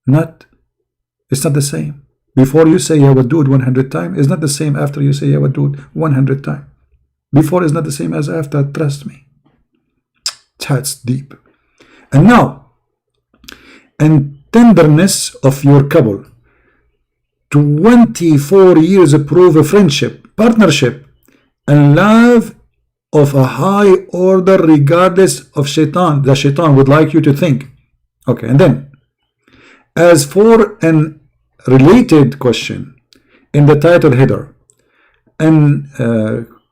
A: It's not the same. Before you say Ya Wadud 100 times, it's not the same after you say Ya Wadud 100 times. Before is not the same as after. Trust me. That's deep. And now, and tenderness of your couple. 24 years prove a friendship, partnership, and love of a high order regardless of shaitan. The shaitan would like you to think. Okay, and then, as for an related question in the title header, and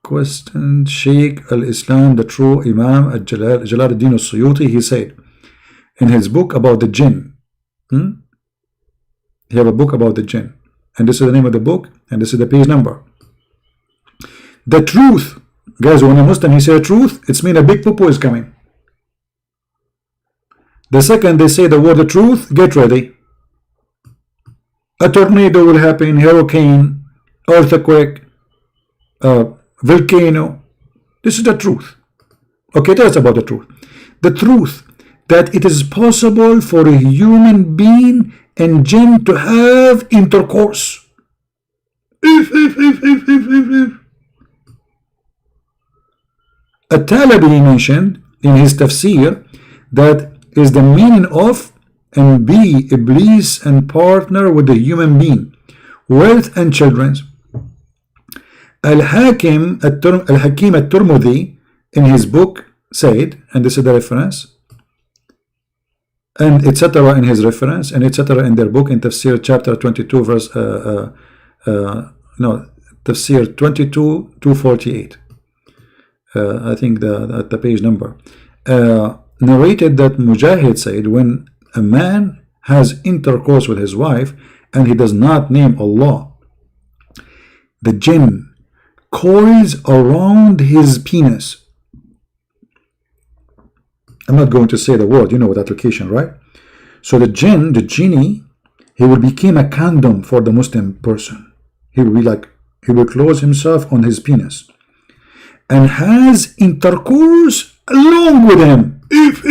A: question Sheikh al-Islam, the true Imam Jalaluddin al-Suyuti, he said in his book about the jinn. He have a book about the jinn. And this is the name of the book, and this is the page number. The truth. Guys, when a Muslim he say truth, it's mean a big poo-poo is coming. The second they say the word the truth, get ready. A tornado will happen, hurricane, earthquake, volcano. This is the truth. Okay, tell us about the truth. The truth that it is possible for a human being and jinn to have intercourse. At-Talabi mentioned in his tafsir that is the meaning of and be Iblis and partner with the human being, wealth and children. Al-Hakim at-Tirmidhi in his book said, and this is the reference, and etc. in his reference, and etc. in their book in Tafsir chapter 22 verse Tafsir 22 248. I think the page number narrated that Mujahid said, when a man has intercourse with his wife and he does not name Allah, the jinn coils around his penis. I'm not going to say the word, you know, with application, right? So the jinn, the genie, he will become a condom for the Muslim person. He will be like, he will close himself on his penis and has intercourse along with him. If.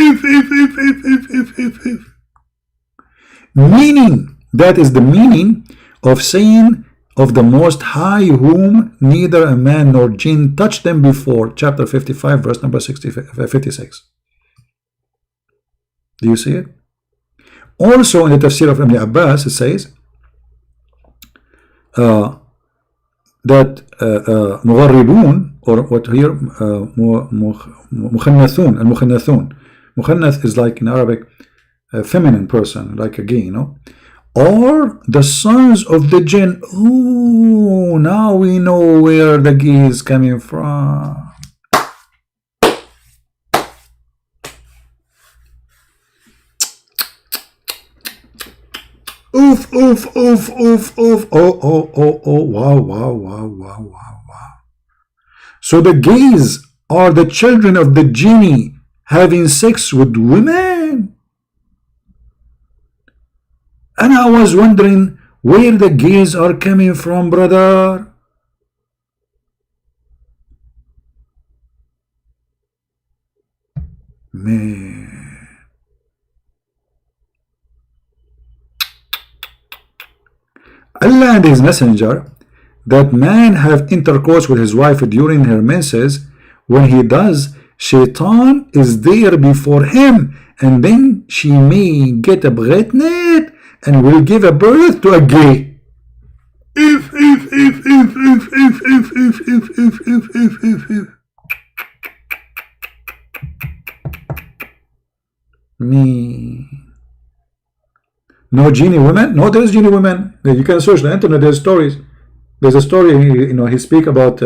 A: Meaning, that is the meaning of saying of the Most High, whom neither a man nor jinn touched them before, chapter 55, verse number 56. Do you see it? Also in the tafsir of Ibn Abbas, it says that مغربون, or what here, مخنثون, المخنثون. Mukhannath is like in Arabic a feminine person, like a gay, you know, or the sons of the jinn. Oh, now we know where the gay is coming from. Oof. Oh, wow. So the gays are the children of the genie having sex with women. And I was wondering where the gays are coming from, brother. Man. Allah and his messenger, that man have intercourse with his wife during her menses. When he does, shaitan is there before him, and then she may get pregnant and will give a birth to a gay. If. Me. No genie women? No, there's genie women. You can search the internet. There's stories. There's a story. You know, he speak about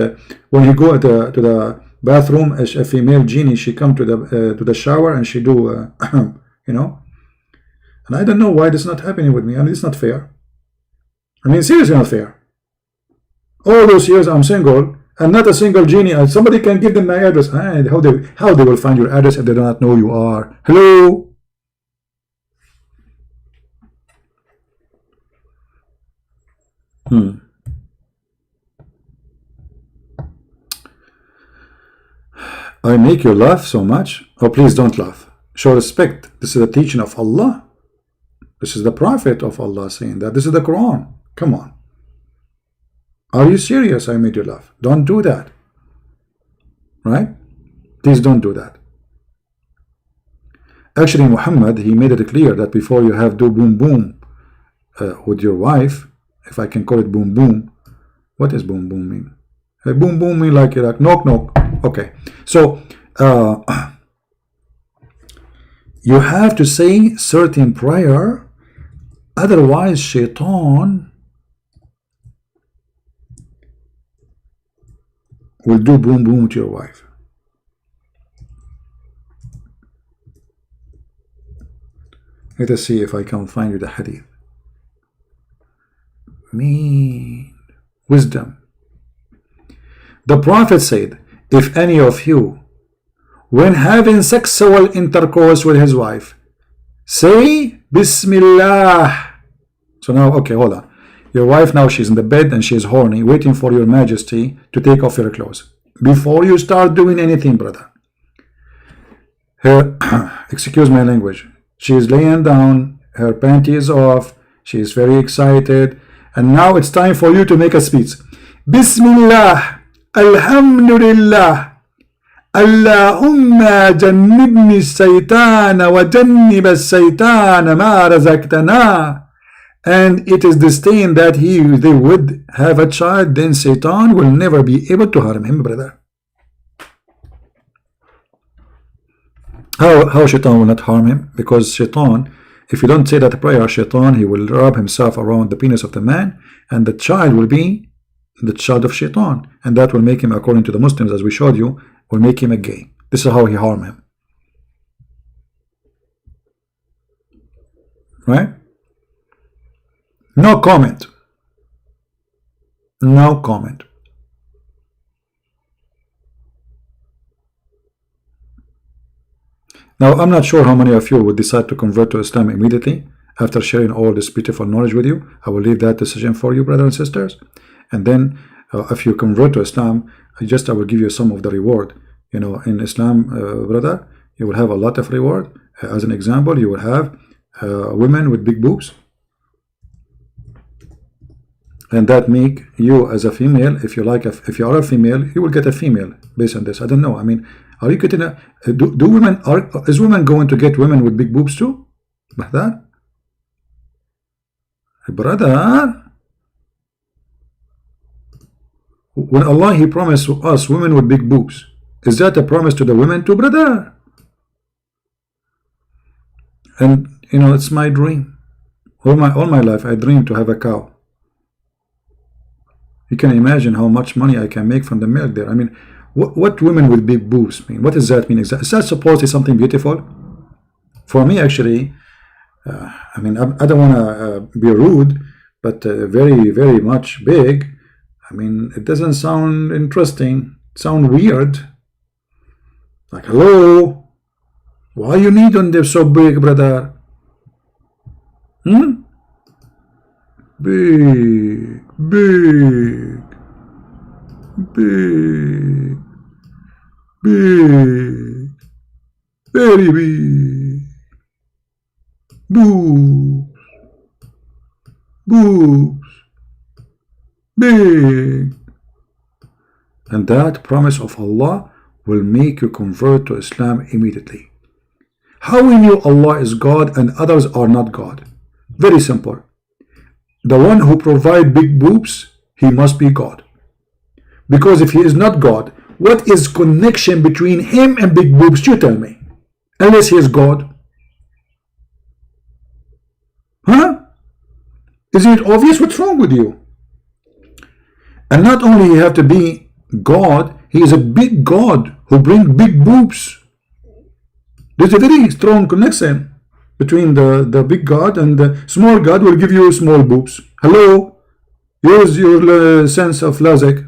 A: when he go to the bathroom. A female genie. She come to the shower and she do you know. And I don't know why this is not happening with me. I mean, it's not fair. I mean, seriously not fair. All those years I'm single and not a single genie. Somebody can give them my address. How they will find your address if they do not know you are? Hello? I make you laugh so much. Oh, please don't laugh. Show respect. This is a teaching of Allah. This is the Prophet of Allah saying that. This is the Quran. Come on. Are you serious? I made you laugh. Don't do that. Right? Please don't do that. Actually, Muhammad, he made it clear that before you have do boom boom with your wife, if I can call it boom boom, what does boom boom mean? Boom boom mean like knock knock. Okay, so you have to say certain prayer, otherwise shaitan will do boom boom to your wife. Let us see if I can find you the hadith. Mean wisdom. The Prophet said, if any of you, when having sexual intercourse with his wife, say Bismillah. So now, okay, hold on. Your wife now, she's in the bed and she's horny, waiting for your majesty to take off your clothes. Before you start doing anything, brother, her, excuse my language, she is laying down, her panty is off, she is very excited, and now it's time for you to make a speech. Bismillah. Alhamdulillah. Allahumma jannibni shaytana wa jannib shaytana ma razaqtana. And it is disdained that they would have a child, then Satan will never be able to harm him, brother. How Shaitan will not harm him? Because Shaitan, if you don't say that prayer, Shaitan, he will wrap himself around the penis of the man, and the child will be the child of Shaitan, and that will make him, according to the Muslims, as we showed you, will make him a gay. This is how he harm him. Right? No comment. No comment. Now, I'm not sure how many of you would decide to convert to Islam immediately after sharing all this beautiful knowledge with you. I will leave that decision for you, brothers and sisters. And then, if you convert to Islam, I will give you some of the reward. You know, in Islam, brother, you will have a lot of reward. As an example, you will have women with big boobs. And that make you as a female, if you are a female, you will get a female based on this. I don't know. I mean, are you getting is women going to get women with big boobs too? Brother? When Allah, he promised us women with big boobs, is that a promise to the women too, brother? And you know, it's my dream. All my life I dream to have a cow. You can imagine how much money I can make from the milk there. I mean, what women with big boobs mean? What does that mean exactly? Is that supposed to be something beautiful? For me, actually, I mean, I don't want to be rude, but very, very much big. I mean, it doesn't sound interesting. It sounds weird. Like, hello? Why you need on them so big, brother? Big, big, big, big, very big. Boobs, boobs, big. And that promise of Allah will make you convert to Islam immediately. How we knew Allah is God and others are not God? Very simple. The one who provides big boobs, he must be God. Because if he is not God, what is connection between him and big boobs? You tell me. Unless he is God. Huh? Isn't it obvious? What's wrong with you? And not only you have to be God, he is a big God who brings big boobs. There's a very strong connection. between the big God, and the small God will give you small boobs. Hello? Use your sense of logic.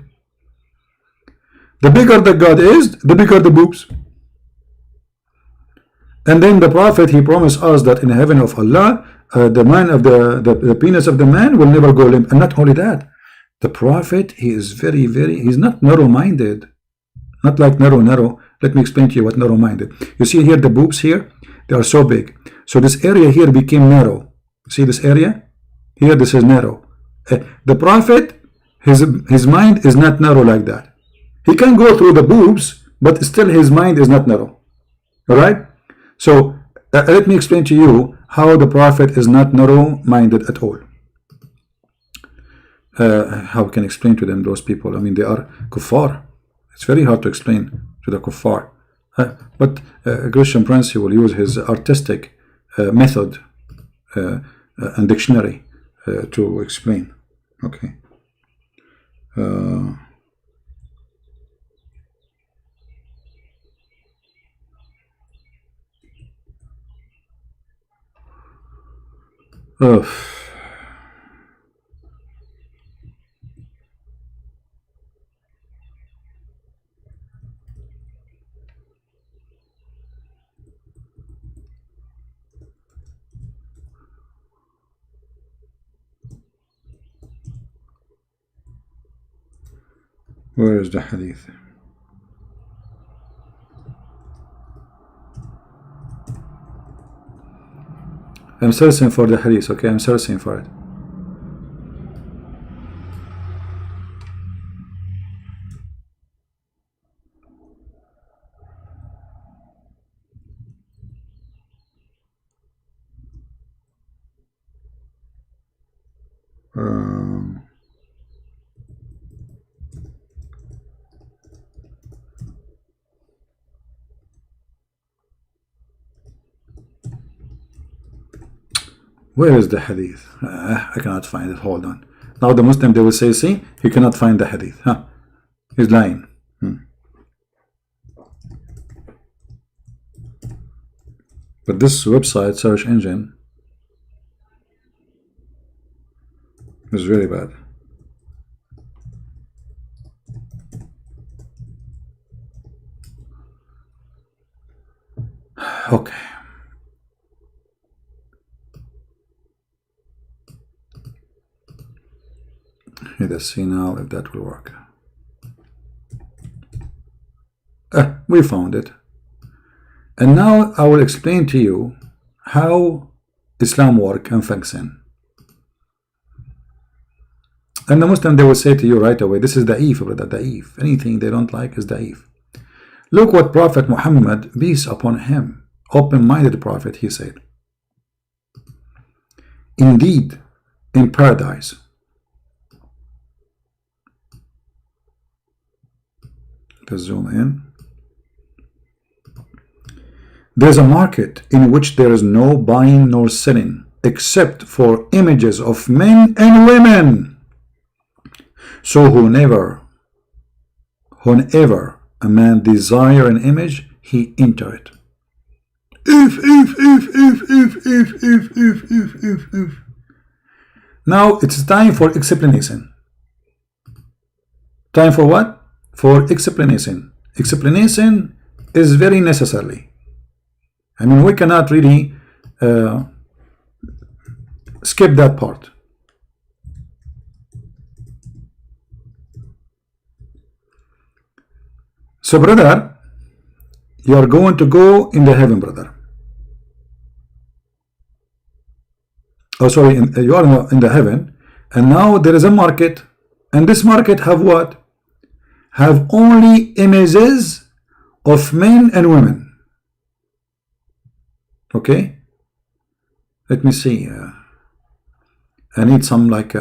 A: The bigger the God is, the bigger the boobs. And then the Prophet, he promised us that in heaven of Allah, the man of the penis of the man will never go limp. And not only that, the Prophet, he is he's not narrow-minded. Not like narrow. Let me explain to you what narrow-minded. You see here the boobs here, they are so big. So this area here became narrow. See this area? Here this is narrow. The Prophet, his mind is not narrow like that. He can go through the boobs, but still his mind is not narrow. Alright? So let me explain to you how the Prophet is not narrow-minded at all. How can I explain to them, those people? I mean, they are kuffar. It's very hard to explain to the kuffar. But a Christian Prince, he will use his artistic method and dictionary to explain. Okay. Where is the hadith? I'm searching for the hadith, okay? I'm searching for it. Where is the hadith? I cannot find it. Hold on. Now the Muslim, they will say, see, he cannot find the hadith. Huh? He's lying. But this website search engine is really bad. Okay. Let's see now if that will work. We found it. And now I will explain to you how Islam works and function. And the Muslim, they will say to you right away, this is da'if, brother, da'if. Anything they don't like is da'if. Look what Prophet Muhammad, peace upon him, open-minded prophet, he said. Indeed, in paradise, let's zoom in. There's a market in which there is no buying nor selling except for images of men and women. So whenever a man desire an image, he enter it. If. Now it's time for explanation. Time for what? For explanation. Explanation is very necessary. I mean, we cannot really skip that part. So, brother, you are going to go in the heaven, brother. Oh, sorry, you are in the heaven, and now there is a market, and this market have what? Have only images of men and women. Okay, let me see. I need some like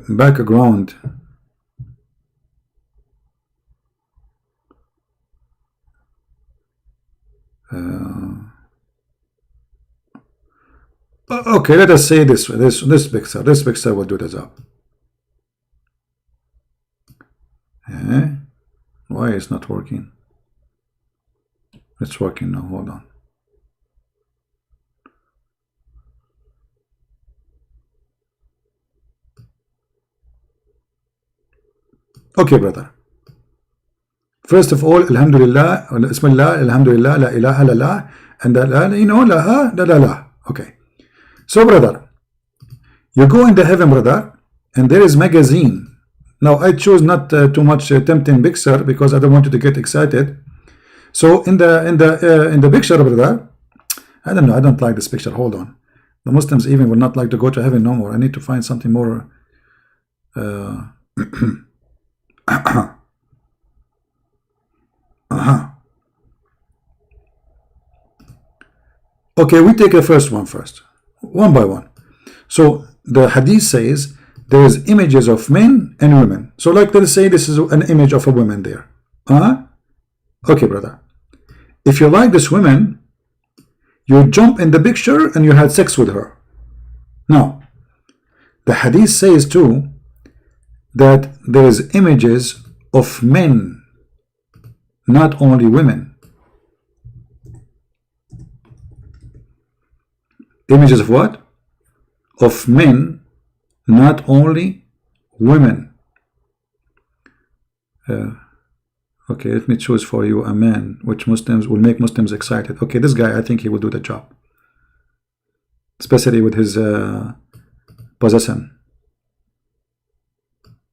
A: background. Okay, let us say this picture. This picture will do the job. Why is not working? It's working now. Hold on. Okay, brother. First of all, Alhamdulillah, Bismillah, Alhamdulillah, La ilaha illallah, and la, you know, la, la, la, la. Okay. So, brother, you go in the heaven, brother, and there is magazine. Now, I choose not too much tempting picture because I don't want you to get excited. So, in the picture, brother, I don't know. I don't like this picture. Hold on. The Muslims even will not like to go to heaven no more. I need to find something more. Okay, we take the first one first, one by one. So the hadith says there is images of men and women. So like let's say this is an image of a woman there. Okay, brother. If you like this woman, you jump in the picture and you had sex with her. Now, the hadith says too that there is images of men, not only women. Images of what? Of men, not only women. Okay, let me choose for you a man which Muslims will make Muslims excited. Okay, this guy, I think he will do the job, especially with his possession.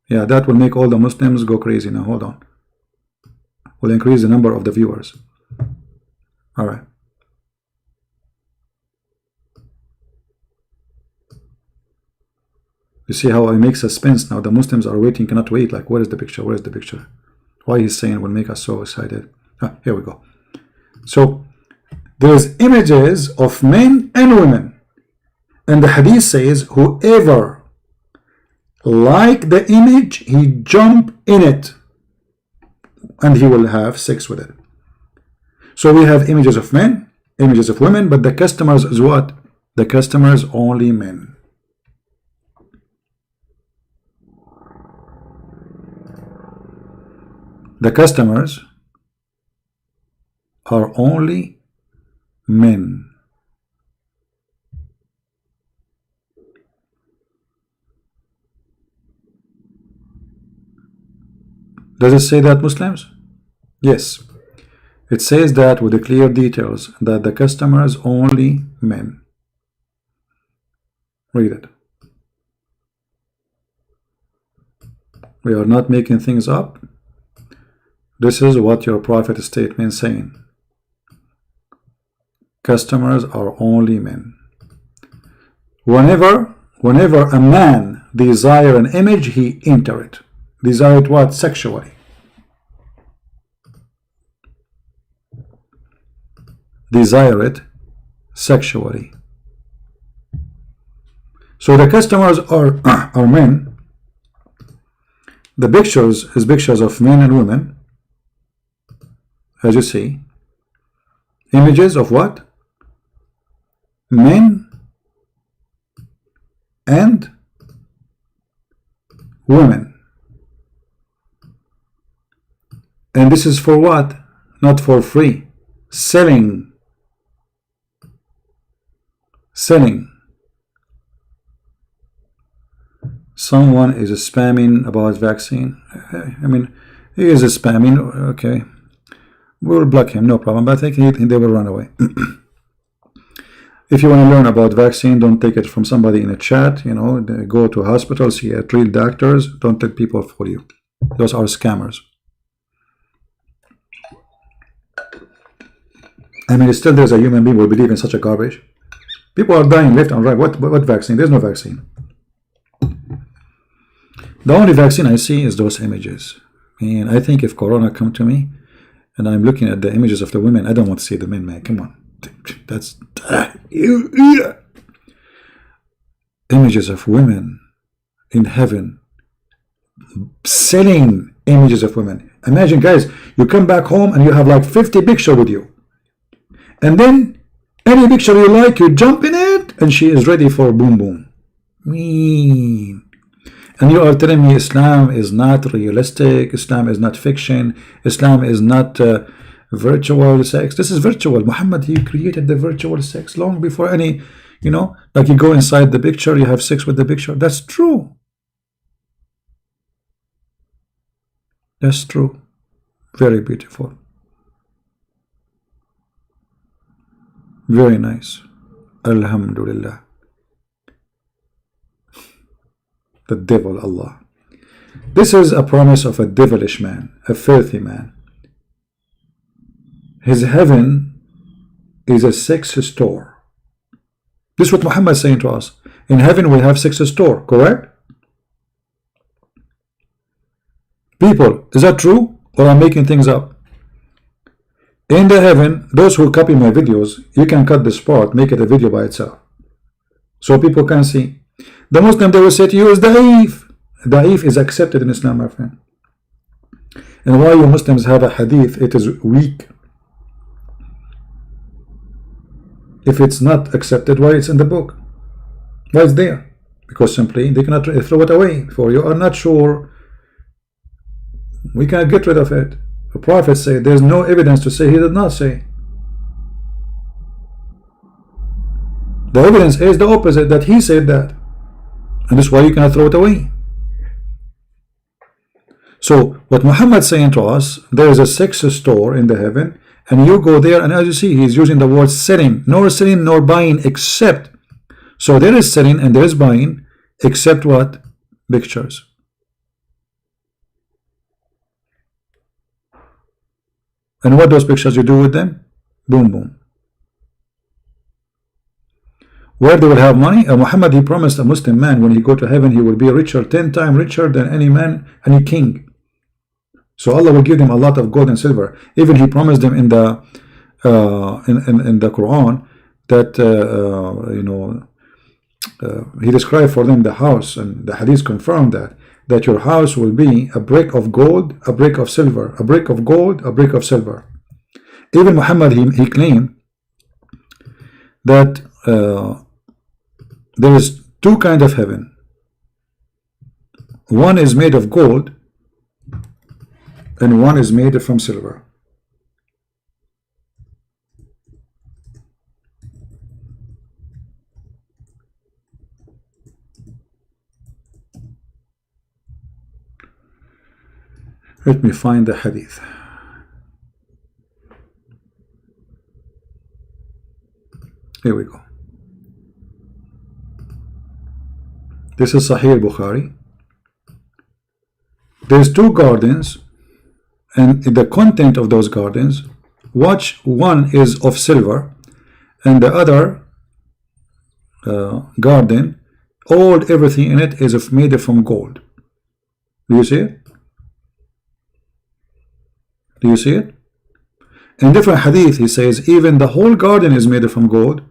A: Yeah, that will make all the Muslims go crazy. Now hold on, will increase the number of the viewers. All right. You see how I make suspense now? The Muslims are waiting, cannot wait. Like, where is the picture? Where is the picture? Why he's saying will make us so excited. Here we go. So there's images of men and women, and the hadith says whoever like the image, he jump in it and he will have sex with it. So we have images of men, images of women, but the customers is what? The customers only men. The customers are only men. Does it say that, Muslims? Yes. It says that with the clear details that the customers only men. Read it. We are not making things up. This is what your prophet statement saying. Customers are only men. Whenever a man desire an image, he enter it. Desire it what? Sexually. Desire it sexually. So the customers are men. The pictures is pictures of men and women. As you see, images of what? Men and women. And this is for what? Not for free. Selling. Selling. Someone is spamming about vaccine. I mean, he is spamming. Okay. We will block him, no problem, but I think they will run away. If you want to learn about vaccine, don't take it from somebody in a chat. You know, go to hospitals, see real doctors. Don't let people fool you. Those are scammers. I mean, still there's a human being who will believe in such a garbage. People are dying left and right. What vaccine? There's no vaccine. The only vaccine I see is those images. And I think if Corona come to me, and I'm looking at the images of the women, I don't want to see the men, man. Come on. That's images of women in heaven, selling images of women. Imagine, guys, you come back home and you have like 50 pictures with you, and then any picture you like, you jump in it, and she is ready for boom boom. Mean. And you are telling me Islam is not realistic, Islam is not fiction, Islam is not virtual sex. This is virtual. Muhammad, he created the virtual sex long before any, you know, like you go inside the picture, you have sex with the picture. That's true. That's true. Very beautiful. Very nice. Alhamdulillah. The devil, Allah. This is a promise of a devilish man, a filthy man. His heaven is a sex store. This is what Muhammad is saying to us. In heaven we have sex store, correct? People, is that true? Or I'm making things up? In the heaven, those who copy my videos, you can cut this part, make it a video by itself, so people can see. The Muslim, they will say to you, is da'if. Da'if is accepted in Islam, my friend. And why you Muslims have a hadith, it is weak. If it's not accepted, why it's in the book? Why it's there? Because simply they cannot throw it away. For you are not sure, we cannot get rid of it. The Prophet said there's no evidence to say he did not say. The evidence is the opposite, that he said that. And this is why you cannot throw it away. So what Muhammad is saying to us, there is a sex store in the heaven, and you go there, and as you see, he's using the word selling, nor selling nor buying, except. So there is selling and there is buying, except what? Pictures. And what those pictures you do with them? Boom, boom. Where they will have money? Muhammad, he promised a Muslim man when he go to heaven, he will be richer, 10 times richer than any man, any king. So Allah will give them a lot of gold and silver. Even he promised them in the Quran that he described for them the house, and the hadith confirmed that your house will be a brick of gold, a brick of silver, a brick of gold, a brick of silver. Even Muhammad, he claimed that there is two kinds of heaven. One is made of gold and one is made from silver. Let me find the hadith. Here we go. This is Sahih Bukhari. There's two gardens, and the content of those gardens, watch, one is of silver and the other garden, everything in it is made from gold. Do you see it? Do you see it? In different hadith he says even the whole garden is made from gold.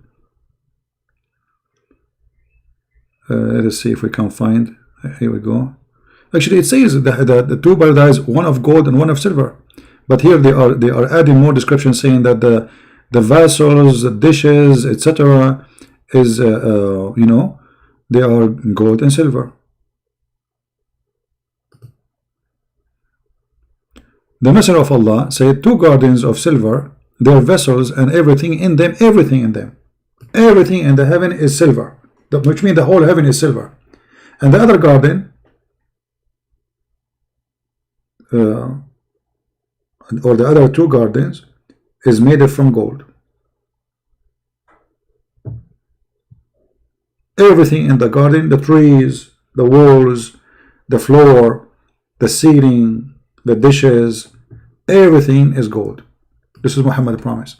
A: Let's see if we can find. Here we go. Actually it says the two paradise, one of gold and one of silver, but here they are adding more description, saying that the vessels, the dishes, etc. is they are gold and silver. The Messenger of Allah said two gardens of silver, their vessels and everything in them, everything in the heaven is silver, which means the whole heaven is silver. And the other garden, or the other two gardens, is made from gold. Everything in the garden, the trees, the walls, the floor, the ceiling, the dishes, everything is gold. This is Muhammad's promise.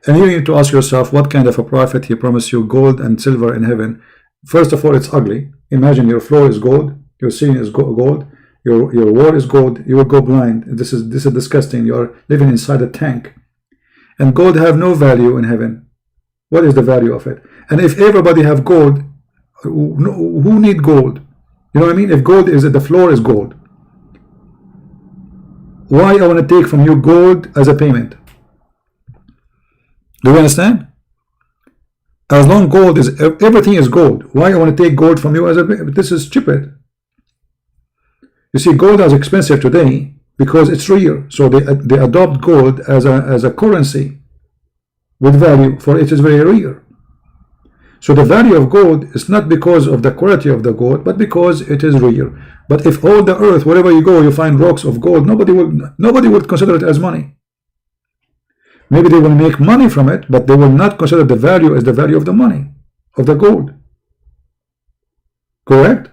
A: And you need to ask yourself, what kind of a prophet he promised you gold and silver in heaven? First of all, it's ugly. Imagine your floor is gold, your ceiling is gold, your wall is gold. You will go blind. This is disgusting. You are living inside a tank. And gold have no value in heaven. What is the value of it? And if everybody have gold, who need gold? You know what I mean? If gold is the floor is gold, why I want to take from you gold as a payment? Do you understand? As long gold is, everything is gold, why I want to take gold from you as a payment? This is stupid. You see, gold is expensive today because it's rare, so they adopt gold as a currency with value, for it is very rare. So the value of gold is not because of the quality of the gold, but because it is real. But if all the earth, wherever you go, you find rocks of gold, nobody would consider it as money. Maybe they will make money from it, but they will not consider the value as the value of the money, of the gold. Correct?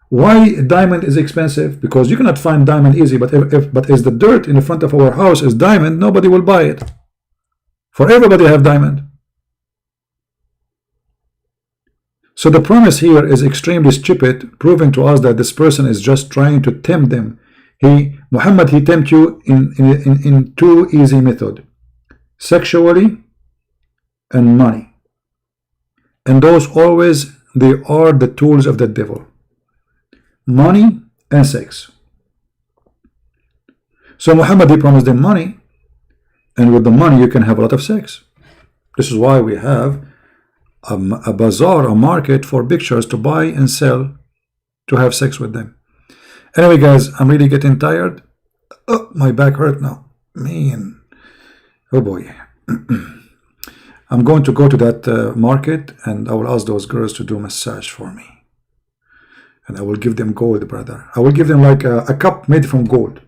A: Why diamond is expensive? Because you cannot find diamond easy, but if the dirt in the front of our house is diamond, nobody will buy it. For everybody have diamond. So the promise here is extremely stupid, proving to us that this person is just trying to tempt them. Muhammad, he tempt you in two easy method: sexually and money. And those always, they are the tools of the devil. Money and sex. So Muhammad, he promised them money, and with the money you can have a lot of sex. This is why we have a bazaar, a market for pictures to buy and sell, to have sex with them. Anyway guys, I'm really getting tired. Oh, my back hurt now, man. Oh boy. I'm going to go to that market, and I will ask those girls to do a massage for me, and I will give them gold, brother. I will give them like a cup made from gold.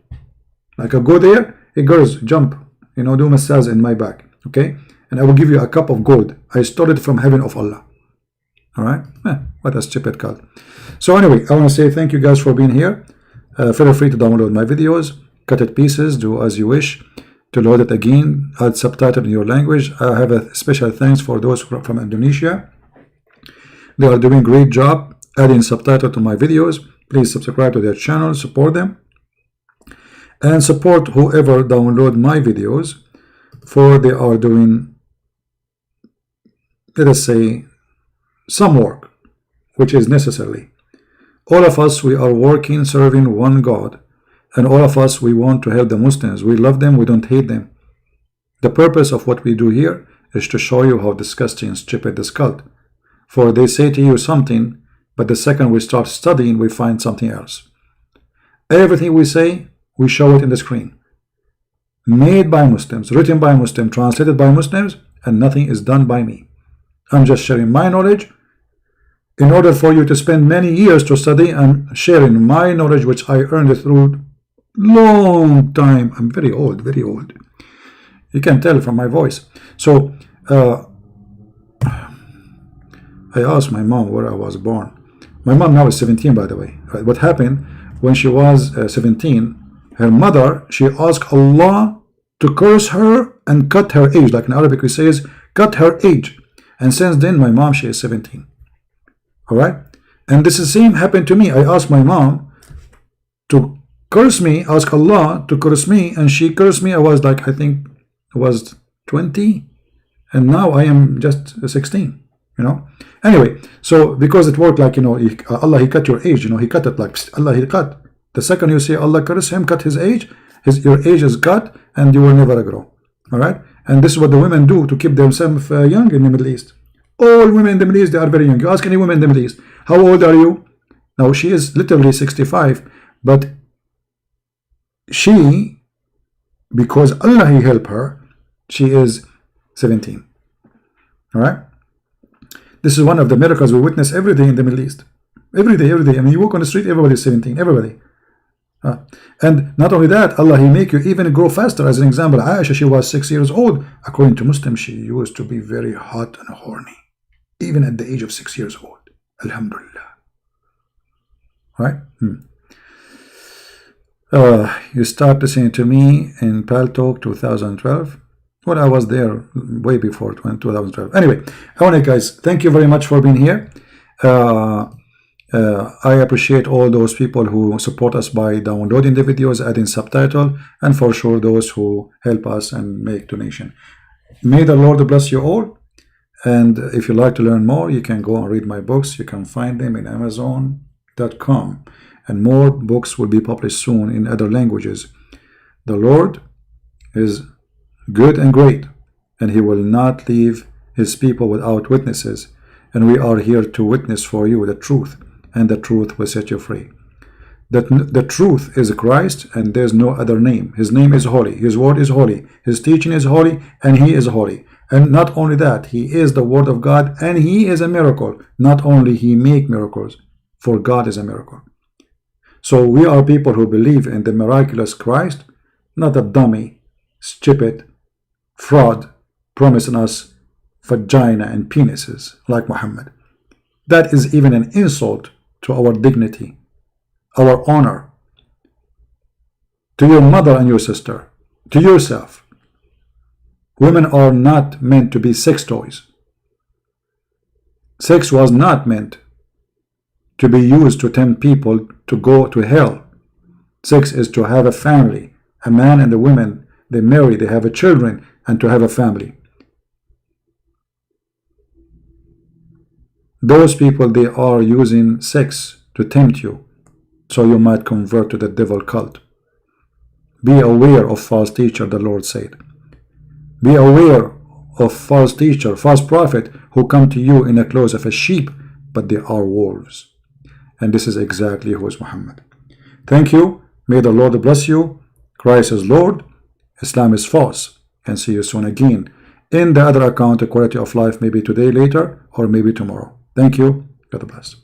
A: Like I go there, hey girls, jump, you know, do massage in my back, okay? And I will give you a cup of gold. I stole it from heaven of Allah. All right? What a stupid cult. So anyway, I want to say thank you guys for being here. Feel free to download my videos, cut it pieces, do as you wish. To load it again, add subtitle in your language. I have a special thanks for those from Indonesia. They are doing a great job adding subtitle to my videos. Please subscribe to their channel, support them, and support whoever download my videos, for they are doing, let us say, some work which is necessary. All of us, we are working, serving one God, and all of us, we want to help the Muslims. We love them, we don't hate them. The purpose of what we do here is to show you how disgusting and stupid this cult. For they say to you something, but the second we start studying, we find something else. Everything we say, we show it in the screen. Made by Muslims, written by Muslims, translated by Muslims, and nothing is done by me. I'm just sharing my knowledge. In order for you to spend many years to study, I'm sharing my knowledge, which I earned through long time. I'm very old, very old. You can tell from my voice. So I asked my mom where I was born. My mom now is 17, by the way. What happened when she was 17? Her mother, she asked Allah to curse her and cut her age. Like in Arabic, we say, cut her age. And since then, my mom, she is 17. All right? And this is the same happened to me. I asked my mom to curse me, ask Allah to curse me, and she cursed me. I was like, I think I was 20, and now I am just 16, you know. Anyway, so because it worked like, you know, Allah, he cut your age, you know, he cut it like, Allah, he cut. The second you say Allah curse him, cut his age, your age is cut, and you will never grow. All right? And this is what the women do to keep themselves young in the Middle East. All women in the Middle East, they are very young. You ask any woman in the Middle East, how old are you? Now, she is literally 65, but she, because Allah, he helped her, she is 17. All right? This is one of the miracles we witness every day in the Middle East. Every day, every day. I mean, you walk on the street, everybody is 17, everybody. And not only that, Allah, he make you even grow faster. As an example, Aisha, she was 6 years old. According to Muslims, she used to be very hot and horny, even at the age of 6 years old. Alhamdulillah. Right? You start listening to me in Pal Talk 2012. Well, I was there way before 2012. Anyway, I want to, guys, thank you very much for being here. I appreciate all those people who support us by downloading the videos, adding subtitle, and for sure those who help us and make donation. May the Lord bless you all. And if you like to learn more, you can go and read my books. You can find them in Amazon.com. And more books will be published soon in other languages. The Lord is good and great, and he will not leave his people without witnesses. And we are here to witness for you the truth, and the truth will set you free. The truth is Christ, and there's no other name. His name is holy. His word is holy. His teaching is holy, and he is holy. And not only that, he is the word of God, and he is a miracle. Not only he make miracles, for God is a miracle. So we are people who believe in the miraculous Christ, not a dummy, stupid, fraud, promising us vagina and penises like Muhammad. That is even an insult to our dignity, our honor, to your mother and your sister, to yourself. Women are not meant to be sex toys. Sex was not meant to be used to tempt people to go to hell. Sex is to have a family. A man and a woman, they marry, they have a children, and to have a family. Those people, they are using sex to tempt you, so you might convert to the devil cult. Be aware of false teacher, the Lord said. Be aware of false teacher, false prophet, who come to you in the clothes of a sheep, but they are wolves. And this is exactly who is Muhammad. Thank you. May the Lord bless you. Christ is Lord. Islam is false. And see you soon again. In the other account, the quality of life, maybe today, later, or maybe tomorrow. Thank you. God bless.